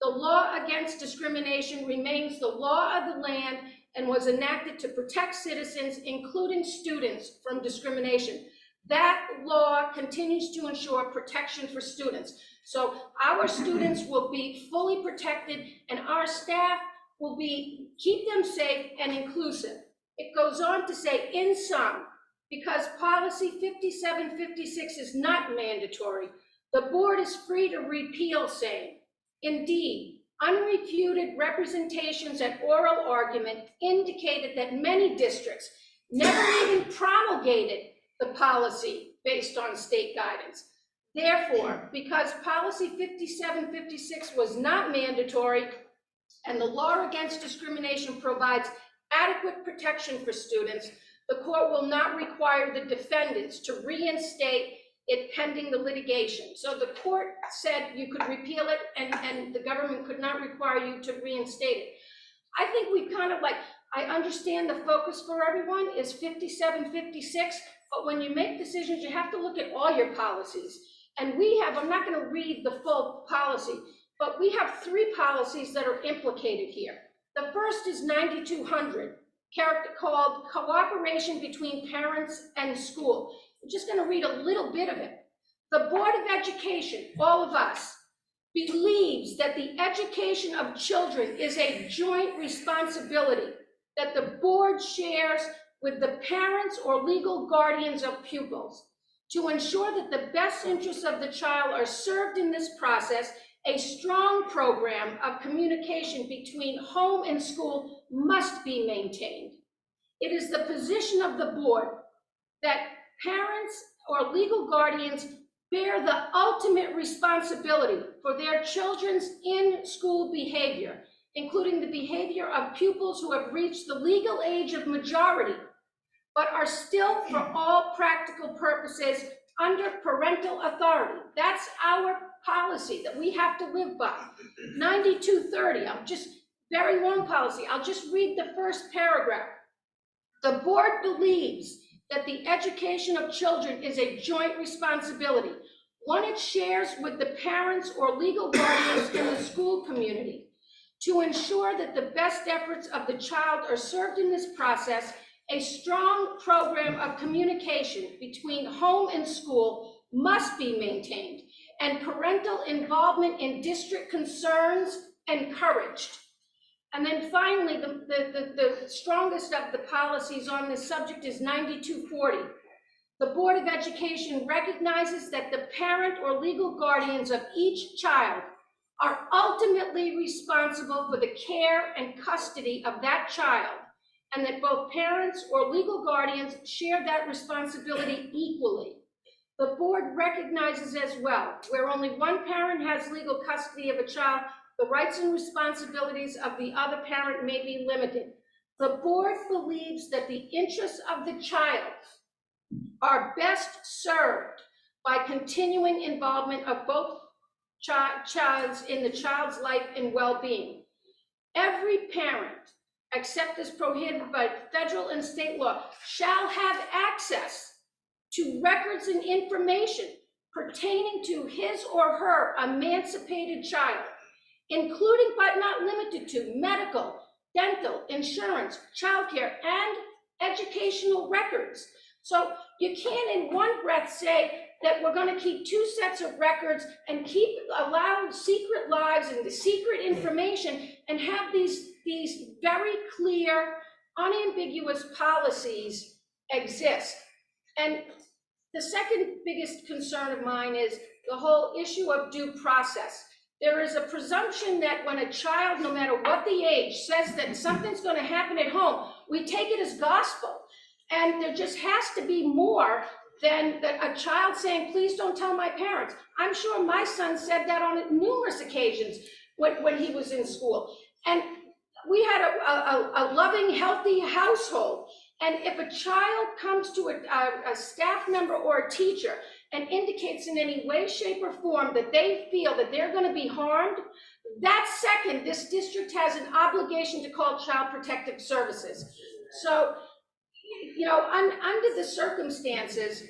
[SPEAKER 1] the law against discrimination remains the law of the land and was enacted to protect citizens, including students, from discrimination. That law continues to ensure protection for students. So our students will be fully protected and our staff will keep them safe and inclusive. It goes on to say, in sum, because policy 5756 is not mandatory, the board is free to repeal same. Indeed, unrefuted representations at oral argument indicated that many districts never even promulgated the policy based on state guidance. Therefore, because policy 5756 was not mandatory and the law against discrimination provides adequate protection for students, the court will not require the defendants to reinstate it pending the litigation. So the court said you could repeal it and the government could not require you to reinstate it. I think we kind of I understand the focus for everyone is 5756, but when you make decisions, you have to look at all your policies. And we have, I'm not going to read the full policy, but we have 3 policies that are implicated here. The first is 9200, called Cooperation Between Parents and School. I'm just going to read a little bit of it. The Board of Education, all of us, believes that the education of children is a joint responsibility that the board shares with the parents or legal guardians of pupils. To ensure that the best interests of the child are served in this process, a strong program of communication between home and school must be maintained. It is the position of the board that parents or legal guardians bear the ultimate responsibility for their children's in-school behavior, including the behavior of pupils who have reached the legal age of majority, but are still, for all practical purposes, under parental authority. That's our policy that we have to live by. 9230, very long policy. I'll just read the first paragraph. The board believes that the education of children is a joint responsibility, one it shares with the parents or legal guardians in the school community. To ensure that the best efforts of the child are served in this process, a strong program of communication between home and school must be maintained, and parental involvement in district concerns encouraged. And then finally, the strongest of the policies on this subject is 9240. The Board of Education recognizes that the parent or legal guardians of each child are ultimately responsible for the care and custody of that child, and that both parents or legal guardians share that responsibility equally. The board recognizes as well, where only one parent has legal custody of a child, the rights and responsibilities of the other parent may be limited. The board believes that the interests of the child are best served by continuing involvement of both childs in the child's life and well-being. Every parent, except as prohibited by federal and state law, shall have access to records and information pertaining to his or her emancipated child, including but not limited to medical, dental, insurance, childcare, and educational records. So you can't in one breath say that we're going to keep 2 sets of records and allow secret lives and the secret information and have these very clear, unambiguous policies exist. And The second biggest concern of mine is the whole issue of due process. There is a presumption that when a child, no matter what the age, says that something's going to happen at home, we take it as gospel. And there just has to be more than a child saying, please don't tell my parents. I'm sure my son said that on numerous occasions when he was in school. And we had a loving, healthy household. And if a child comes to a staff member or a teacher and indicates in any way, shape, or form that they feel that they're going to be harmed, that second, this district has an obligation to call Child Protective Services. So, you know, under the circumstances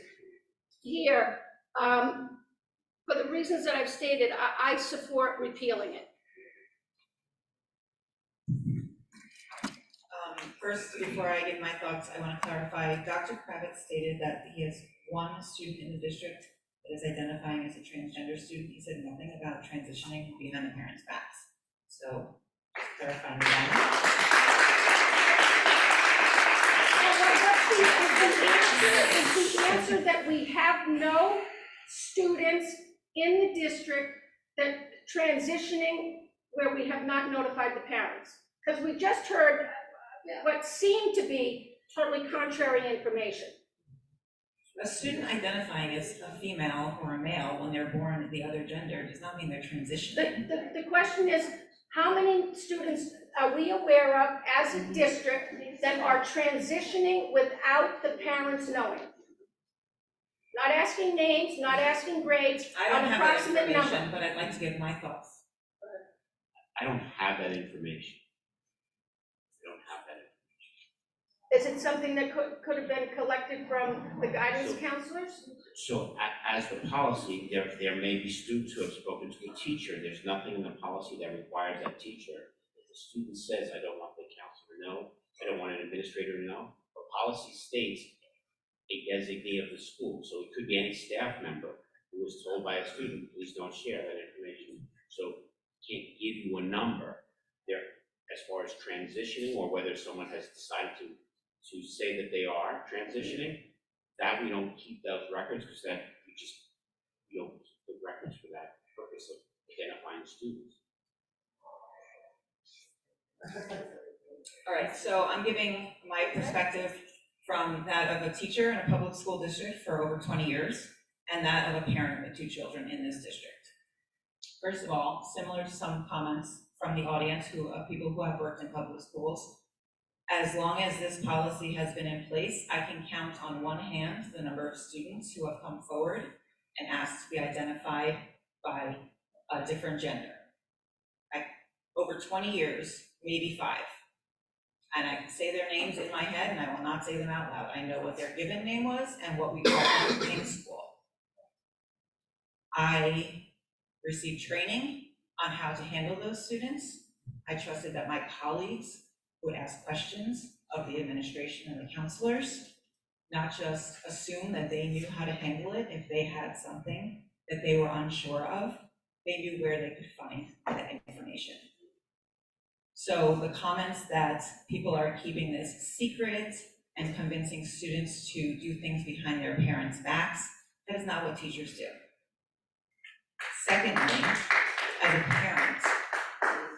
[SPEAKER 1] here, for the reasons that I've stated, I support repealing it.
[SPEAKER 2] First, before I give my thoughts, I want to clarify, Dr. Kravitz stated that he has one student in the district that is identifying as a transgender student. He said nothing about transitioning behind the parents' backs. So, just clarifying that.
[SPEAKER 1] Is the answer that we have no students in the district that transitioning where we have not notified the parents? Because we just heard what seemed to be totally contrary information.
[SPEAKER 2] A student identifying as a female or a male when they're born the other gender does not mean they're transitioning.
[SPEAKER 1] The question is, how many students are we aware of as a district that are transitioning without the parents knowing? Not asking names, not asking grades,
[SPEAKER 2] I don't
[SPEAKER 1] an
[SPEAKER 2] have that
[SPEAKER 1] approximate
[SPEAKER 2] information,
[SPEAKER 1] number.
[SPEAKER 2] but I'd like to give my thoughts.
[SPEAKER 16] I don't have that information. I don't have that information.
[SPEAKER 1] Is it something that could have been collected from the guidance counselors?
[SPEAKER 16] So as the policy, there may be students who have spoken to a teacher. There's nothing in the policy that requires that teacher. If the student says, I don't want the counselor to know, I don't want an administrator to know, the policy states a designee of the school. So it could be any staff member who was told by a student, please don't share that information. So can't give you a number there as far as transitioning or whether someone has decided to say that they are transitioning. That we don't keep those records because that we don't keep the records for that purpose of identifying students.
[SPEAKER 2] All right, so I'm giving my perspective from that of a teacher in a public school district for over 20 years and that of a parent with 2 children in this district. First of all, similar to some comments from the audience of people who have worked in public schools, as long as this policy has been in place, I can count on one hand the number of students who have come forward and asked to be identified by a different gender. Over 20 years, maybe 5. And I can say their names in my head and I will not say them out loud. I know what their given name was and what we called them in school. I received training on how to handle those students. I trusted that my colleagues would ask questions of the administration and the counselors, not just assume that they knew how to handle it if they had something that they were unsure of. They knew where they could find that information. So the comments that people are keeping this secret and convincing students to do things behind their parents' backs, that is not what teachers do. Secondly, as a parent,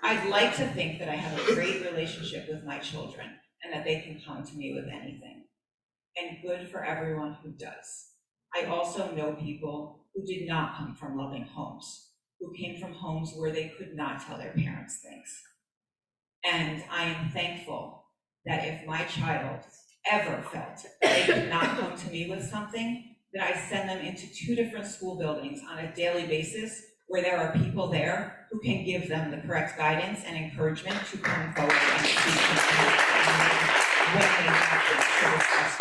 [SPEAKER 2] I'd like to think that I have a great relationship with my children and that they can come to me with anything. And good for everyone who does. I also know people who did not come from loving homes, who came from homes where they could not tell their parents things. And I am thankful that if my child ever felt they could not come to me with something, that I send them into 2 different school buildings on a daily basis where there are people there who can give them the correct guidance and encouragement to come forward and speak when they have to discuss with us.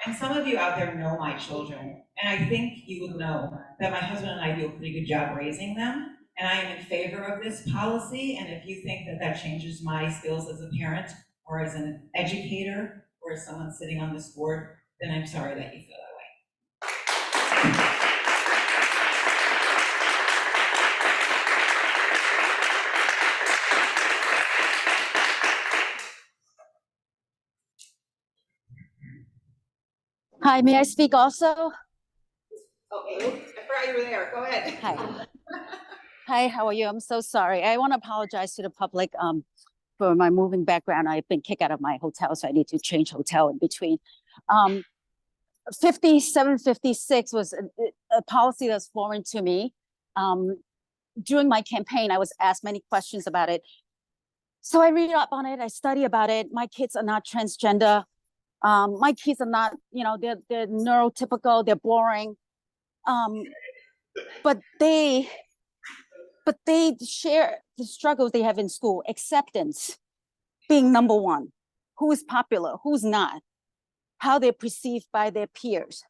[SPEAKER 2] And some of you out there know my children, and I think you would know that my husband and I do a pretty good job raising them. And I am in favor of this policy, and if you think that that changes my skills as a parent, or as an educator, or as someone sitting on this board, then I'm sorry that you feel that way.
[SPEAKER 15] Hi, may I speak also?
[SPEAKER 2] Okay, I forgot you were there. Go ahead.
[SPEAKER 15] Hi. Hi, how are you? I'm so sorry. I want to apologize to the public for my moving background. I've been kicked out of my hotel, so I need to change hotel in between. 5756 was a policy that's foreign to me. During my campaign, I was asked many questions about it. So I read up on it, I study about it. My kids are not transgender. My kids are not, they're neurotypical, they're boring. But they share the struggles they have in school, acceptance, being number one, who is popular, who's not, how they're perceived by their peers.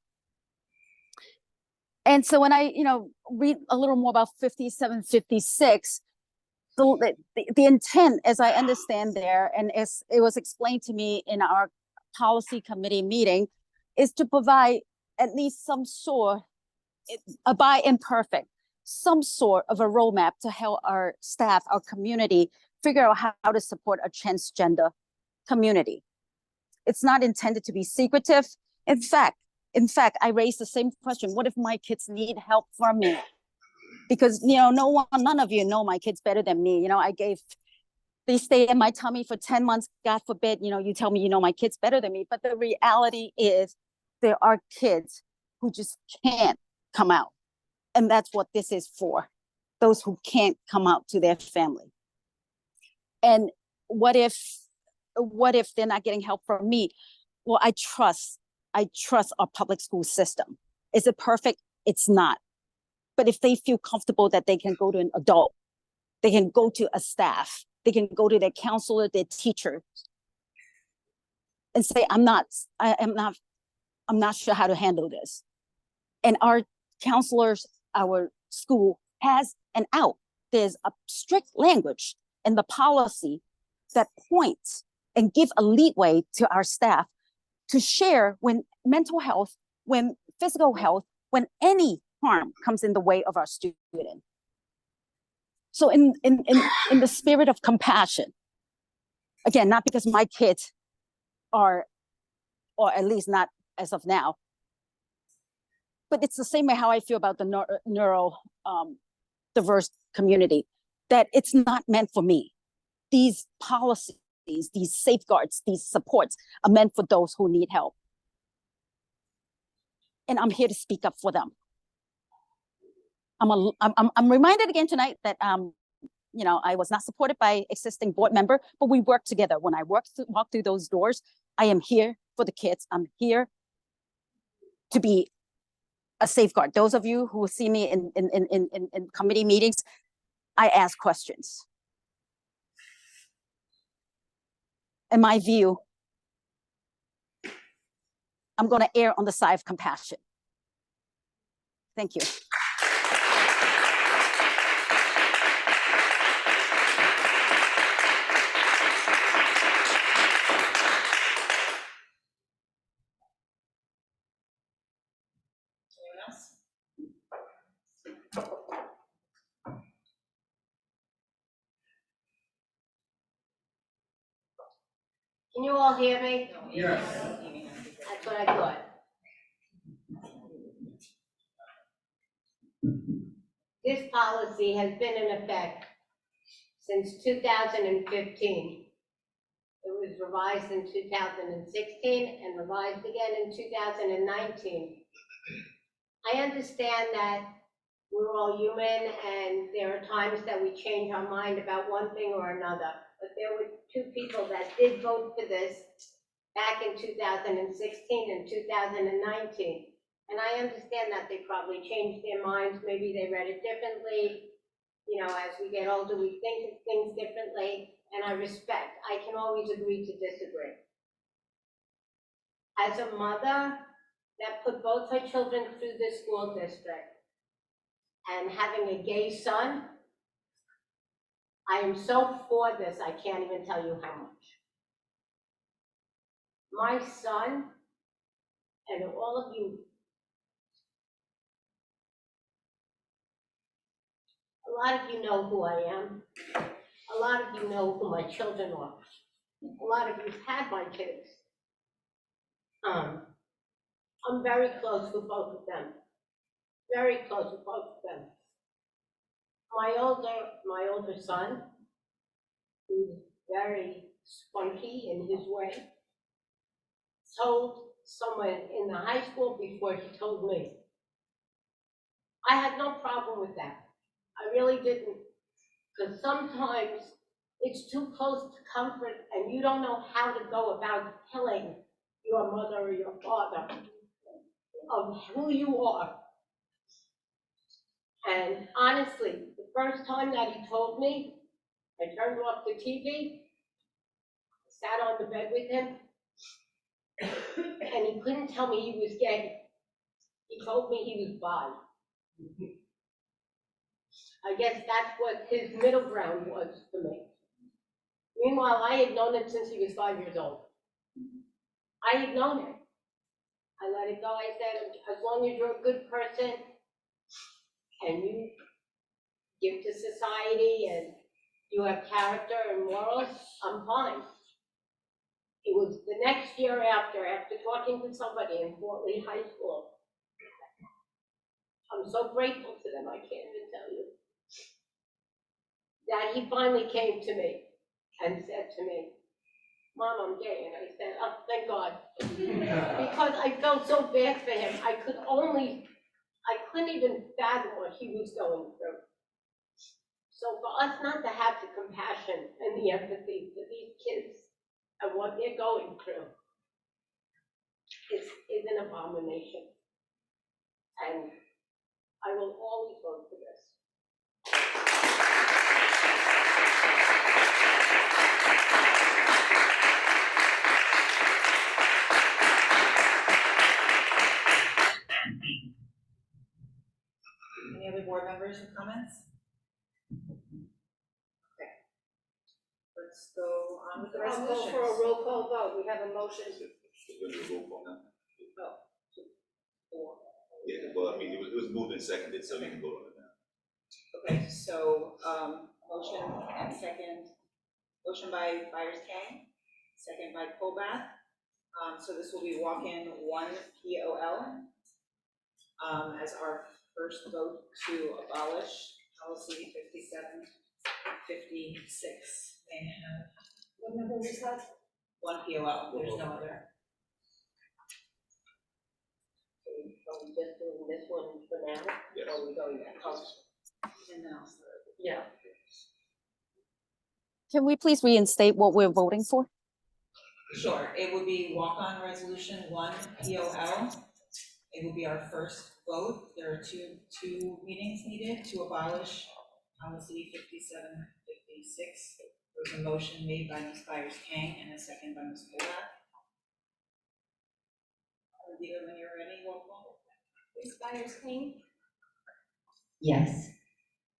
[SPEAKER 15] And so when I, read a little more about 5756, the intent, as I understand there, and as it was explained to me in our policy committee meeting, is to provide at least some sort, by imperfect, some sort of a roadmap to help our staff, our community, figure out how to support a transgender community. It's not intended to be secretive. In fact, I raised the same question. What if my kids need help from me? Because, none of you know my kids better than me. They stay in my tummy for 10 months, God forbid, you tell me you know my kids better than me. But the reality is there are kids who just can't come out. And that's what this is for, those who can't come out to their family. And what if they're not getting help from me? Well, I trust our public school system. Is it perfect? It's not. But if they feel comfortable that they can go to an adult, they can go to a staff, they can go to their counselor, their teacher, and say, I'm not sure how to handle this. And our counselors, our school has an out. There's a strict language in the policy that points and give a leeway to our staff to share when mental health, when physical health, when any harm comes in the way of our student. So in the spirit of compassion, again, not because my kids are, or at least not as of now, but it's the same way how I feel about the neuro diverse community, that it's not meant for me. These policies, these safeguards, these supports are meant for those who need help. And I'm here to speak up for them. I'm reminded again tonight that I was not supported by existing board member, but we worked together. When I walk through those doors, I am here for the kids. I'm here to be a safeguard. Those of you who see me in committee meetings, I ask questions. In my view, I'm going to err on the side of compassion. Thank you.
[SPEAKER 2] Anyone else?
[SPEAKER 11] Can you all hear me?
[SPEAKER 2] Yes.
[SPEAKER 11] That's what I thought. This policy has been in effect since 2015. It was revised in 2016 and revised again in 2019. I understand that we're all human and there are times that we change our mind about one thing or another. But there were two people that did vote for this back in 2016 and 2019. And I understand that they probably changed their minds. Maybe they read it differently. As we get older, we think of things differently, and I respect. I can always agree to disagree. As a mother that put both her children through the school district and having a gay son, I am so for this, I can't even tell you how much. My son, and all of you, a lot of you know who I am. A lot of you know who my children are. A lot of you've had my kids. I'm very close with both of them.
[SPEAKER 17] very close with both of them. My older son, who's very spunky in his way, told someone in the high school before he told me. I had no problem with that. I really didn't, because sometimes it's too close to comfort and you don't know how to go about telling your mother or your father of who you are. And honestly, the first time that he told me, I turned off the TV, sat on the bed with him, and he couldn't tell me he was gay. He told me he was bi. I guess that's what his middle ground was for me. Meanwhile, I had known it since he was 5 years old. I had known it. I let it go. I said, as long as you're a good person and you give to society and you have character and morals, I'm fine. It was the next year after talking to somebody in Fort Lee High School. I'm so grateful to them, I can't even tell you. That he finally came to me and said to me, Mom, I'm gay. And I said, oh, thank God. Because I felt so bad for him. I couldn't even fathom what he was going through. So for us not to have the compassion and the empathy for these kids and what they're going through is an abomination. And I will always vote for this.
[SPEAKER 2] Any other board members with comments? Okay. Let's go on with the
[SPEAKER 1] I'll go
[SPEAKER 2] resolutions.
[SPEAKER 1] for a roll call vote. We have a motion.
[SPEAKER 23] Yeah, well, I mean, it was moved and seconded, so you can vote on it now.
[SPEAKER 2] Okay, so, motion and second, motion by Byers-Kane, second by Colbath. So this will be walk-in 1 POL, as our first vote to abolish policy 5756. May I have?
[SPEAKER 1] What number was that?
[SPEAKER 2] 1 POL, there's no other.
[SPEAKER 17] Are we just doing this one for now?
[SPEAKER 23] Yes.
[SPEAKER 17] Or are we going back?
[SPEAKER 2] And then I'll start.
[SPEAKER 17] Yeah.
[SPEAKER 15] Can we please reinstate what we're voting for?
[SPEAKER 2] Sure, it would be walk-on resolution 1 POL. It will be our first vote. There are two meetings needed to abolish policy 5756. There was a motion made by Ms. Byers-Kane and a second by Ms. Colbath. Leader, when you're ready, roll call.
[SPEAKER 18] Ms. Byers-Kane?
[SPEAKER 13] Yes.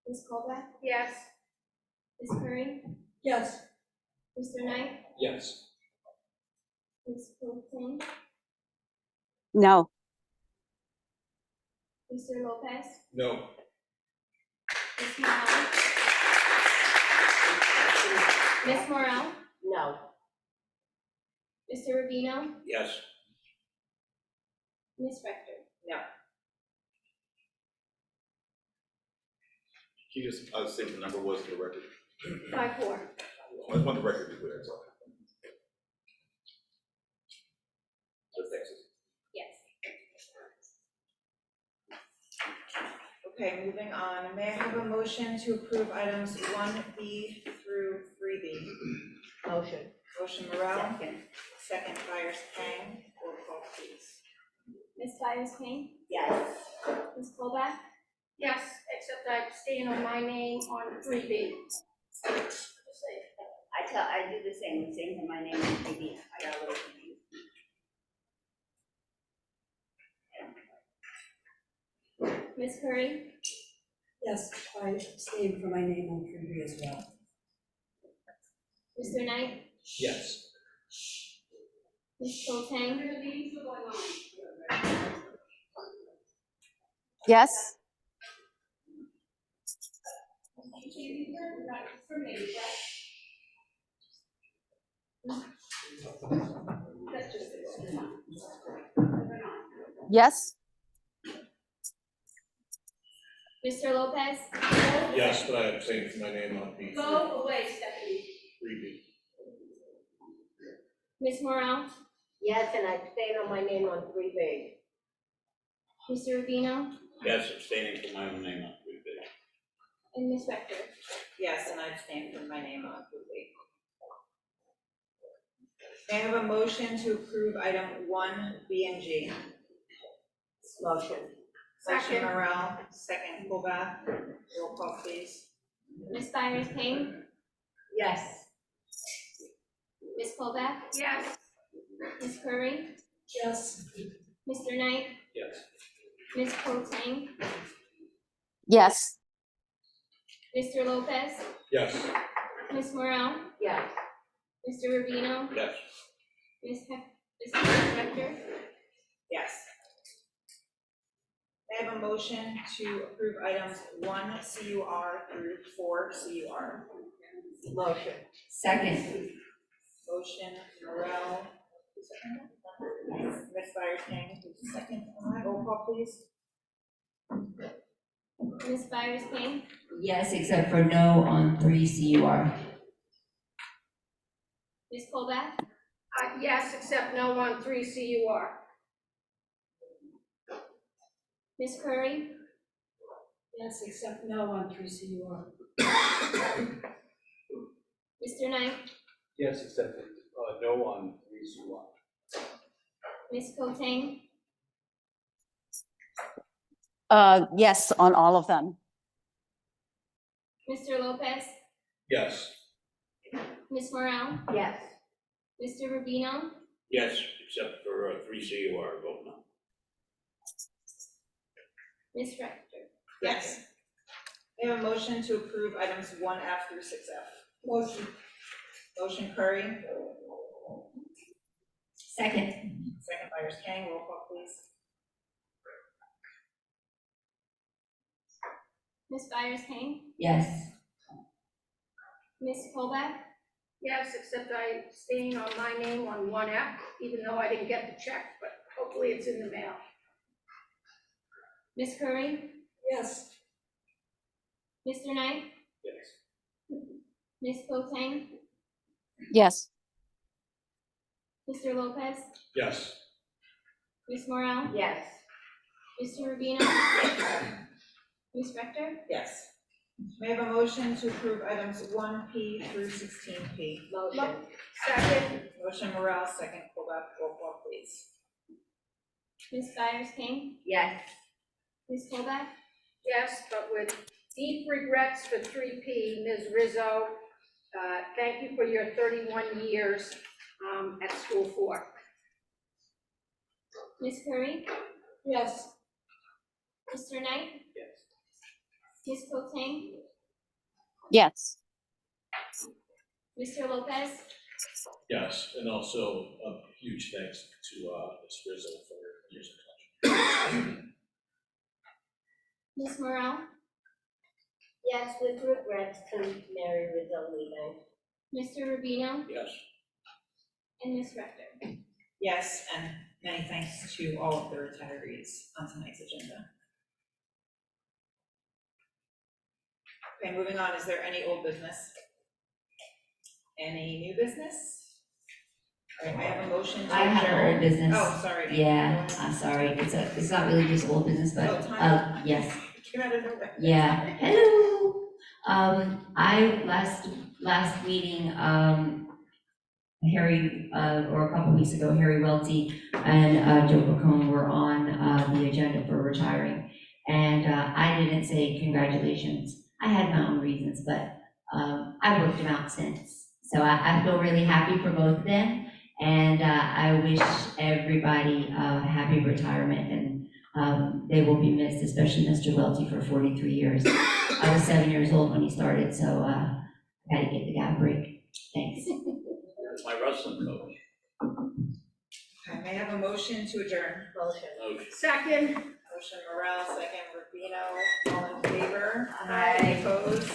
[SPEAKER 18] Ms. Colbath?
[SPEAKER 1] Yes.
[SPEAKER 18] Ms. Curry?
[SPEAKER 1] Yes.
[SPEAKER 18] Mr. Knight?
[SPEAKER 14] Yes.
[SPEAKER 18] Ms. Fulton?
[SPEAKER 15] No.
[SPEAKER 18] Mr. Lopez?
[SPEAKER 14] No.
[SPEAKER 18] Ms. Morel? Ms. Morel?
[SPEAKER 17] No.
[SPEAKER 18] Mr. Rubino?
[SPEAKER 14] Yes.
[SPEAKER 18] Ms. Rector?
[SPEAKER 2] No.
[SPEAKER 23] Can you just say what the number was for the record?
[SPEAKER 1] 5-4.
[SPEAKER 23] I just want the record to be clear, that's all. Just Texas.
[SPEAKER 18] Yes.
[SPEAKER 2] Okay, moving on. May I have a motion to approve items 1B through 3B?
[SPEAKER 17] Motion.
[SPEAKER 2] Motion Morel.
[SPEAKER 17] Second.
[SPEAKER 2] Second Byers-Kane. Roll call, please.
[SPEAKER 18] Ms. Byers-Kane?
[SPEAKER 17] Yes.
[SPEAKER 18] Ms. Colbath?
[SPEAKER 1] Yes, except I abstain on my name on 3B.
[SPEAKER 17] I do the same for my name on 3B. I got a little confused.
[SPEAKER 18] Ms. Curry?
[SPEAKER 19] Yes, I abstain for my name on 3B as well.
[SPEAKER 18] Mr. Knight?
[SPEAKER 14] Yes.
[SPEAKER 18] Ms. Fulton?
[SPEAKER 15] Yes. Yes.
[SPEAKER 18] Mr. Lopez?
[SPEAKER 3] Yes, but I abstained from my name on B.
[SPEAKER 1] Go away, Stephanie.
[SPEAKER 3] 3B.
[SPEAKER 18] Ms. Morel?
[SPEAKER 17] Yes, and I abstain on my name on 3B.
[SPEAKER 18] Mr. Rubino?
[SPEAKER 3] Yes, abstaining from my own name on 3B.
[SPEAKER 18] And Ms. Rector?
[SPEAKER 2] Yes, and I abstain from my name on 3B. May I have a motion to approve item 1B and G?
[SPEAKER 17] Motion.
[SPEAKER 2] Motion
[SPEAKER 1] Second.
[SPEAKER 2] Morel, second Colback. Roll call, please.
[SPEAKER 18] Ms. Byers King?
[SPEAKER 17] Yes.
[SPEAKER 18] Ms. Colback?
[SPEAKER 1] Yes.
[SPEAKER 18] Ms. Curry?
[SPEAKER 17] Yes.
[SPEAKER 18] Mr. Knight?
[SPEAKER 3] Yes.
[SPEAKER 18] Ms. Coatsang?
[SPEAKER 15] Yes.
[SPEAKER 18] Mr. Lopez?
[SPEAKER 3] Yes.
[SPEAKER 18] Ms. Morel?
[SPEAKER 17] Yes.
[SPEAKER 18] Mr. Rubino?
[SPEAKER 3] Yes.
[SPEAKER 18] Ms. Rector?
[SPEAKER 2] Yes. May I have a motion to approve items 1 CUR through 4 CUR?
[SPEAKER 17] Motion.
[SPEAKER 13] Second.
[SPEAKER 2] Motion Morel. Who's second? Ms. Byers King, who's second? Roll call, please.
[SPEAKER 18] Ms. Byers King?
[SPEAKER 13] Yes, except for no on 3 CUR.
[SPEAKER 18] Ms. Colback?
[SPEAKER 1] Yes, except no on 3 CUR.
[SPEAKER 18] Ms. Curry?
[SPEAKER 1] Yes, except no on 3 CUR.
[SPEAKER 18] Mr. Knight?
[SPEAKER 3] Yes, except no on 3C1.
[SPEAKER 18] Ms. Coatsang?
[SPEAKER 15] Yes, on all of them.
[SPEAKER 18] Mr. Lopez?
[SPEAKER 3] Yes.
[SPEAKER 18] Ms. Morel?
[SPEAKER 17] Yes.
[SPEAKER 18] Mr. Rubino?
[SPEAKER 3] Yes, except for 3CUR, vote no.
[SPEAKER 18] Ms. Rector?
[SPEAKER 2] Yes. May I have a motion to approve items 1F through 6F?
[SPEAKER 17] Motion.
[SPEAKER 2] Motion Curry,
[SPEAKER 13] Second.
[SPEAKER 2] second Byers King, roll call, please.
[SPEAKER 18] Ms. Byers King?
[SPEAKER 13] Yes.
[SPEAKER 18] Ms. Colback?
[SPEAKER 1] Yes, except I abstain on my name on 1F, even though I didn't get the check, but hopefully it's in the mail.
[SPEAKER 18] Ms. Curry?
[SPEAKER 1] Yes.
[SPEAKER 18] Mr. Knight?
[SPEAKER 3] Yes.
[SPEAKER 18] Ms. Coatsang?
[SPEAKER 15] Yes.
[SPEAKER 18] Mr. Lopez?
[SPEAKER 3] Yes.
[SPEAKER 18] Ms. Morel?
[SPEAKER 17] Yes.
[SPEAKER 18] Mr. Rubino? Ms. Rector?
[SPEAKER 2] Yes. May I have a motion to approve items 1P through 16P?
[SPEAKER 17] Motion.
[SPEAKER 1] Second.
[SPEAKER 2] Motion Morel, second Colback, roll call, please.
[SPEAKER 18] Ms. Byers King?
[SPEAKER 17] Yes.
[SPEAKER 18] Ms. Colback?
[SPEAKER 1] Yes, but with deep regrets for 3P, Ms. Rizzo. Thank you for your 31 years at School 4.
[SPEAKER 18] Ms. Curry?
[SPEAKER 1] Yes.
[SPEAKER 18] Mr. Knight?
[SPEAKER 3] Yes.
[SPEAKER 18] Ms. Coatsang?
[SPEAKER 15] Yes.
[SPEAKER 18] Mr. Lopez?
[SPEAKER 3] Yes, and also a huge thanks to Ms. Rizzo for years of contribution.
[SPEAKER 18] Ms. Morel?
[SPEAKER 17] Yes, with regrets to Mary Rizzo leaving.
[SPEAKER 18] Mr. Rubino?
[SPEAKER 3] Yes.
[SPEAKER 18] And Ms. Rector?
[SPEAKER 2] Yes, and many thanks to all of the retirees on tonight's agenda. Okay, moving on, is there any old business? Any new business? All right, may I have a motion to
[SPEAKER 13] I have
[SPEAKER 2] adjourn?
[SPEAKER 13] old business.
[SPEAKER 2] Oh, sorry. Amy,
[SPEAKER 13] Yeah,
[SPEAKER 2] go ahead.
[SPEAKER 13] I'm sorry. It's not really just old business, but,
[SPEAKER 2] Oh, time.
[SPEAKER 13] yes.
[SPEAKER 2] Came out of nowhere.
[SPEAKER 13] Yeah, hello. I last meeting, Harry, or a couple weeks ago, Harry Welty and Joe Bacone were on the agenda for retiring. And I didn't say congratulations. I had my own reasons, but I worked them out since. So I feel really happy for both of them. And I wish everybody a happy retirement, and they will be missed, especially Mr. Welty for 43 years. I was 7 years old when he started, so I had to give the guy a break. Thanks.
[SPEAKER 3] My wrestling coach.
[SPEAKER 2] Okay, may I have a motion to adjourn?
[SPEAKER 3] Motion.
[SPEAKER 1] Second.
[SPEAKER 2] Motion Morel, second Rubino, all in favor?
[SPEAKER 17] Aye.
[SPEAKER 2] Opposed?